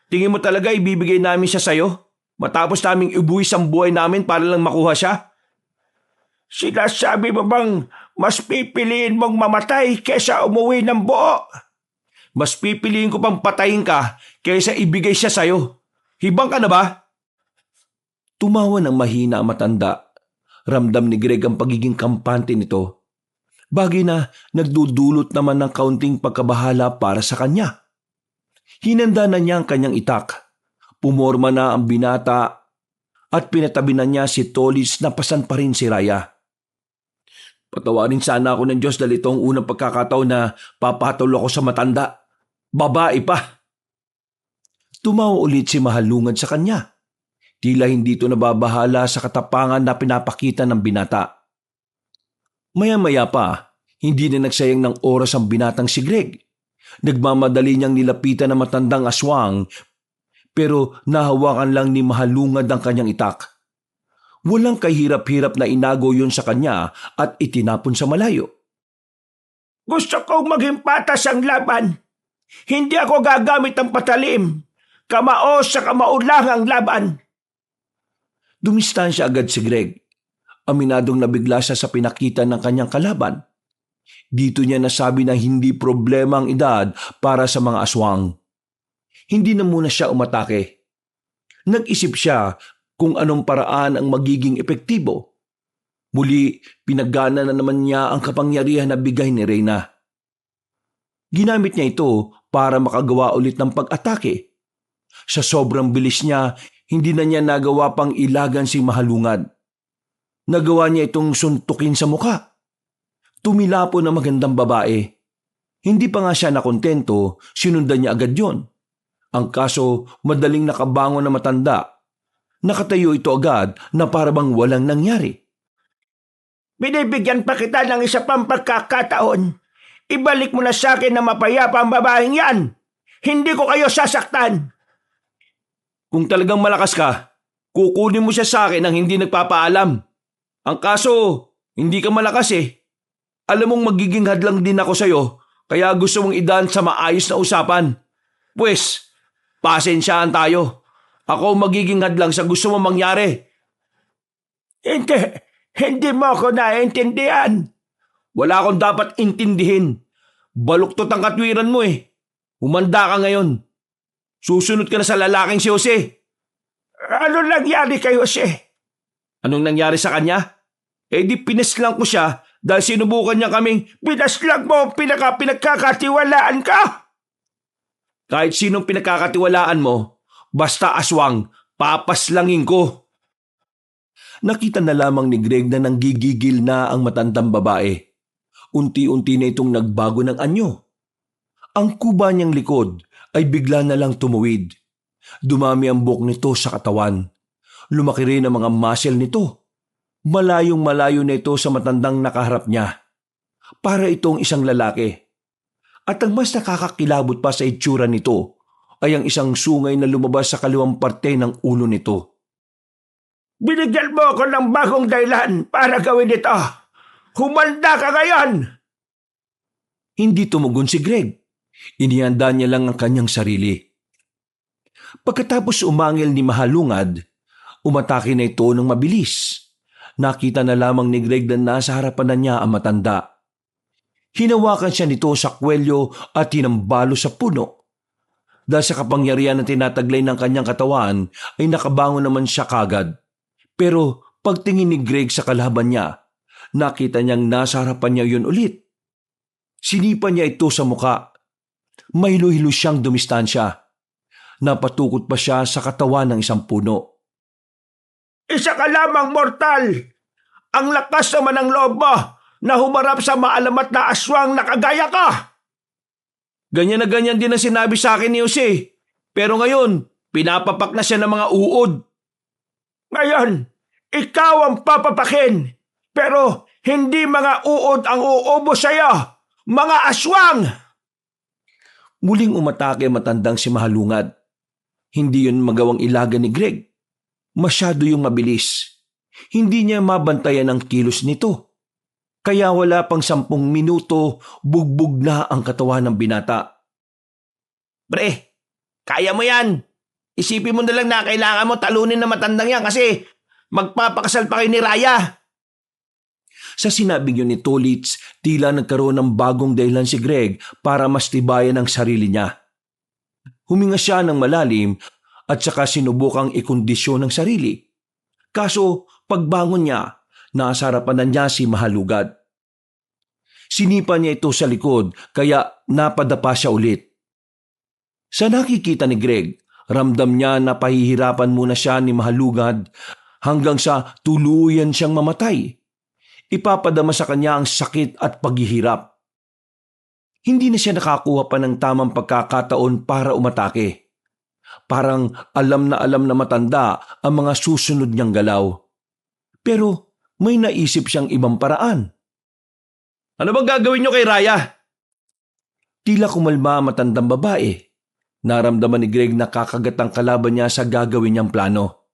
Tingin mo talaga ibibigay namin siya sa'yo? Matapos naming ibuwis ang buhay namin para lang makuha siya? Sinasabi mo bang mas pipiliin mong mamatay kaysa umuwi ng buo? Mas pipiliin ko pang patayin ka kaysa ibigay siya sa'yo. Hibang ka na ba? Tumawa ng mahina ang matanda. Ramdam ni Greg ang pagiging kampante nito. Bagay na nagdudulot naman ng kaunting pagkabahala para sa kanya. Hinanda na niya ang kanyang itak. Pumorma na ang binata at pinatabi na niya si Tolis na pasan pa rin si Raya. Patawarin sana ako ng Diyos dahil ito ang unang pagkakataon na papatol ako sa matanda. Babae pa. Tumawa ulit si Mahalungad sa kanya. Tila hindi ito nababahala sa katapangan na pinapakita ng binata. Maya-maya pa, hindi na nagsayang ng oras ang binatang si Greg. Nagmamadali niyang nilapitan ang matandang aswang pero nahawakan lang ni Mahalungad ang kanyang itak. Walang kahirap-hirap na inago yun sa kanya at itinapon sa malayo. Gusto kong maging patas ang laban. Hindi ako gagamit ng patalim. Kamao sa kamao lang ang laban. Dumistansya agad si Greg. Aminadong nabigla siya sa pinakita ng kanyang kalaban. Dito niya nasabi na hindi problema ang edad para sa mga aswang. Hindi na muna siya umatake. Nag-isip siya kung anong paraan ang magiging epektibo. Muli, pinagana na naman niya ang kapangyarihan na bigay ni Reyna. Ginamit niya ito para makagawa ulit ng pag-atake. Sa sobrang bilis niya, hindi na niya nagawa pang ilagan si Mahalungad. Nagawa niya itong suntukin sa muka. Tumilapo na magandang babae. Hindi pa nga siya nakontento, sinundan niya agad yon. Ang kaso, madaling nakabangon na matanda. Nakatayo ito agad na parabang walang nangyari. Binibigyan pa kita ng isa pang pagkakataon. Ibalik mo na sa akin na mapayapa ang babaeng yan. Hindi ko kayo sasaktan. Kung talagang malakas ka, kukunin mo siya sa akin nang hindi nagpapaalam. Ang kaso, hindi ka malakas eh. Alam mong magiging hadlang din ako sa'yo, kaya gusto mong idaan sa maayos na usapan. Pwes, pasensyaan tayo. Ako magiging hadlang sa gusto mong mangyari. Hindi mo ako naiintindihan. Wala akong dapat intindihin. Baluktot ang katwiran mo eh. Humanda ka ngayon. Susunod ka na sa lalaking si Jose. Ano nangyari kay Jose? Anong nangyari sa kanya? Eh di pinaslang ko siya dahil sinubukan niya kaming Pinaslang mo pinagkakatiwalaan ka? kahit sinong pinagkakatiwalaan mo, basta aswang, papaslangin ko. Nakita na lamang ni Greg na nanggigigil na ang matandang babae. Unti-unti na itong nagbago ng anyo. Ang kuba niyang likod ay bigla na lang tumuwid. Dumami ang buhok nito sa katawan. Lumaki rin ang mga muscle nito. Malayong malayo na ito sa matandang nakaharap niya. Para itong isang lalaki. At ang mas nakakakilabot pa sa itsura nito ay ang isang sungay na lumabas sa kaliwang parte ng ulo nito. Binigyan mo ako ng bagong dahilan para gawin ito. Humanda ka ngayon! Hindi tumugon si Greg. Inihanda niya lang ang kanyang sarili. Pagkatapos umangil ni Mahalungad, umatake na ito ng mabilis. Nakita na lamang ni Greg na nasa harapan na niya ang matanda. Hinawakan siya nito sa kwelyo at tinambalo sa puno. Dahil sa kapangyarihan na tinataglay ng kanyang katawan ay nakabangon naman siya kagad. Pero pagtingin ni Greg sa kalaban niya, nakita niyang nasa harapan niya yun ulit. Sinipa niya ito sa muka. May hilo-hilo siyang dumistansya. Napatukot pa siya sa katawan ng isang puno. Isa ka lamang mortal! Ang lakas naman ng loob mo na humarap sa maalamat na aswang na kagaya ka! Ganyan na ganyan din ang sinabi sa akin ni Jose. Pero ngayon, pinapapak na siya ng mga uod. Ngayon, ikaw ang papapakin. Pero hindi mga uod ang uubo sa'yo. Mga aswang! Muling umatake matandang si Mahalungad. Hindi yun magawang ilaga ni Greg. Masyado yung mabilis. Hindi niya mabantayan ang kilos nito. Kaya wala pang 10 minuto, bugbog na ang katawan ng binata. Pre, kaya mo yan. Isipin mo na lang na kailangan mo talunin na matandang yan kasi magpapakasal pa kayo ni Raya. Sa sinabing yun ni Tolitz, tila nagkaroon ng bagong dahilan si Greg para mas tibayan ang sarili niya. Huminga siya ng malalim at saka sinubukang ikondisyon ng sarili. Kaso pagbangon niya, nasa harapan na niya si Mahalungad. Sinipa niya ito sa likod kaya napadapa siya ulit. Sa nakikita ni Greg, ramdam niya na pahihirapan muna siya ni Mahalungad hanggang sa tuluyan siyang mamatay. Ipapadama sa kanya ang sakit at paghihirap. Hindi na siya nakakuha pa ng tamang pagkakataon para umatake. Parang alam na matanda ang mga susunod niyang galaw. Pero may naisip siyang ibang paraan. Ano bang gagawin niyo kay Raya? Tila kumalma ang matandang babae. Naramdaman ni Greg na kakagat ang kalaban niya sa gagawin niyang plano.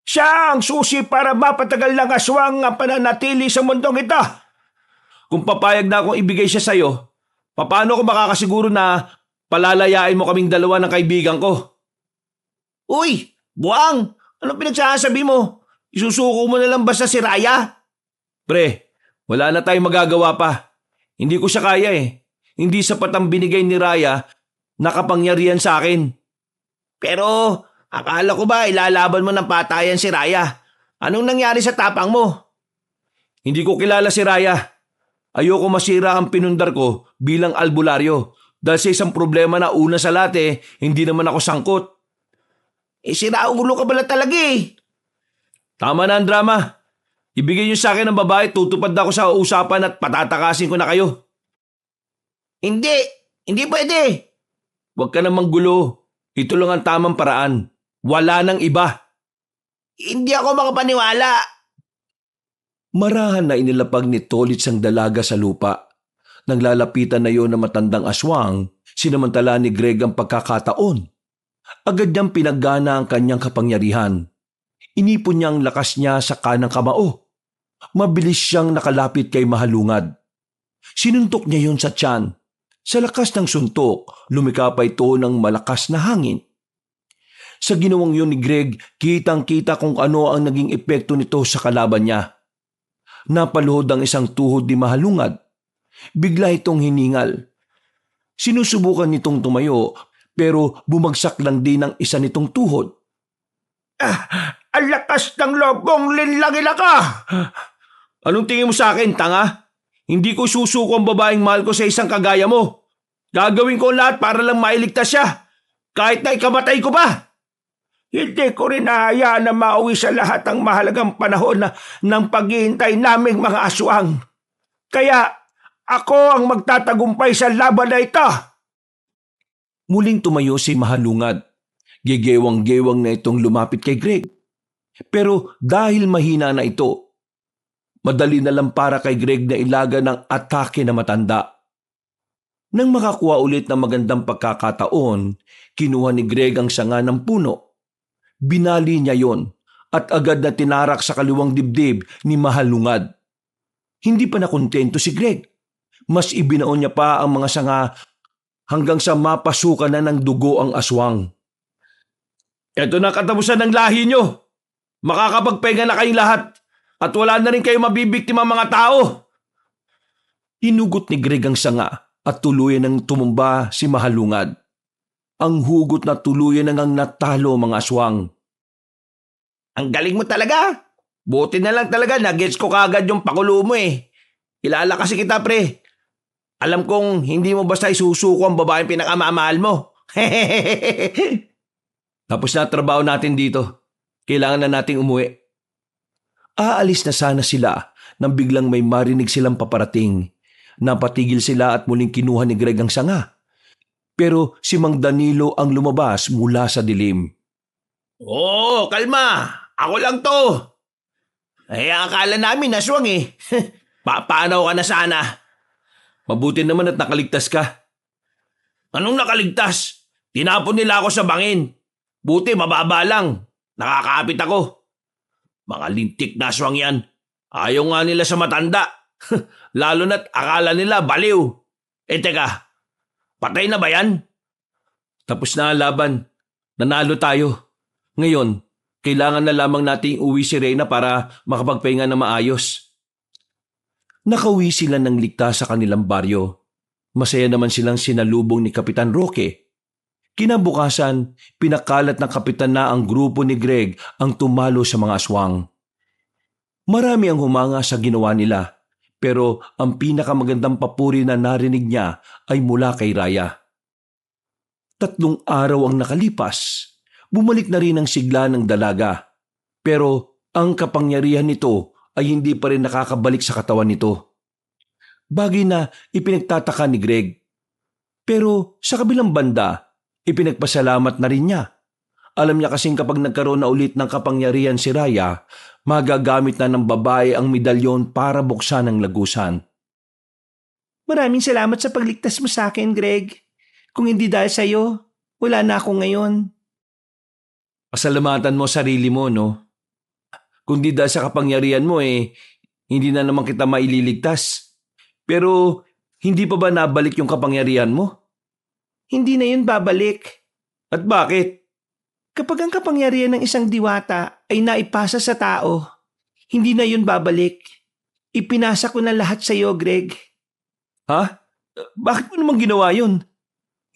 Siya ang susi para mapatagal ng aswang ang pananatili sa mundong ito. Kung papayag na akong ibigay siya sa'yo, paano ko makakasiguro na palalayain mo kaming dalawa ng kaibigan ko? Uy, buwang! Anong pinagsasabi mo? Isusuko mo na lang basta si Raya? Pre, wala na tayong magagawa pa. Hindi ko siya kaya eh. Hindi sapat ang binigay ni Raya na kapangyarihan sa akin. Pero akala ko ba ilalaban mo ng patayan si Raya? Anong nangyari sa tapang mo? Hindi ko kilala si Raya. Ayoko masira ang pinundar ko bilang albularyo dahil sa isang problema na una sa lahat hindi naman ako sangkot. Sira ulo ka pala talaga eh. Tama na ang drama. Ibigay niyo sa akin ang babae, tutupad ako sa usapan at patatakasin ko na kayo. Hindi pwede. Huwag ka namang gulo. Ito lang ang tamang paraan. Wala nang iba. Hindi ako makapaniwala. Marahan na inilapag ni Tolits ang dalaga sa lupa. Nang lalapitan na yon ng matandang aswang, sinamantala ni Greg ang pagkakataon. Agad niyang pinaggana ang kanyang kapangyarihan. Inipon niya ang lakas niya sa kanang kamao. Mabilis siyang nakalapit kay Mahalungad. Sinuntok niya yon sa tiyan. Sa lakas ng suntok, lumikapa ito ng malakas na hangin. Sa ginawang yun ni Greg, kitang-kita kung ano ang naging epekto nito sa kalaban niya. Napaluhod ang isang tuhod ni Mahalungad. Bigla itong hiningal. Sinusubukan nitong tumayo, pero bumagsak lang din ang isa nitong tuhod. Ang lakas ng loob kong linlangila ka! Anong tingin mo sa akin, tanga? Hindi ko susuko ang babaeng mahal ko sa isang kagaya mo. Gagawin ko lahat para lang mailigtas siya. Kahit na ikamatay ko pa. Hindi ko rin nahayaan na mauwi sa lahat ang mahalagang panahon ng paghihintay naming mga aswang. Kaya ako ang magtatagumpay sa laban na ito. Muling tumayo si Mahalungad. Gegewang-gewang na itong lumapit kay Greg. Pero dahil mahina na ito, madali na lang para kay Greg na ilaga ng atake na matanda. Nang makakuha ulit ng magandang pagkakataon, kinuha ni Greg ang sanga ng puno. Binali niya yon at agad na tinarak sa kaliwang dibdib ni Mahalungad. Hindi pa nakontento si Greg. Mas ibinaon niya pa ang mga sanga hanggang sa mapasukan na ng dugo ang aswang. Ito na katapusan ng lahi niyo. Makakapagpahinga na kayong lahat at wala na rin kayo mabibiktima mga tao. Hinugot ni Greg ang sanga at tuluyan ng tumumba si Mahalungad. Ang hugot na tuluyan nang natalo mga aswang. Ang galing mo talaga. Buti na lang talaga na-gets ko kagad yung pakulo mo eh. Kilala kasi kita pre. Alam kong hindi mo basta isusuko ang babaeng pinakamamahal mo. Tapos na trabaho natin dito. Kailangan na nating umuwi. Aalis na sana sila nang biglang may marinig silang paparating. Napatigil sila at muling kinuha ni Greg ang sanga. Pero si Mang Danilo ang lumabas mula sa dilim. Oo, kalma. Ako lang to. Akala namin aswang eh. Papaanaw ka na sana. Mabuti naman at nakaligtas ka. Anong nakaligtas? Tinapon nila ako sa bangin. Buti mababa lang. Nakakapit ako. Mga lintik na aswang yan. Ayaw nga nila sa matanda. Lalo na't akala nila baliw. Teka, patay na ba yan? Tapos na ang laban. Nanalo tayo. Ngayon, kailangan na lamang nating uwi si Reyna para makapagpahinga na maayos. Nakauwi sila ng ligtas sa kanilang baryo. Masaya naman silang sinalubong ni Kapitan Roque. Kinabukasan, pinakalat ng kapitan na ang grupo ni Greg ang tumalo sa mga aswang. Marami ang humanga sa ginawa nila, pero ang pinakamagandang papuri na narinig niya ay mula kay Raya. 3 araw ang nakalipas. Bumalik na rin ang sigla ng dalaga, pero ang kapangyarihan nito ay hindi pa rin nakakabalik sa katawan nito. Bagay na ipinagtataka ni Greg. Pero sa kabilang banda, ipinagpasalamat na rin niya. Alam niya kasing kapag nagkaroon na ulit ng kapangyarihan si Raya, magagamit na ng babae ang medalyon para buksan ang lagusan. Maraming salamat sa pagligtas mo sa akin, Greg. Kung hindi dahil sa'yo, wala na ako ngayon. Pasalamatan mo sarili mo, no? Kung di dahil sa kapangyarihan mo hindi na naman kita maililigtas. Pero hindi pa ba nabalik yung kapangyarihan mo? Hindi na yun babalik. At bakit? Kapag ang kapangyarihan ng isang diwata ay naipasa sa tao, hindi na yun babalik. Ipinasa ko na lahat sa'yo, Greg. Ha? Bakit mo naman ginawa yun?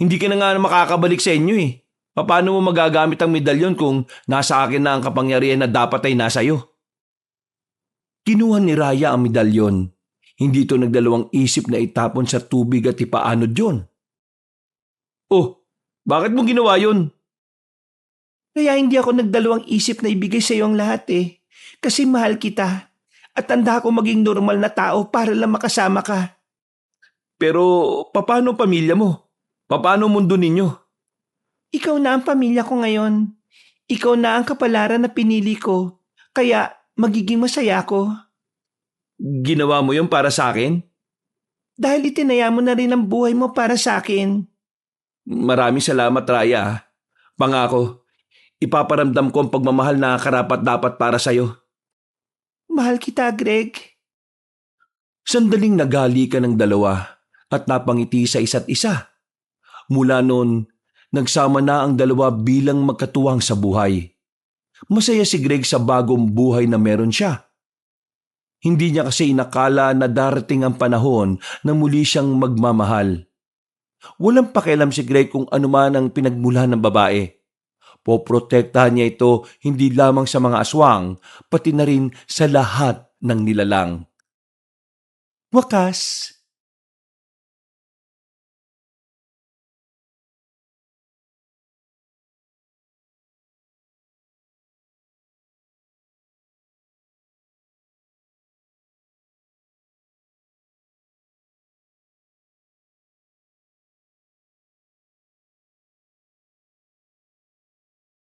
Hindi ka na nga makakabalik sa inyo eh. Paano mo magagamit ang medalyon kung nasa akin na ang kapangyarihan na dapat ay nasa iyo? Kinuha ni Raya ang medalyon. Hindi ito nagdalawang isip na itapon sa tubig at ipaanod yun. Oh, bakit mo ginawa yun? Kaya hindi ako nagdalawang isip na ibigay sa iyo ang lahat eh. Kasi mahal kita. At tanda ko maging normal na tao para lang makasama ka. Pero paano pamilya mo? Paano mundo ninyo? Ikaw na ang pamilya ko ngayon. Ikaw na ang kapalaran na pinili ko. Kaya magiging masaya ko. Ginawa mo yun para sa akin? Dahil itinaya mo na rin ang buhay mo para sa akin. Maraming salamat, Raya. Pangako, ipaparamdam ko ang pagmamahal na karapat-dapat para sa'yo. Mahal kita, Greg. Sandaling nagali ka ng dalawa at napangiti sa isa't isa. Mula noon, nagsama na ang dalawa bilang magkatuwang sa buhay. Masaya si Greg sa bagong buhay na meron siya. Hindi niya kasi inakala na darating ang panahon na muli siyang magmamahal. Walang pakialam si Greg kung ano man ang pinagmulan ng babae. Poprotektahan niya ito hindi lamang sa mga aswang, pati na rin sa lahat ng nilalang. Wakas,